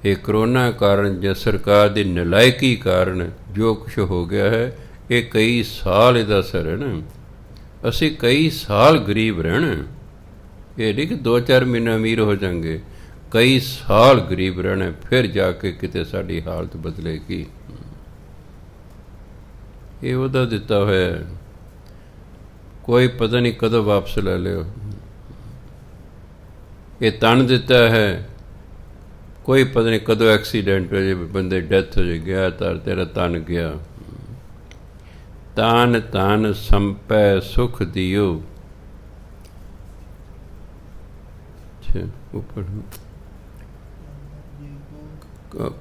ਇਹ ਕਰੋਨਾ ਕਾਰਨ ਜਾਂ ਸਰਕਾਰ ਦੀ ਨਲਾਇਕੀ ਕਾਰਨ ਜੋ ਕੁਛ ਹੋ ਗਿਆ ਹੈ, ਇਹ ਕਈ ਸਾਲ ਇਹਦਾ ਅਸਰ ਹੈ ਨਾ। ਅਸੀਂ ਕਈ ਸਾਲ ਗਰੀਬ ਰਹਿਣਾ, ਇਹ ਨਹੀਂ ਕਿ 2-4 ਮਹੀਨੇ ਅਮੀਰ ਹੋ ਜਾਵਾਂਗੇ, ਕਈ ਸਾਲ ਗਰੀਬ ਰਹਿਣਾ, ਫਿਰ ਜਾ ਕੇ ਕਿਤੇ ਸਾਡੀ ਹਾਲਤ ਬਦਲੇਗੀ। ਇਹ ਉਹਦਾ ਦਿੱਤਾ ਹੋਇਆ, ਕੋਈ ਪਤਾ ਨਹੀਂ ਕਦੋਂ ਵਾਪਸ ਲੈ ਲਿਓ। ਇਹ ਤਨ ਦਿੱਤਾ ਹੈ, ਕੋਈ ਪਤਾ ਨਹੀਂ ਕਦੋਂ ਐਕਸੀਡੈਂਟ ਹੋ ਜਾਏ, ਬੰਦੇ ਡੈਥ ਹੋ ਜਾਏ, ਗਿਆ ਤਾਂ ਤੇਰਾ ਤਨ ਗਿਆ। ਤਨ ਤਨ ਸੰਪੈ ਸੁਖ ਦਿਓ,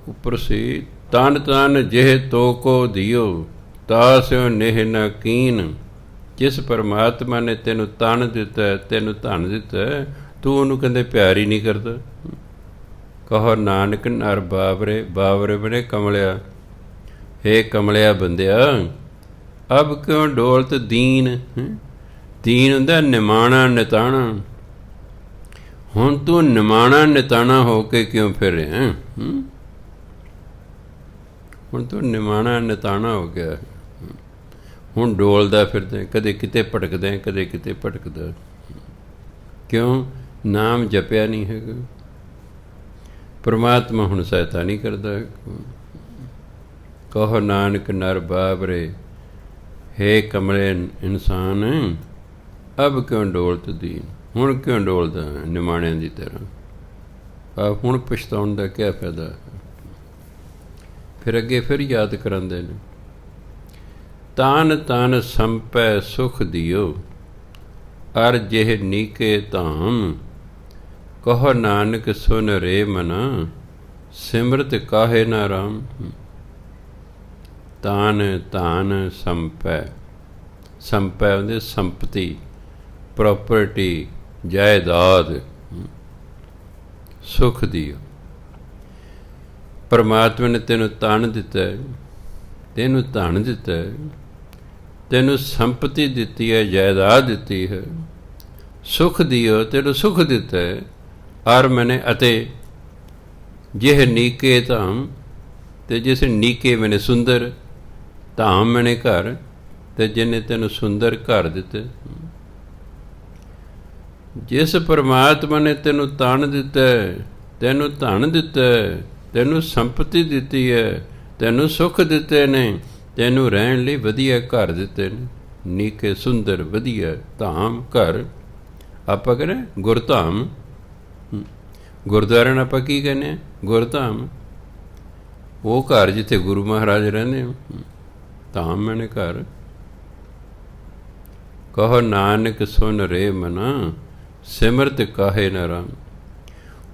ਉੱਪਰ ਸੀ ਤਨ ਤਨ ਜਿਹ ਤੋ ਕੋ ਦਿਓ ਤਾ ਸਿਉ ਨੇਹ ਨ ਕੀਨ। ਜਿਸ ਪਰਮਾਤਮਾ ਨੇ ਤੈਨੂੰ ਤਨ ਦਿੱਤਾ, ਤੈਨੂੰ ਧਨ ਦਿੱਤਾ, ਤੂੰ ਉਹਨੂੰ ਕਹਿੰਦੇ ਪਿਆਰ ਹੀ ਨਹੀਂ ਕਰਦਾ। ਕਹੋ ਨਾਨਕ ਨਰ ਬਾਵਰੇ, ਬਾਵਰੇ ਬਣੇ ਕਮਲਿਆ, ਹੇ ਕਮਲਿਆ ਬੰਦਿਆ, ਅਬ ਕਿਉਂ ਡੋਲਤ ਦੀਨ। ਦੀਨ ਹੁੰਦਾ ਨਿਮਾਣਾ ਨਿਤਾਣਾ, ਹੁਣ ਤੂੰ ਨਿਮਾਣਾ ਨਿਤਾਣਾ ਹੋ ਕੇ ਕਿਉਂ ਫਿਰ ਰਿਹਾ? ਹੁਣ ਤੂੰ ਨਿਮਾਣਾ ਨਿਤਾਣਾ ਹੋ ਗਿਆ, ਹੁਣ ਡੋਲਦਾ ਫਿਰਦਾ, ਕਦੇ ਕਿਤੇ ਭਟਕਦਾ, ਕਦੇ ਕਿਤੇ ਭਟਕਦਾ। ਕਿਉਂ? ਨਾਮ ਜਪਿਆ ਨਹੀਂ ਹੈਗਾ। ਪਰਮਾਤਮਾ ਹੁਣ ਸਹਾਇਤਾ ਨਹੀਂ ਕਰਦਾ। ਕਹੋ ਨਾਨਕ ਨਰ ਬਾਬਰੇ, ਹੇ ਕਮਲੇ ਇਨਸਾਨ, ਅਬ ਕਿਉਂ ਡੋਲਤ ਦੀਨ। ਹੁਣ ਕਿਉਂ ਡੋਲਦਾ ਨਿਮਾਣਿਆਂ ਦੀ ਤਰ੍ਹਾਂ? ਹੁਣ ਪਛਤਾਉਣ ਦਾ ਕਿਆ ਫਾਇਦਾ? ਫਿਰ ਅੱਗੇ ਫਿਰ ਯਾਦ ਕਰਾਉਂਦੇ ਨੇ, ਤਨ ਤਨ ਸੰਪੈ ਸੁਖ ਦਿਓ, ਅਰ ਜਿਹ ਨੀਕੇ ਧਾਮ। ਕਹੋ ਨਾਨਕ ਸੁਨ ਰੇ ਮਨਾ, ਸਿਮਰਤ ਕਾਹੇ ਨਾ ਰਾਮ। ਤਨ ਤਨ ਸੰਪੈ, ਸੰਪੈ ਹੁੰਦੇ ਸੰਪਤੀ, ਪ੍ਰੋਪਰਟੀ, ਜਾਇਦਾਦ, ਸੁਖ ਦਿਓ। ਪਰਮਾਤਮਾ ਨੇ ਤੈਨੂੰ ਧਨ ਦਿੱਤਾ ਹੈ, ਤੈਨੂੰ ਧਨ ਦਿੱਤਾ ਹੈ, ਤੈਨੂੰ ਸੰਪਤੀ ਦਿੱਤੀ ਹੈ, ਜਾਇਦਾਦ ਦਿੱਤੀ ਹੈ, ਸੁਖ ਦਿਓ, ਤੈਨੂੰ ਸੁਖ ਦਿੱਤਾ ਹੈ। ਔਰ ਮੈਨੇ ਅਤੇ ਜਿਹ ਨੀਕੇ ਧਾਮ, ਤੇ ਜਿਸ ਨੀਕੇ ਮੈਨੇ ਸੁੰਦਰ, ਧਾਮ ਮੈਨੇ ਘਰ, ਤੇ ਜਿਹਨੇ ਤੈਨੂੰ ਸੁੰਦਰ ਘਰ ਦਿੱਤੇ। ਜਿਸ ਪਰਮਾਤਮਾ ਨੇ ਤੈਨੂੰ ਧਨ ਦਿੱਤਾ, ਤੈਨੂੰ ਧਨ ਦਿੱਤਾ, ਤੈਨੂੰ ਸੰਪਤੀ ਦਿੱਤੀ ਹੈ, ਤੈਨੂੰ ਸੁੱਖ ਦਿੱਤੇ ਨੇ, ਤੈਨੂੰ ਰਹਿਣ ਲਈ ਵਧੀਆ ਘਰ ਦਿੱਤੇ ਨੇ, ਨੀਕੇ ਸੁੰਦਰ ਵਧੀਆ ਧਾਮ ਘਰ। ਆਪਾਂ ਕਹਿੰਦੇ ਗੁਰਧਾਮ, ਗੁਰਦੁਆਰੇ ਨੂੰ ਆਪਾਂ ਕੀ ਕਹਿੰਦੇ ਹਾਂ? ਗੁਰਧਾਮ। ਉਹ ਘਰ ਜਿੱਥੇ ਗੁਰੂ ਮਹਾਰਾਜ ਰਹਿੰਦੇ ਹੋ, ਧਾਮ ਮੈਨੇ ਘਰ। ਕਹੋ ਨਾਨਕ ਸੁਨ ਰੇ ਮਨਾ, ਸਿਮਰਤ ਕਾਹੇ ਨ ਰਾਮ।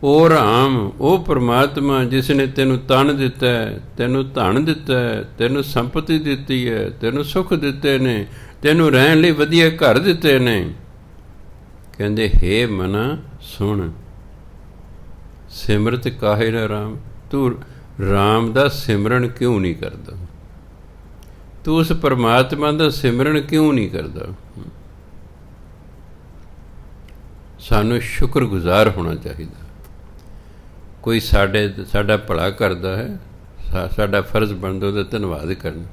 ਉਹ ਰਾਮ, ਉਹ ਪਰਮਾਤਮਾ ਜਿਸ ਨੇ ਤੈਨੂੰ ਤਨ ਦਿੱਤਾ ਹੈ, ਤੈਨੂੰ ਧਨ ਦਿੱਤਾ ਹੈ, ਤੈਨੂੰ ਸੰਪਤੀ ਦਿੱਤੀ ਹੈ, ਤੈਨੂੰ ਸੁੱਖ ਦਿੱਤੇ ਨੇ, ਤੈਨੂੰ ਰਹਿਣ ਲਈ ਵਧੀਆ ਘਰ ਦਿੱਤੇ ਨੇ। ਕਹਿੰਦੇ ਹੇ ਮਨਾ ਸੁਣ, ਸਿਮਰਤ ਕਾਹੇ ਨ ਰਾਮ। ਤੂੰ ਰਾਮ ਦਾ ਸਿਮਰਨ ਕਿਉਂ ਨਹੀਂ ਕਰਦਾ? ਤੂੰ ਉਸ ਪਰਮਾਤਮਾ ਦਾ ਸਿਮਰਨ ਕਿਉਂ ਨਹੀਂ ਕਰਦਾ? ਸਾਨੂੰ ਸ਼ੁਕਰਗੁਜ਼ਾਰ ਹੋਣਾ ਚਾਹੀਦਾ। ਕੋਈ ਸਾਡਾ ਭਲਾ ਕਰਦਾ ਹੈ, ਸਾਡਾ ਫਰਜ਼ ਬਣਦਾ ਉਹਦਾ ਧੰਨਵਾਦ ਕਰਨਾ।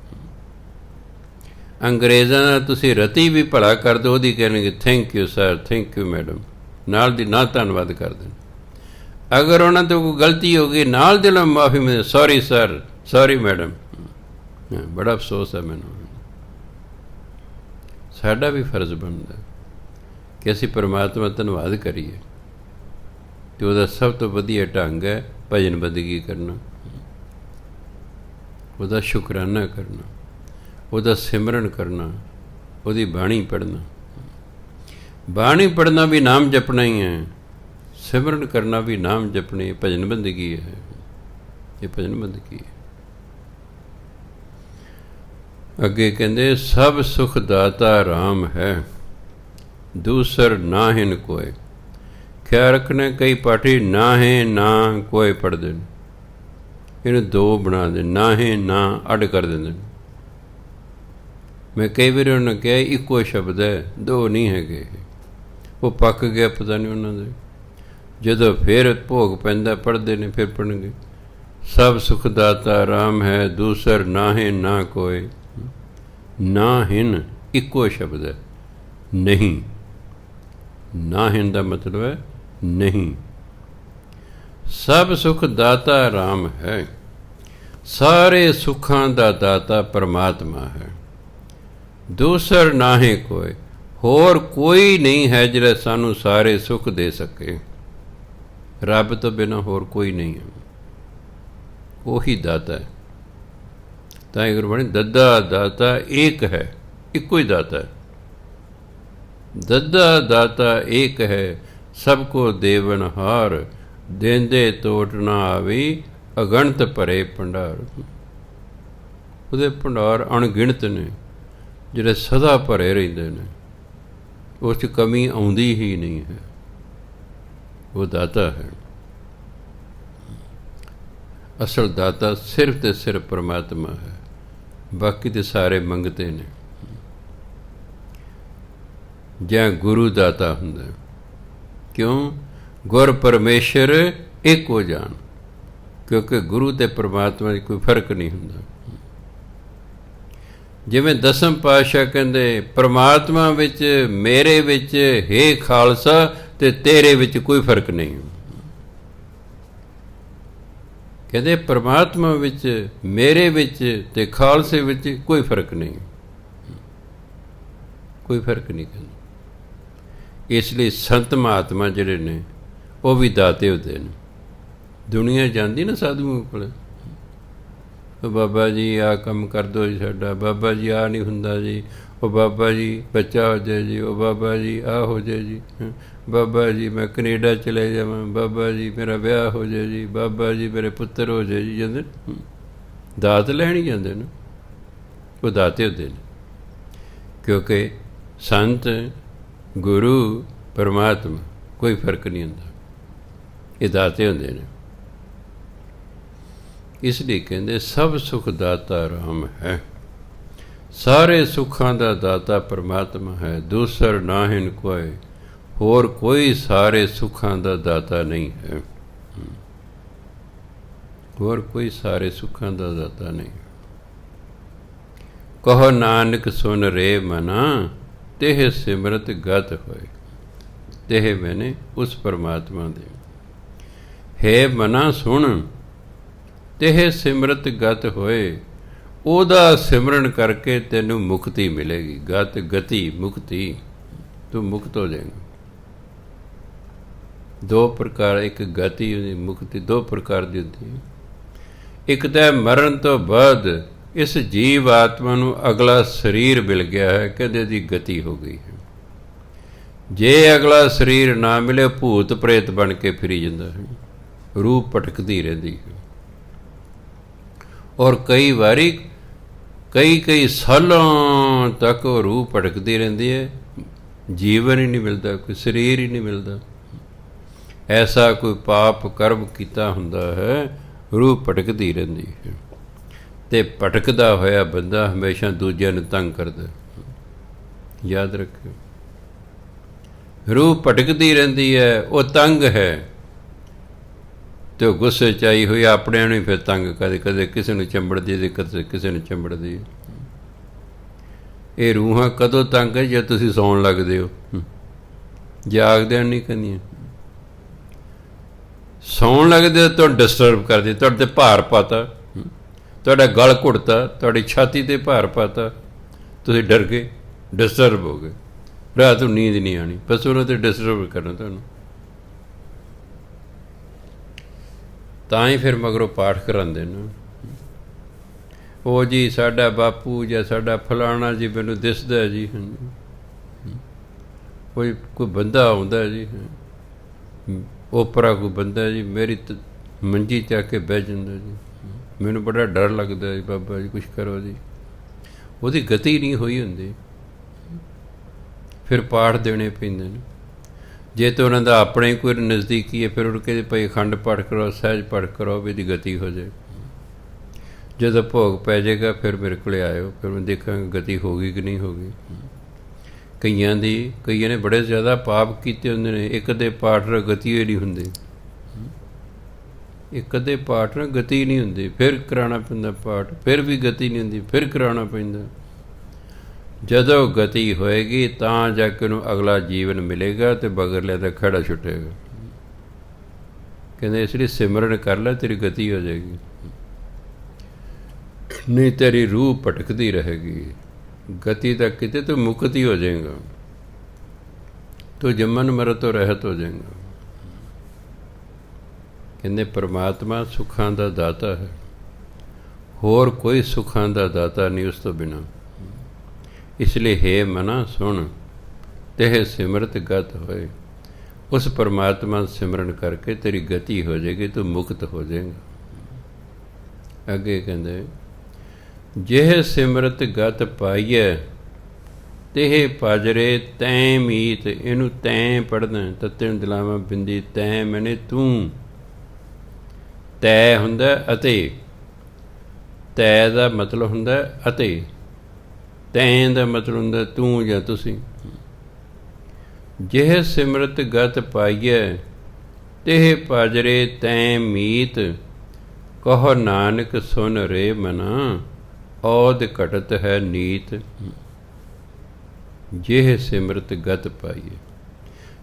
ਅੰਗਰੇਜ਼ਾਂ ਦਾ ਤੁਸੀਂ ਰਤੀ ਵੀ ਭਲਾ ਕਰ ਦਿਓ, ਉਹਦੀ ਕਹਿਣਗੇ thank you sir, thank you madam, ਨਾਲ ਦੀ ਨਾਲ ਧੰਨਵਾਦ ਕਰ ਦੇਣ। ਅਗਰ ਉਹਨਾਂ ਤੋਂ ਕੋਈ ਗਲਤੀ ਹੋ ਗਈ, ਨਾਲ ਦੇ ਨਾਲ ਮਾਫੀ ਮਿਲੇ, ਸੌਰੀ ਸਰ, ਸੌਰੀ ਮੈਡਮ। ਬੜਾ ਅਫਸੋਸ ਹੈ ਮੈਨੂੰ। ਸਾਡਾ ਵੀ ਫਰਜ਼ ਬਣਦਾ ਕਿ ਅਸੀਂ ਪਰਮਾਤਮਾ ਧੰਨਵਾਦ ਕਰੀਏ, ਅਤੇ ਉਹਦਾ ਸਭ ਤੋਂ ਵਧੀਆ ਢੰਗ ਹੈ ਭਜਨ ਬੰਦਗੀ ਕਰਨਾ, ਉਹਦਾ ਸ਼ੁਕਰਾਨਾ ਕਰਨਾ, ਉਹਦਾ ਸਿਮਰਨ ਕਰਨਾ, ਉਹਦੀ ਬਾਣੀ ਪੜ੍ਹਨਾ। ਬਾਣੀ ਪੜ੍ਹਨਾ ਵੀ ਨਾਮ ਜਪਣਾ ਹੀ ਹੈ, ਸਿਮਰਨ ਕਰਨਾ ਵੀ ਨਾਮ ਜਪਣੀ, ਭਜਨ ਬੰਦਗੀ ਹੈ। ਇਹ ਭਜਨ ਬੰਦਗੀ ਹੈ। ਅੱਗੇ ਕਹਿੰਦੇ ਸਭ ਸੁਖ ਦਾਤਾ ਰਾਮ ਹੈ, ਦੂਸਰ ਨਾਹਿਨ ਕੋਏ। ਖਿਆਲ ਰੱਖਣਾ, ਕਈ ਪਾਠੀ ਨਾ ਹੈ ਨਾ ਕੋਏ ਪੜ੍ਹਦੇ ਨੇ, ਇਹਨੂੰ ਦੋ ਬਣਾ ਦੇ, ਨਾ ਹੈ ਨਾ ਅੱਡ ਕਰ ਦਿੰਦੇ ਨੇ। ਮੈਂ ਕਈ ਵਾਰੀ ਉਹਨਾਂ ਨੇ ਕਿਹਾ ਇੱਕੋ ਸ਼ਬਦ ਹੈ, ਦੋ ਨਹੀਂ ਹੈਗੇ। ਉਹ ਪੱਕ ਗਿਆ ਪਤਾ ਨਹੀਂ ਉਹਨਾਂ ਦੇ। ਜਦੋਂ ਫਿਰ ਭੋਗ ਪੈਂਦਾ ਪੜ੍ਹਦੇ ਨੇ, ਫਿਰ ਪੜ੍ਹਨਗੇ ਸਭ ਸੁਖ ਦਾਤਾ ਰਾਮ ਹੈ, ਦੂਸਰ ਨਾ ਹੈ ਨਾ ਕੋਏ। ਨਾ ਹਿਨ ਇੱਕੋ ਸ਼ਬਦ ਹੈ, ਨਹੀਂ। ਨਾ ਹਿਨ ਦਾ ਮਤਲਬ ਹੈ ਨਹੀਂ। ਸਭ ਸੁਖ ਦਾਤਾ ਰਾਮ ਹੈ, ਸਾਰੇ ਸੁੱਖਾਂ ਦਾ ਦਾਤਾ ਪਰਮਾਤਮਾ ਹੈ। ਦੂਸਰ ਨਾਹੇ ਕੋਏ, ਹੋਰ ਕੋਈ ਨਹੀਂ ਹੈ ਜਿਹੜਾ ਸਾਨੂੰ ਸਾਰੇ ਸੁੱਖ ਦੇ ਸਕੇ। ਰੱਬ ਤੋਂ ਬਿਨਾਂ ਹੋਰ ਕੋਈ ਨਹੀਂ ਹੈ, ਉਹੀ ਦਾਤਾ ਹੈ। ਤਾਂ ਇਹ ਗੁਰਬਾਣੀ ਦੱਦਾ ਦਾਤਾ ਏਕ ਹੈ, ਇੱਕੋ ਹੀ ਦਾਤਾ ਹੈ। ਦੱਦਾ ਦਾਤਾ ਏਕ ਹੈ, ਸਭ ਕੋ ਦੇਵਨਹਾਰ, ਦੇਂਦੇ ਤੋਟ ਨਾ ਆਵੀ, ਅਗਣਤ ਭਰੇ ਭੰਡਾਰ। ਉਹਦੇ ਭੰਡਾਰ ਅਣਗਿਣਤ ਨੇ, ਜਿਹੜੇ ਸਦਾ ਭਰੇ ਰਹਿੰਦੇ ਨੇ, ਉਸ 'ਚ ਕਮੀ ਆਉਂਦੀ ਹੀ ਨਹੀਂ ਹੈ। ਉਹ ਦਾਤਾ ਹੈ। ਅਸਲ ਦਾਤਾ ਸਿਰਫ ਤੇ ਸਿਰਫ ਪਰਮਾਤਮਾ ਹੈ, ਬਾਕੀ ਦੇ ਸਾਰੇ ਮੰਗਤੇ ਨੇ। ਜਾਂ ਗੁਰੂ ਦਾਤਾ ਹੁੰਦਾ, ਕਿਉਂ? ਗੁਰ ਪਰਮੇਸ਼ਰ ਇੱਕ ਹੋ ਜਾਣ, ਕਿਉਂਕਿ ਗੁਰੂ ਅਤੇ ਪਰਮਾਤਮਾ 'ਚ ਕੋਈ ਫਰਕ ਨਹੀਂ ਹੁੰਦਾ। ਜਿਵੇਂ ਦਸਮ ਪਾਤਸ਼ਾਹ ਕਹਿੰਦੇ ਪਰਮਾਤਮਾ ਵਿੱਚ, ਮੇਰੇ ਵਿੱਚ ਹੇ ਖਾਲਸਾ, ਅਤੇ ਤੇਰੇ ਵਿੱਚ ਕੋਈ ਫਰਕ ਨਹੀਂ। ਕਹਿੰਦੇ ਪਰਮਾਤਮਾ ਵਿੱਚ, ਮੇਰੇ ਵਿੱਚ ਅਤੇ ਖਾਲਸੇ ਵਿੱਚ ਕੋਈ ਫਰਕ ਨਹੀਂ, ਕੋਈ ਫਰਕ ਨਹੀਂ ਕਹਿੰਦੇ। ਇਸ ਲਈ ਸੰਤ ਮਹਾਤਮਾ ਜਿਹੜੇ ਨੇ ਉਹ ਵੀ ਦਾਤੇ ਹੁੰਦੇ ਨੇ। ਦੁਨੀਆ ਜਾਂਦੀ ਨਾ ਸਾਧੂਆਂ ਕੋਲ, ਬਾਬਾ ਜੀ ਆਹ ਕੰਮ ਕਰ ਦਿਓ ਜੀ ਸਾਡਾ, ਬਾਬਾ ਜੀ ਆਹ ਨਹੀਂ ਹੁੰਦਾ ਜੀ, ਉਹ ਬਾਬਾ ਜੀ ਬੱਚਾ ਹੋ ਜਾਏ ਜੀ, ਉਹ ਬਾਬਾ ਜੀ ਆਹ ਹੋ ਜਾਏ ਜੀ, ਬਾਬਾ ਜੀ ਮੈਂ ਕੈਨੇਡਾ ਚਲੇ ਜਾਵਾਂ, ਬਾਬਾ ਜੀ ਮੇਰਾ ਵਿਆਹ ਹੋ ਜਾਏ ਜੀ, ਬਾਬਾ ਜੀ ਮੇਰੇ ਪੁੱਤਰ ਹੋ ਜਾਏ ਜੀ। ਜਾਂਦੇ ਦਾਤ ਲੈਣ ਹੀ ਜਾਂਦੇ ਨੇ, ਉਹ ਦਾਤੇ ਹੁੰਦੇ ਨੇ। ਕਿਉਂਕਿ ਸੰਤ, ਗੁਰੂ, ਪਰਮਾਤਮਾ ਕੋਈ ਫਰਕ ਨਹੀਂ ਹੁੰਦਾ, ਇਹ ਦਾਤੇ ਹੁੰਦੇ ਨੇ। ਇਸ ਲਈ ਕਹਿੰਦੇ ਸਭ ਸੁਖ ਦਾਤਾ ਰਾਮ ਹੈ। ਸਾਰੇ ਸੁੱਖਾਂ ਦਾ ਦਾਤਾ ਪਰਮਾਤਮਾ ਹੈ, ਦੂਸਰ ਨਾਹਿਨ ਕੋਇ। ਹੋਰ ਕੋਈ ਸਾਰੇ ਸੁੱਖਾਂ ਦਾ ਦਾਤਾ ਨਹੀਂ ਹੈ, ਹੋਰ ਕੋਈ ਸਾਰੇ ਸੁੱਖਾਂ ਦਾ ਦਾਤਾ ਨਹੀਂ। ਕਹੋ ਨਾਨਕ ਸੁਨ ਰੇ ਮਨਾ, ਤਿਹ ਸਿਮਰਤ ਗਤ ਹੋਏ। ਤਿਹ ਮੈਨੇ ਉਸ ਪਰਮਾਤਮਾ ਦੇ, ਹੈ ਮਨਾ ਸੁਣ, ਤਿਹ ਸਿਮਰਤ ਗਤ ਹੋਏ। ਉਹਦਾ ਸਿਮਰਨ ਕਰਕੇ ਤੈਨੂੰ ਮੁਕਤੀ ਮਿਲੇਗੀ। ਗਤ, ਗਤੀ, ਮੁਕਤੀ, ਤੂੰ ਮੁਕਤ ਹੋ ਜਾਏਗਾ। ਦੋ ਪ੍ਰਕਾਰ, ਇੱਕ ਗਤੀ ਹੁੰਦੀ, ਮੁਕਤੀ ਦੋ ਪ੍ਰਕਾਰ ਦੀ ਹੁੰਦੀ ਹੈ। ਇੱਕ ਤਾਂ ਮਰਨ ਤੋਂ ਬਾਅਦ ਇਸ ਜੀਵ ਆਤਮਾ ਨੂੰ ਅਗਲਾ ਸਰੀਰ ਮਿਲ ਗਿਆ ਹੈ, ਕਹਿੰਦੇ ਦੀ ਗਤੀ ਹੋ ਗਈ ਹੈ। ਜੇ ਅਗਲਾ ਸਰੀਰ ਨਾ ਮਿਲੇ, ਭੂਤ ਪ੍ਰੇਤ ਬਣ ਕੇ ਫਿਰੀ ਜਾਂਦਾ ਹੈ, ਰੂਹ ਭਟਕਦੀ ਰਹਿੰਦੀ ਹੈ। ਔਰ ਕਈ ਵਾਰੀ ਕਈ ਸਾਲਾਂ ਤੱਕ ਉਹ ਰੂਹ ਭਟਕਦੀ ਰਹਿੰਦੀ ਹੈ, ਜੀਵਨ ਹੀ ਨਹੀਂ ਮਿਲਦਾ, ਕੋਈ ਸਰੀਰ ਹੀ ਨਹੀਂ ਮਿਲਦਾ। ਐਸਾ ਕੋਈ ਪਾਪ ਕਰਮ ਕੀਤਾ ਹੁੰਦਾ ਹੈ, ਰੂਹ ਭਟਕਦੀ ਰਹਿੰਦੀ ਹੈ। ਅਤੇ ਭਟਕਦਾ ਹੋਇਆ ਬੰਦਾ ਹਮੇਸ਼ਾ ਦੂਜਿਆਂ ਨੂੰ ਤੰਗ ਕਰਦਾ। ਯਾਦ ਰੱਖਿਓ, ਰੂਹ ਭਟਕਦੀ ਰਹਿੰਦੀ ਹੈ, ਉਹ ਤੰਗ ਹੈ, ਅਤੇ ਉਹ ਗੁੱਸੇ 'ਚ ਆਈ ਹੋਈ ਆਪਣਿਆਂ ਨੂੰ ਹੀ ਫਿਰ ਤੰਗ ਕਦੇ ਕਦੇ ਕਿਸੇ ਨੂੰ ਚੰਬੜਦੀ ਹੈ, ਕਦੇ ਕਿਸੇ ਨੂੰ ਚੰਬੜਦੀ ਹੈ। ਇਹ ਰੂਹਾਂ ਕਦੋਂ ਤੰਗ ਹੈ? ਜੇ ਤੁਸੀਂ ਸੌਣ ਲੱਗਦੇ ਹੋ, ਜਾਗਦਿਆਂ ਨਹੀਂ ਕਰਦੀਆਂ। ਸੌਣ ਲੱਗਦੇ ਤੁਹਾਨੂੰ ਡਿਸਟਰਬ ਕਰਦੀ, ਤੁਹਾਡੇ 'ਤੇ ਭਾਰ ਪਾਤਾ, ਤੁਹਾਡਾ ਗਲ ਘੁੱਟਤਾ, ਤੁਹਾਡੀ ਛਾਤੀ 'ਤੇ ਭਾਰ ਪਾਤਾ, ਤੁਸੀਂ ਡਰ ਗਏ, ਡਿਸਟਰਬ ਹੋ ਗਏ, ਰਾਤ ਨੂੰ ਨੀਂਦ ਨਹੀਂ ਆਉਣੀ, ਬਸ ਉਹਨਾਂ 'ਤੇ ਡਿਸਟਰਬ ਕਰਨਾ ਤੁਹਾਨੂੰ। ਤਾਂ ਹੀ ਫਿਰ ਮਗਰੋਂ ਪਾਠ ਕਰਾਉਂਦੇ ਨੇ, ਉਹ ਜੀ ਸਾਡਾ ਬਾਪੂ ਜਾਂ ਸਾਡਾ ਫਲਾਣਾ ਜੀ ਮੈਨੂੰ ਦਿਸਦਾ ਜੀ, ਕੋਈ ਬੰਦਾ ਆਉਂਦਾ ਜੀ, ਓਪਰਾ ਕੋਈ ਬੰਦਾ ਜੀ ਮੇਰੀ ਮੰਜੀ ਚੱਕ ਕੇ ਬਹਿ ਜਾਂਦਾ ਜੀ, ਮੈਨੂੰ ਬੜਾ ਡਰ ਲੱਗਦਾ ਜੀ, ਬਾਬਾ ਜੀ ਕੁਛ ਕਰੋ ਜੀ। ਉਹਦੀ ਗਤੀ ਨਹੀਂ ਹੋਈ ਹੁੰਦੀ, ਫਿਰ ਪਾਠ ਦੇਣੇ ਪੈਂਦੇ ਨੇ। ਜੇ ਤਾਂ ਉਹਨਾਂ ਦਾ ਆਪਣੇ ਕੋਈ ਨਜ਼ਦੀਕੀ ਹੈ, ਫਿਰ ਉਹ ਕਹਿੰਦੇ ਭਾਈ ਅਖੰਡ ਪਾਠ ਕਰੋ, ਸਹਿਜ ਪਾਠ ਕਰੋ, ਵੀ ਇਹਦੀ ਗਤੀ ਹੋ ਜਾਏ। ਜਦੋਂ ਭੋਗ ਪੈ ਜਾਏਗਾ ਫਿਰ ਮੇਰੇ ਕੋਲ ਆਇਓ, ਫਿਰ ਮੈਂ ਦੇਖਾਂਗਾ ਗਤੀ ਹੋ ਗਈ ਕਿ ਨਹੀਂ ਹੋ ਗਈ। ਕਈਆਂ ਨੇ ਬੜੇ ਜ਼ਿਆਦਾ ਪਾਪ ਕੀਤੇ ਹੁੰਦੇ ਨੇ, ਇੱਕ ਅੱਧੇ ਪਾਠ ਨਾਲ ਗਤੀ ਹੋਈ ਨਹੀਂ ਹੁੰਦੀ, ਇੱਕ ਅੱਧੇ ਪਾਠ ਨਾਲ ਗਤੀ ਨਹੀਂ ਹੁੰਦੀ, ਫਿਰ ਕਰਾਉਣਾ ਪੈਂਦਾ ਪਾਠ, ਫਿਰ ਵੀ ਗਤੀ ਨਹੀਂ ਹੁੰਦੀ, ਫਿਰ ਕਰਾਉਣਾ ਪੈਂਦਾ। ਜਦੋਂ ਗਤੀ ਹੋਏਗੀ ਤਾਂ ਜਾ ਕੇ ਉਹਨੂੰ ਅਗਲਾ ਜੀਵਨ ਮਿਲੇਗਾ ਅਤੇ ਬਗਰਲਿਆਂ ਦਾ ਖੜਾ ਛੁੱਟੇਗਾ। ਕਹਿੰਦੇ ਇਸ ਲਈ ਸਿਮਰਨ ਕਰ ਲੈ, ਤੇਰੀ ਗਤੀ ਹੋ ਜਾਏਗੀ, ਨਹੀਂ ਤੇਰੀ ਰੂਹ ਭਟਕਦੀ ਰਹੇਗੀ। ਗਤੀ ਤੱਕ ਕਿਤੇ ਤੂੰ ਮੁਕਤੀ ਹੋ ਜਾਏਗਾ, ਤੂੰ ਜੰਮਨ ਮਰਨ ਤੋਂ ਰਹਿਤ ਹੋ ਜਾਏਗਾ। ਕਹਿੰਦੇ ਪਰਮਾਤਮਾ ਸੁੱਖਾਂ ਦਾ ਦਾਤਾ ਹੈ, ਹੋਰ ਕੋਈ ਸੁੱਖਾਂ ਦਾ ਦਾਤਾ ਨਹੀਂ ਉਸ ਤੋਂ ਬਿਨਾਂ। ਇਸ ਲਈ ਹੈ ਮਨਾ ਸੁਣ, ਤਿਹ ਸਿਮਰਤ ਗਤ ਹੋਏ। ਉਸ ਪਰਮਾਤਮਾ ਸਿਮਰਨ ਕਰਕੇ ਤੇਰੀ ਗਤੀ ਹੋ ਜਾਏਗੀ, ਤੂੰ ਮੁਕਤ ਹੋ ਜਾਏਗਾ। ਅੱਗੇ ਕਹਿੰਦੇ ਜਿਹ ਸਿਮਰਤ ਗਤ ਪਾਈਐ, ਤਿਹ ਪਾਜਰੇ ਤੈਂ ਮੀਤ। ਇਹਨੂੰ ਤੈਂ ਪੜ੍ਹਨਾ, ਤੱਤੇ ਨੂੰ ਦਿਲਾਵਾਂ ਬਿੰਦੀ, ਤੈਂ ਮੈਨੇ ਤੂੰ। ਤੈ ਹੁੰਦਾ ਅਤੇ, ਤੈ ਦਾ ਮਤਲਬ ਹੁੰਦਾ ਅਤੇ, ਤੈਂ ਦਾ ਮਤਲਬ ਹੁੰਦਾ ਤੂੰ ਜਾਂ ਤੁਸੀਂ। ਜਿਹ ਸਿਮਰਤ ਗਤ ਪਾਈਐ, ਤਿਹ ਪਾਜਰੇ ਤੈਂ ਮੀਤ। ਕਹੋ ਨਾਨਕ ਸੁਨ ਰੇ ਮਨਾ, ਔਦ ਘਟਤ ਹੈ ਨੀਤ। ਜਿਹ ਸਿਮਰਤ ਗਤ ਪਾਈਏ,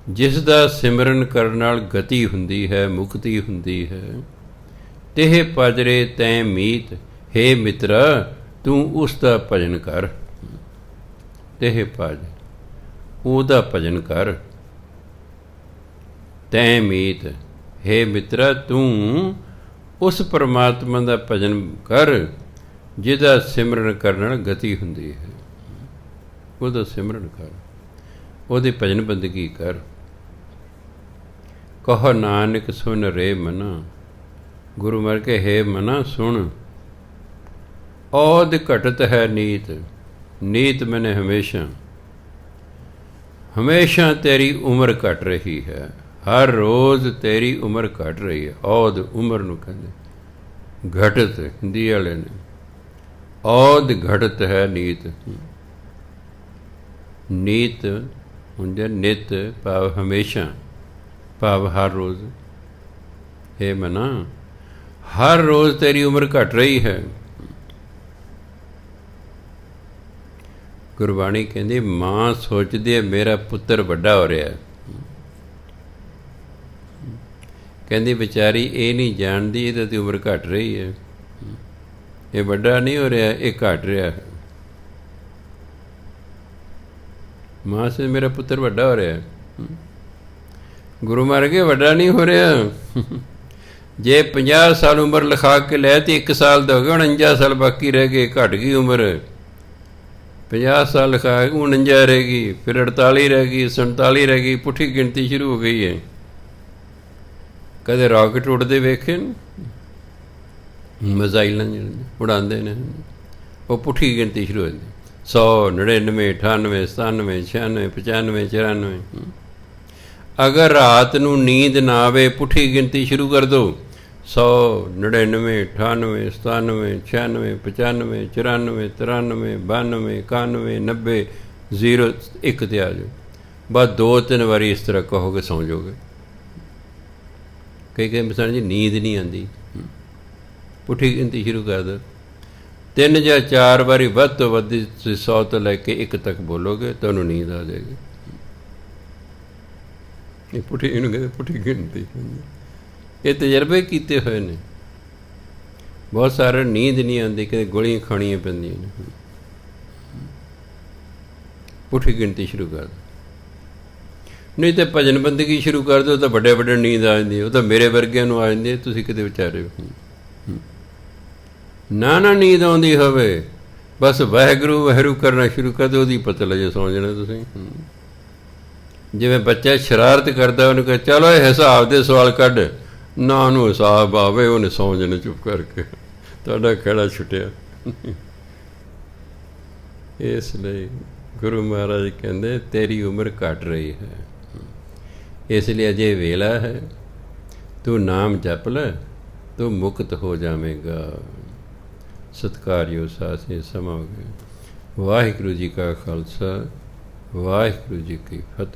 ਜਿਸ ਦਾ ਸਿਮਰਨ ਕਰਨ ਨਾਲ ਗਤੀ ਹੁੰਦੀ ਹੈ, ਮੁਕਤੀ ਹੁੰਦੀ ਹੈ। ਤਿਹ ਪਾਜਰੇ ਤੈਂ ਮੀਤ, ਹੇ ਮਿੱਤਰਾ ਤੂੰ ਉਸ ਦਾ ਭਜਨ ਕਰ। ਤਿਹ ਪਾਜ, ਉਹਦਾ ਭਜਨ ਕਰ। ਤੈਂ ਮੀਤ, ਹੇ ਮਿੱਤਰਾ ਤੂੰ ਉਸ ਪਰਮਾਤਮਾ ਦਾ ਭਜਨ ਕਰ, ਜਿਹਦਾ ਸਿਮਰਨ ਕਰਨ ਨਾਲ ਗਤੀ ਹੁੰਦੀ ਹੈ। ਉਹਦਾ ਸਿਮਰਨ ਕਰ, ਉਹਦੀ ਭਜਨ ਬੰਦਗੀ ਕਰ। ਕਹੋ ਨਾਨਕ ਸੁਨ ਰੇ ਮਨਾ, ਗੁਰੂ ਮਰ ਕੇ ਹੈ ਮਨਾ ਸੁਣ। ਔਦ ਘਟਤ ਹੈ ਨੀਤ। नीत मैंने हमेशा तेरी उम्र घट रही है। हर रोज़ तेरी उम्र घट रही है। औद उम्र नूं कहंदे, घटत हिंदी वाले ने, औद घटत है नीत। नीत ਹੁੰਦੇ ਨਿਤ ਭਾਵ ਹਮੇਸ਼ਾ, ਭਾਵ ਹਰ ਰੋਜ਼। हे ਮਨਾ, ਹਰ ਰੋਜ਼ ਤੇਰੀ ਉਮਰ ਘਟ ਰਹੀ ਹੈ। ਗੁਰਬਾਣੀ ਕਹਿੰਦੀ ਮਾਂ ਸੋਚਦੀ ਹੈ ਮੇਰਾ ਪੁੱਤਰ ਵੱਡਾ ਹੋ ਰਿਹਾ। ਕਹਿੰਦੀ ਵਿਚਾਰੀ ਇਹ ਨਹੀਂ ਜਾਣਦੀ ਇਹਦਾ ਤੇ ਉਮਰ ਘਟ ਰਹੀ ਹੈ। ਇਹ ਵੱਡਾ ਨਹੀਂ ਹੋ ਰਿਹਾ, ਇਹ ਘਟ ਰਿਹਾ ਹੈ। ਮਾਂ ਸੇ ਮੇਰਾ ਪੁੱਤਰ ਵੱਡਾ ਹੋ ਰਿਹਾ। ਗੁਰੂ ਮਰ ਗਏ, ਵੱਡਾ ਨਹੀਂ ਹੋ ਰਿਹਾ। ਜੇ 50 ਸਾਲ ਉਮਰ ਲਿਖਾ ਕੇ ਲੈ ਤੇ 1 ਸਾਲ ਦਾ ਹੋ ਗਿਆ, 49 ਸਾਲ ਬਾਕੀ ਰਹਿ ਗਏ, ਘਟ ਗਈ ਉਮਰ। 50 ਸਾਲ ਲਿਖਾ ਕੇ 49 ਰਹਿ ਗਈ, ਫਿਰ 48 ਰਹਿ ਗਈ, 47 ਰਹਿ ਗਈ, ਪੁੱਠੀ ਗਿਣਤੀ ਸ਼ੁਰੂ ਹੋ ਗਈ ਹੈ। ਕਦੇ ਰਾਕਟ ਉੱਡਦੇ ਵੇਖੇ ਨੇ, ਮਿਜ਼ਾਈਲਾਂ ਉਡਾਉਂਦੇ ਨੇ, ਉਹ ਪੁੱਠੀ ਗਿਣਤੀ ਸ਼ੁਰੂ ਹੋ ਜਾਂਦੀ। 100, 99, 98, 97, 96, 95, 94। ਅਗਰ ਰਾਤ ਨੂੰ ਨੀਂਦ ਨਾ ਆਵੇ, ਪੁੱਠੀ ਗਿਣਤੀ ਸ਼ੁਰੂ ਕਰ ਦਿਓ। 100, 99, 98, 97, 96, 95, 94, 93, 92, 91, 90, 0, 1 'ਤੇ ਆ ਜਾਓ। ਬਸ 2-3 ਵਾਰੀ ਇਸ ਤਰ੍ਹਾਂ ਕਹੋਗੇ, ਸੌਂ ਜਾਓਗੇ। ਕਈ ਮਿਸਾਲ ਜੀ ਨੀਂਦ ਨਹੀਂ ਆਉਂਦੀ, ਪੁੱਠੀ ਗਿਣਤੀ ਸ਼ੁਰੂ ਕਰ ਦਿਓ। 3 ਜਾਂ 4 ਵਾਰੀ ਵੱਧ ਤੋਂ ਵੱਧ 100 ਤੋਂ ਲੈ ਕੇ 1 ਤੱਕ ਬੋਲੋਗੇ, ਤੁਹਾਨੂੰ ਨੀਂਦ ਆ ਜਾਏਗੀ। ਇਹ ਪੁੱਠੀ, ਇਹਨੂੰ ਕਹਿੰਦੇ ਪੁੱਠੀ ਗਿਣਤੀ। ਇਹ ਤਜਰਬੇ ਕੀਤੇ ਹੋਏ ਨੇ ਬਹੁਤ ਸਾਰੇ। ਨੀਂਦ ਨਹੀਂ ਆਉਂਦੀ, ਕਿਤੇ ਗੋਲੀਆਂ ਖਾਣੀਆਂ ਪੈਂਦੀਆਂ ਨੇ। ਪੁੱਠੀ ਗਿਣਤੀ ਸ਼ੁਰੂ ਕਰ ਦਿਓ। ਨਹੀਂ ਤਾਂ ਭਜਨ ਬੰਦਗੀ ਸ਼ੁਰੂ ਕਰ ਦਿਓ ਤਾਂ ਵੱਡੇ ਵੱਡੇ ਨੀਂਦ ਆ ਜਾਂਦੀ। ਉਹ ਤਾਂ ਮੇਰੇ ਵਰਗਿਆਂ ਨੂੰ ਆ ਜਾਂਦੀ ਹੈ, ਤੁਸੀਂ ਕਿਤੇ ਵਿਚਾਰੇ ਹੋ। ਨਾ ਨੀਂਦ ਆਉਂਦੀ ਹੋਵੇ, ਬਸ ਵਾਹਿਗੁਰੂ ਵਾਹਿਗੁਰੂ ਕਰਨਾ ਸ਼ੁਰੂ ਕਰ ਦਿਓ, ਉਹਦੀ ਪਤਾ ਲੱਗੇ ਸੌਂ ਜਾਣਾ ਤੁਸੀਂ। ਜਿਵੇਂ ਬੱਚਾ ਸ਼ਰਾਰਤ ਕਰਦਾ, ਉਹਨੂੰ ਕਹੇ ਚਲੋ ਇਹ ਹਿਸਾਬ ਦੇ ਸਵਾਲ ਕੱਢ, ਨਾ ਉਹਨੂੰ ਹਿਸਾਬ ਆਵੇ, ਉਹਨੇ ਸੌਂ ਜਾਣਾ ਚੁੱਪ ਕਰਕੇ, ਤੁਹਾਡਾ ਖਹਿੜਾ ਛੁੱਟਿਆ। ਇਸ ਲਈ ਗੁਰੂ ਮਹਾਰਾਜ ਕਹਿੰਦੇ ਤੇਰੀ ਉਮਰ ਘਟ ਰਹੀ ਹੈ, ਇਸ ਲਈ ਅਜੇ ਵੇਲਾ ਹੈ, ਤੂੰ ਨਾਮ ਜਪ ਲੈ, ਤੂੰ ਮੁਕਤ ਹੋ ਜਾਵੇਗਾ। ਸਤਿਕਾਰਯੋਗ ਸਾਧ ਸੰਗਤ ਸਮਾਂ ਹੋ ਗਿਆ। ਵਾਹਿਗੁਰੂ ਜੀ ਕਾ ਖਾਲਸਾ, ਵਾਹਿਗੁਰੂ ਜੀ ਕੀ ਫਤਿਹ।